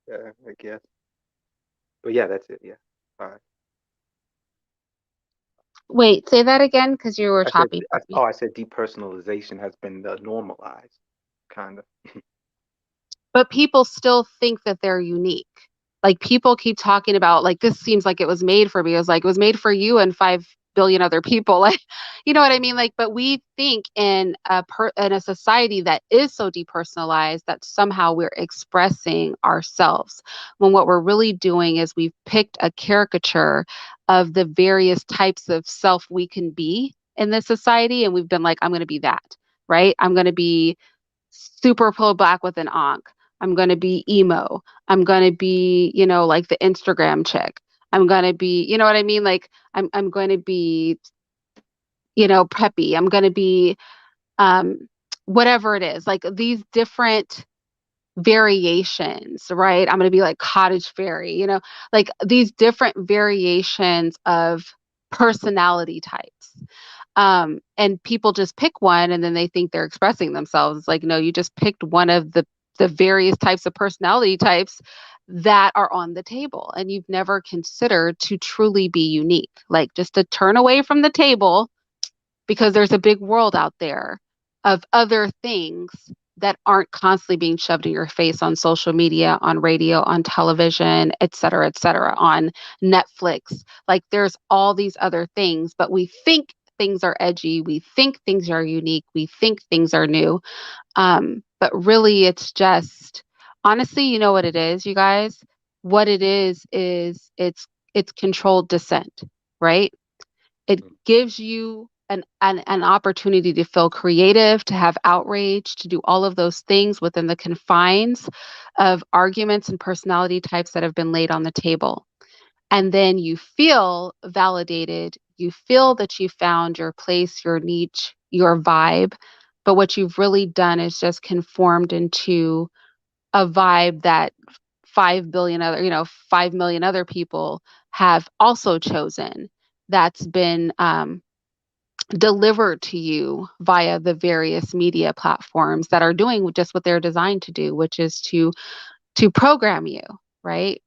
Yeah, I guess. But yeah, that's it. Yeah. All right. Wait, say that again because you were I said, choppy for I, me. oh, I said depersonalization has been normalized, kind of. But people still think that they're unique. Like people keep talking about like this seems like it was made for me. It was like it was made for you and 5 billion other people. Like, you know what I mean? Like, but we think in a society that is so depersonalized that somehow we're expressing ourselves. When what we're really doing is we've picked a caricature of the various types of self we can be in this society, and we've been like, I'm going to be that, right? I'm going to be super pro black with an onk. I'm going to be emo. I'm going to be, like the Instagram chick. I'm going to be, you know what I mean? Like I'm going to be, preppy. I'm going to be um whatever it is. Like these different variations, right? I'm going to be like cottage fairy, like these different variations of personality types. And people just pick one and then they think they're expressing themselves. It's like, no, you just picked one of the various types of personality types that are on the table, and you've never considered to truly be unique, like just to turn away from the table, because there's a big world out there of other things that aren't constantly being shoved in your face on social media, on radio, on television, et cetera, on Netflix. Like there's all these other things, but we think things are edgy. We think things are unique. We think things are new. But really it's just, honestly, you know what it is, you guys? What it is it's controlled dissent, right? It gives you an opportunity to feel creative, to have outrage, to do all of those things within the confines of arguments and personality types that have been laid on the table. And then you feel validated. You feel that you found your place, your niche, your vibe. But what you've really done is just conformed into a vibe that 5 million other people have also chosen, that's been delivered to you via the various media platforms that are doing just what they're designed to do, which is to program you, right?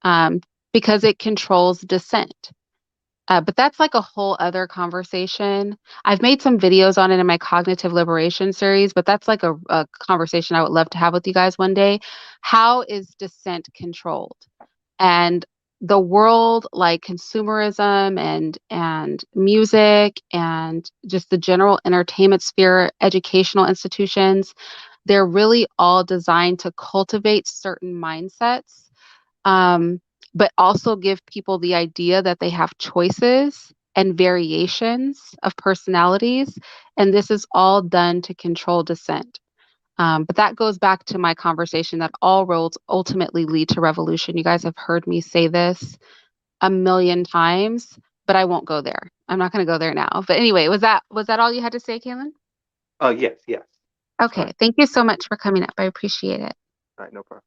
Um, because it controls dissent. But that's like a whole other conversation. I've made some videos on it in my cognitive liberation series, but that's like a conversation I would love to have with you guys one day. How is dissent controlled? And the world, like consumerism and music and just the general entertainment sphere, educational institutions, they're really all designed to cultivate certain mindsets, um, but also give people the idea that they have choices and variations of personalities. And this is all done to control dissent. But that goes back to my conversation that all roads ultimately lead to revolution. You guys have heard me say this a million times, but I won't go there. I'm not going to go there now. But anyway, was that all you had to say, Kaylin? Oh, yes, yes. That's Okay, fine. thank you so much for coming up. I appreciate it. All right, no problem.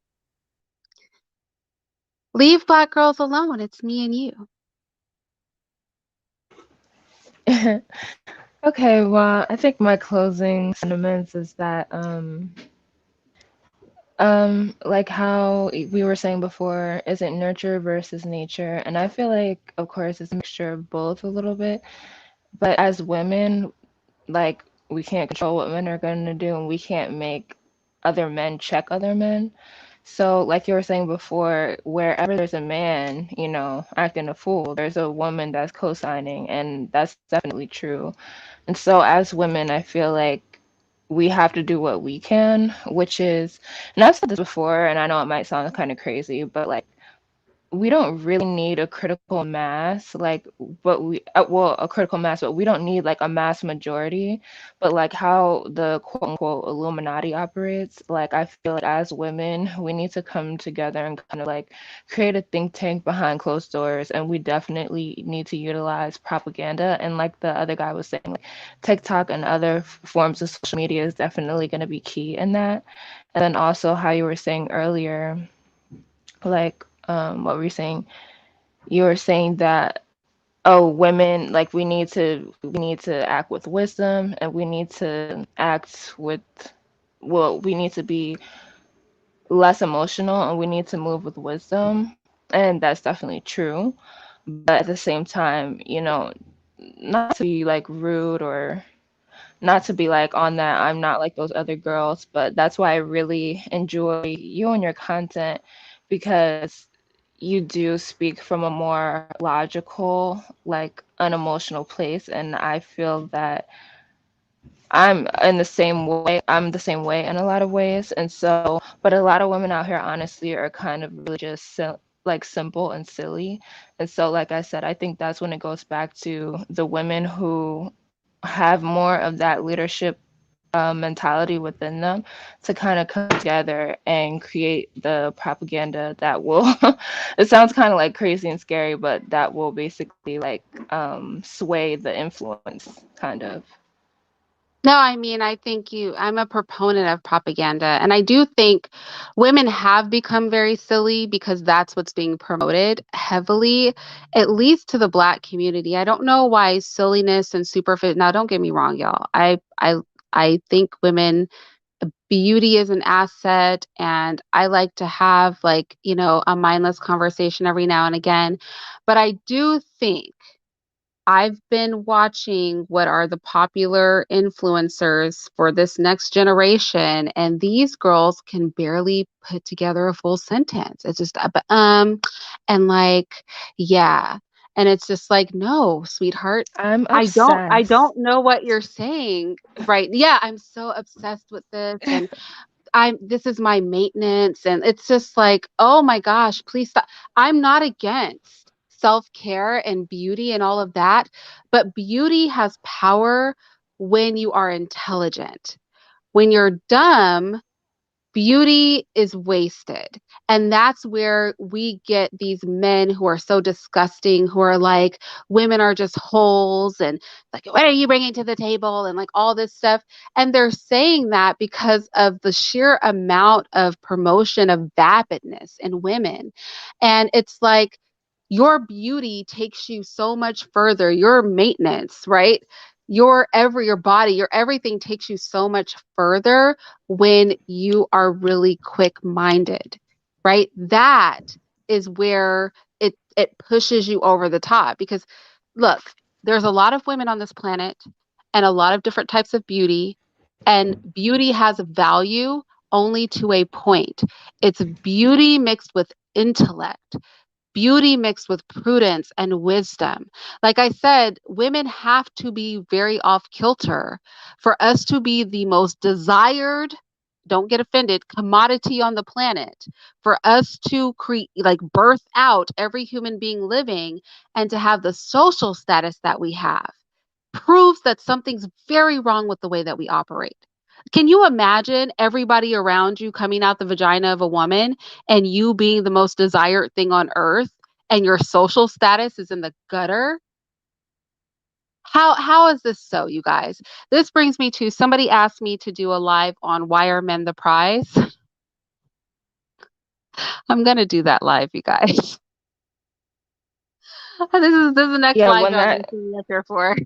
Leave Black girls alone. It's me and you. Okay, well, I think my closing sentiments is that like how we were saying before, is it nurture versus nature? And I feel like, of course, it's a mixture of both a little bit. But as women, like we can't control what men are going to do, and we can't make other men check other men. So, like you were saying before, wherever there's a man, acting a fool, there's a woman that's co-signing, and that's definitely true. And so, as women, I feel like we have to do what we can, which is, and I've said this before, and I know it might sound kind of crazy, but like we don't really need a critical mass, like, but well, a critical mass, but we don't need like a mass majority. But like how the quote unquote Illuminati operates, like I feel like as women, we need to come together and kind of like create a think tank behind closed doors. And we definitely need to utilize propaganda. And like the other guy was saying, like TikTok and other forms of social media is definitely going to be key in that. And then also how you were saying earlier, like what were you saying? You were saying that, oh, women, like we need to act with wisdom, and we need to act with, well, we need to be less emotional, and we need to move with wisdom. And that's definitely true. But at the same time, not to be like rude or not to be like on that I'm not like those other girls, but that's why I really enjoy you and your content, because you do speak from a more logical, like unemotional place, and I feel that I'm the same way in a lot of ways. And so, but a lot of women out here honestly are kind of really just like simple and silly. And so, like I said, I think that's when it goes back to the women who have more of that leadership mentality within them to kind of come together and create the propaganda that will it sounds kind of like crazy and scary, but that will basically like sway the influence kind of. No, I mean, I'm a proponent of propaganda. And I do think women have become very silly because that's what's being promoted heavily, at least to the Black community. I don't know why silliness and superficial. Now, don't get me wrong, y'all. I think women beauty is an asset, and I like to have like, a mindless conversation every now and again. But I do think I've been watching what are the popular influencers for this next generation, and these girls can barely put together a full sentence. It's just, and like, yeah. And it's just like, no, sweetheart, I'm I don't obsessed. know what you're saying, right? Yeah, I'm so obsessed with this, and this is my maintenance, and it's just like, oh my gosh, please stop. I'm not against self-care and beauty and all of that, but beauty has power when you are intelligent. When you're dumb, beauty is wasted. And that's where we get these men who are so disgusting, who are like, women are just holes, and like, what are you bringing to the table? And like all this stuff. And they're saying that because of the sheer amount of promotion of vapidness in women. And it's like, your beauty takes you so much further, your maintenance, right? Your body, your everything takes you so much further when you are really quick minded, right? That is where it pushes you over the top, because look, there's a lot of women on this planet and a lot of different types of beauty, and beauty has value only to a point. It's beauty mixed with intellect, beauty mixed with prudence and wisdom. Like I said, women have to be very off kilter for us to be the most desired, don't get offended, commodity on the planet, for us to create, like birth out every human being living, and to have the social status that we have proves that something's very wrong with the way that we operate. Can you imagine everybody around you coming out the vagina of a woman and you being the most desired thing on earth and your social status is in the gutter? How is this so, you guys? This brings me to somebody asked me to do a live on why are men the prize? I'm gonna do that live, you guys. This is the next Yeah, live when y'all need that to be up here for.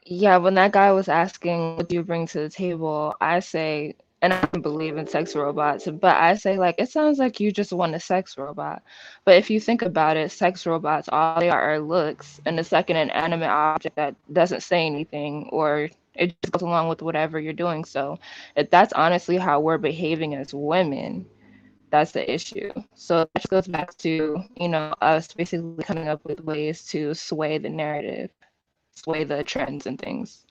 Yeah, when that guy was asking what do you bring to the table, I say, and I don't believe in sex robots, but I say like it sounds like you just want a sex robot. But if you think about it, sex robots, all they are looks, and it's like an inanimate object that doesn't say anything or it just goes along with whatever you're doing. So if that's honestly how we're behaving as women, that's the issue. So that just goes back to, us basically coming up with ways to sway the narrative, sway the trends and things.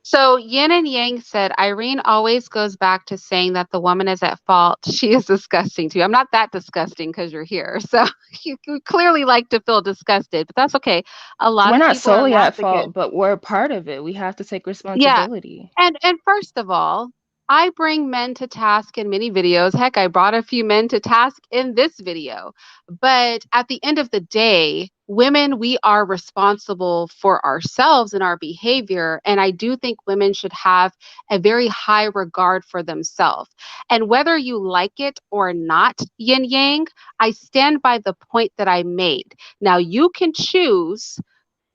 So Yin and Yang said Irene always goes back to saying that the woman is at fault. She is disgusting to you. I'm not that disgusting because you're here. So you clearly like to feel disgusted, but that's okay. A lot We're of not people are solely at masochists. fault, but we're part of it. We have to take Yeah. responsibility. And first of all, I bring men to task in many videos. Heck, I brought a few men to task in this video. But at the end of the day, women, we are responsible for ourselves and our behavior. And I do think women should have a very high regard for themselves. And whether you like it or not, yin yang, I stand by the point that I made. Now, you can choose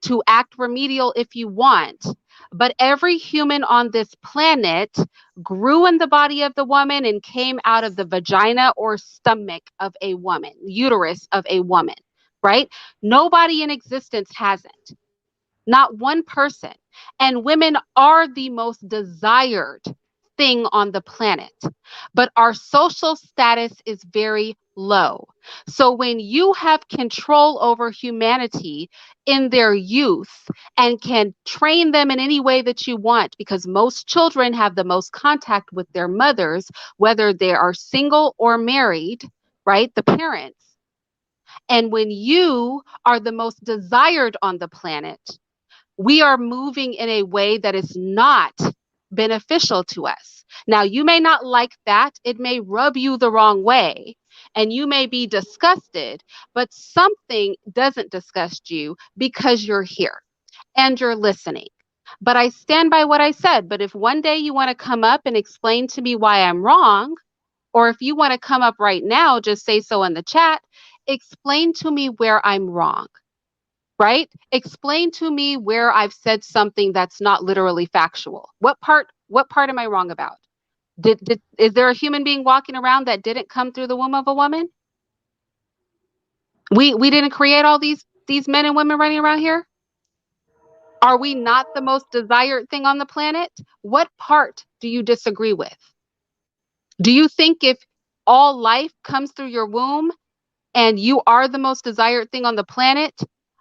to act remedial if you want. But every human on this planet grew in the body of the woman and came out of the vagina or stomach of a woman, uterus of a woman, right? Nobody in existence hasn't. Not one person. And women are the most desired thing on the planet. But our social status is very low. So when you have control over humanity in their youth and can train them in any way that you want, because most children have the most contact with their mothers, whether they are single or married, right? The parents. And when you are the most desired on the planet, we are moving in a way that is not beneficial to us. Now, you may not like that. It may rub you the wrong way and you may be disgusted, but something doesn't disgust you because you're here and you're listening. But I stand by what I said. But if one day you want to come up and explain to me why I'm wrong, or if you want to come up right now, just say so in the chat, explain to me where I'm wrong, right? Explain to me where I've said something that's not literally factual. What part am I wrong about? Is there a human being walking around that didn't come through the womb of a woman? We didn't create all these men and women running around here? Are we not the most desired thing on the planet? What part do you disagree with? Do you think if all life comes through your womb and you are the most desired thing on the planet,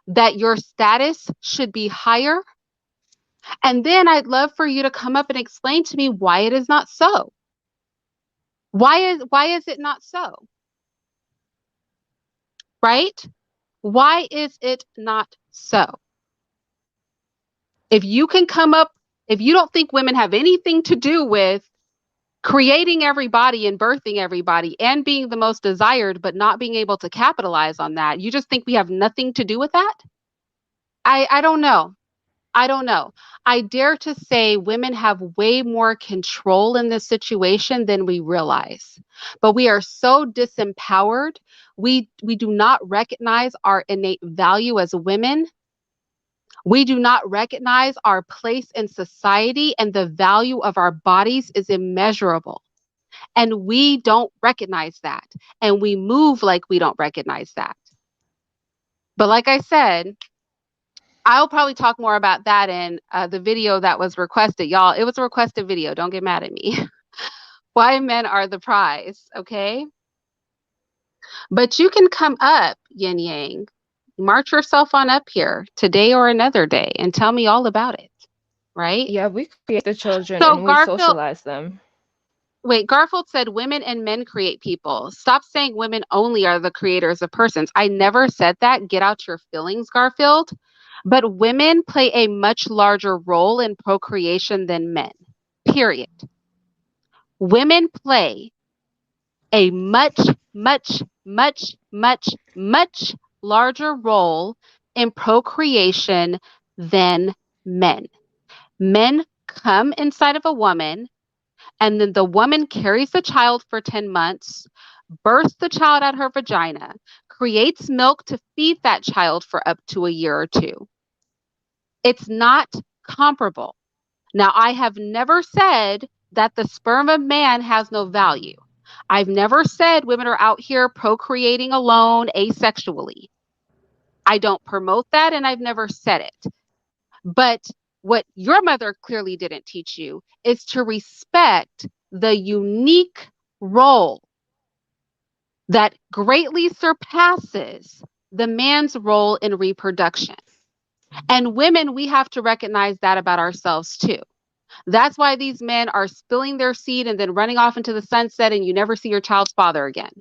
that your status should be higher? And then I'd love for you to come up and explain to me why it is not so. Why is it not so? Right? Why is it not so? If you can come up, if you don't think women have anything to do with creating everybody and birthing everybody and being the most desired, but not being able to capitalize on that, you just think we have nothing to do with that? I don't know. I don't know. I dare to say women have way more control in this situation than we realize. But we are so disempowered. We do not recognize our innate value as women. We do not recognize our place in society, and the value of our bodies is immeasurable. And we don't recognize that. And we move like we don't recognize that. But like I said, I'll probably talk more about that in the video that was requested. Y'all, it was a requested video. Don't get mad at me. Why men are the prize, okay? But you can come up, Yin Yang. March yourself on up here today or another day and tell me all about it, right? Yeah, we create the children So and we Garfield, socialize them. wait, Garfield said women and men create people. Stop saying women only are the creators of persons. I never said that. Get out your feelings, Garfield. But women play a much larger role in procreation than men. period. Women play a much, much, much, much, much larger role in procreation than men. Men come inside of a woman, and then the woman carries the child for 10 months, births the child at her vagina, creates milk to feed that child for up to a year or two. It's not comparable. Now, I have never said that the sperm of man has no value. I've never said women are out here procreating alone asexually. I don't promote that, and I've never said it. But what your mother clearly didn't teach you is to respect the unique role that greatly surpasses the man's role in reproduction. And women, we have to recognize that about ourselves too. That's why these men are spilling their seed and then running off into the sunset, and you never see your child's father again.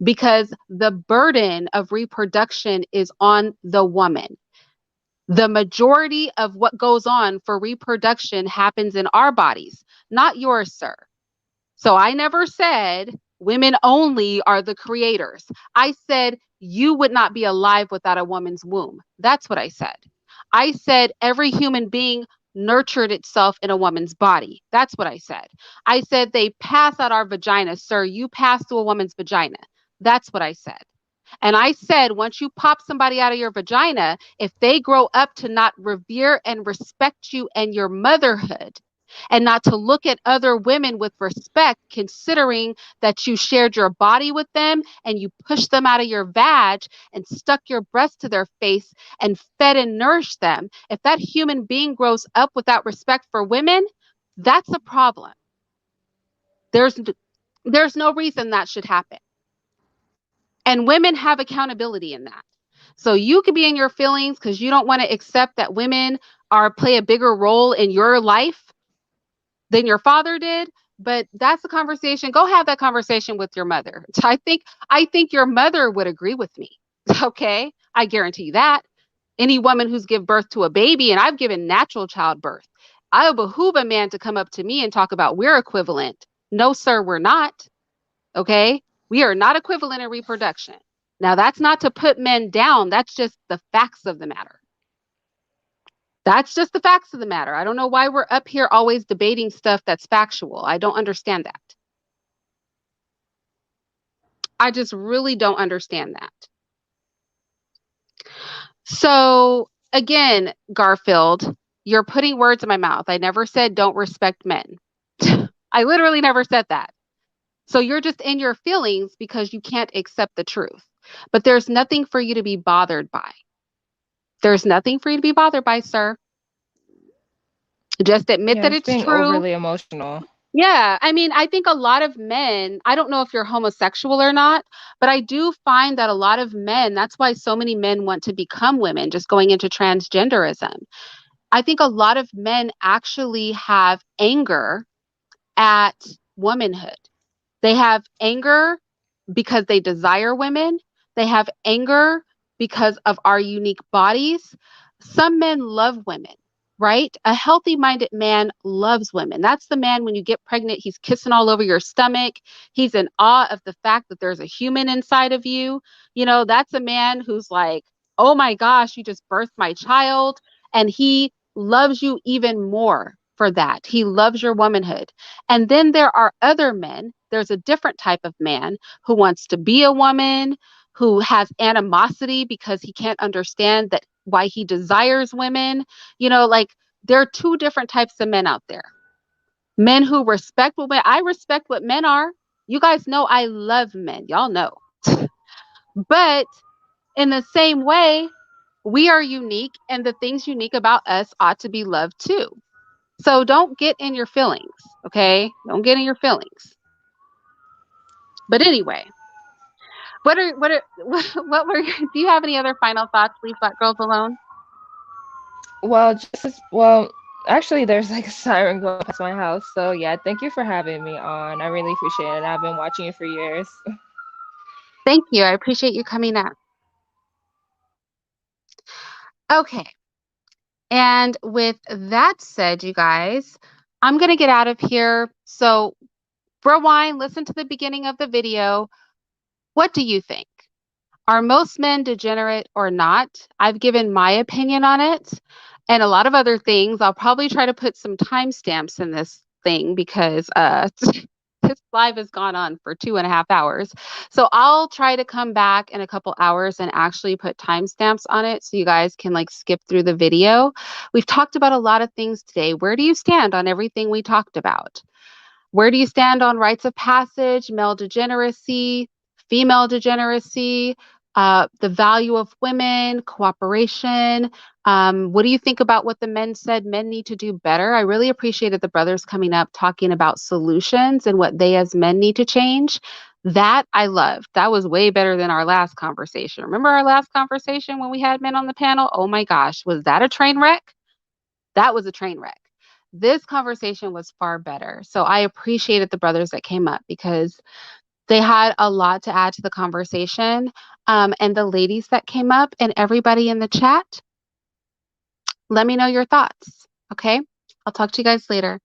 Because the burden of reproduction is on the woman. The majority of what goes on for reproduction happens in our bodies, not yours, sir. So I never said women only are the creators. I said you would not be alive without a woman's womb. That's what I said. I said every human being nurtured itself in a woman's body. That's what I said. I said they pass out our vagina. Sir, you pass through a woman's vagina. That's what I said. And I said, once you pop somebody out of your vagina, if they grow up to not revere and respect you and your motherhood, and not to look at other women with respect, considering that you shared your body with them and you pushed them out of your vag and stuck your breast to their face and fed and nourished them. If that human being grows up without respect for women, that's a problem. There's no reason that should happen. And women have accountability in that. So you could be in your feelings because you don't want to accept that women play a bigger role in your life than your father did, but that's a conversation. Go have that conversation with your mother. I think your mother would agree with me. Okay? I guarantee you that. Any woman who's given birth to a baby, and I've given natural childbirth, I would behoove a man to come up to me and talk about we're equivalent. No, sir, we're not. Okay? We are not equivalent in reproduction. Now, that's not to put men down. That's just the facts of the matter. That's just the facts of the matter. I don't know why we're up here always debating stuff that's factual. I don't understand that. I just really don't understand that. So again, Garfield, you're putting words in my mouth. I never said don't respect men. I literally never said that. So you're just in your feelings because you can't accept the truth. But there's nothing for you to be bothered by. There's nothing for you to be bothered by, sir. Just admit that it's it's being true. overly emotional. Yeah, I mean, I think a lot of men, I don't know if you're homosexual or not, but I do find that a lot of men, that's why so many men want to become women, just going into transgenderism. I think a lot of men actually have anger at womanhood. They have anger because they desire women. They have anger because of our unique bodies. Some men love women, right? A healthy minded man loves women. That's the man when you get pregnant, he's kissing all over your stomach. He's in awe of the fact that there's a human inside of you. You know, that's a man who's like, oh my gosh, you just birthed my child. And he loves you even more for that. He loves your womanhood. And then there are other men. There's a different type of man who wants to be a woman, who has animosity because he can't understand that why he desires women. You know, like there are two different types of men out there. Men who respect women. I respect what men are. You guys know I love men. Y'all know. But in the same way, we are unique, and the things unique about us ought to be loved too. So don't get in your feelings, okay? Don't get in your feelings. But anyway, what were do you have any other final thoughts? Leave Black Girls Alone. Well, actually, there's like a siren going past my house. So yeah, thank you for having me on. I really appreciate it. I've been watching you for years. Thank you. I appreciate you coming up. Okay. And with that said, you guys, I'm going to get out of here. So rewind, listen to the beginning of the video. What do you think? Are most men degenerate or not? I've given my opinion on it and a lot of other things. I'll probably try to put some timestamps in this thing because this live has gone on for 2.5 hours. So I'll try to come back in a couple hours and actually put timestamps on it so you guys can like skip through the video. We've talked about a lot of things today. Where do you stand on everything we talked about? Where do you stand on rites of passage, male degeneracy, female degeneracy, the value of women, cooperation? What do you think about what the men said men need to do better? I really appreciated the brothers coming up talking about solutions and what they as men need to change. That I loved. That was way better than our last conversation. Remember our last conversation when we had men on the panel? Oh my gosh, was that a train wreck? That was a train wreck. This conversation was far better. So I appreciated the brothers that came up because they had a lot to add to the conversation. And the ladies that came up and everybody in the chat, let me know your thoughts. Okay. I'll talk to you guys later.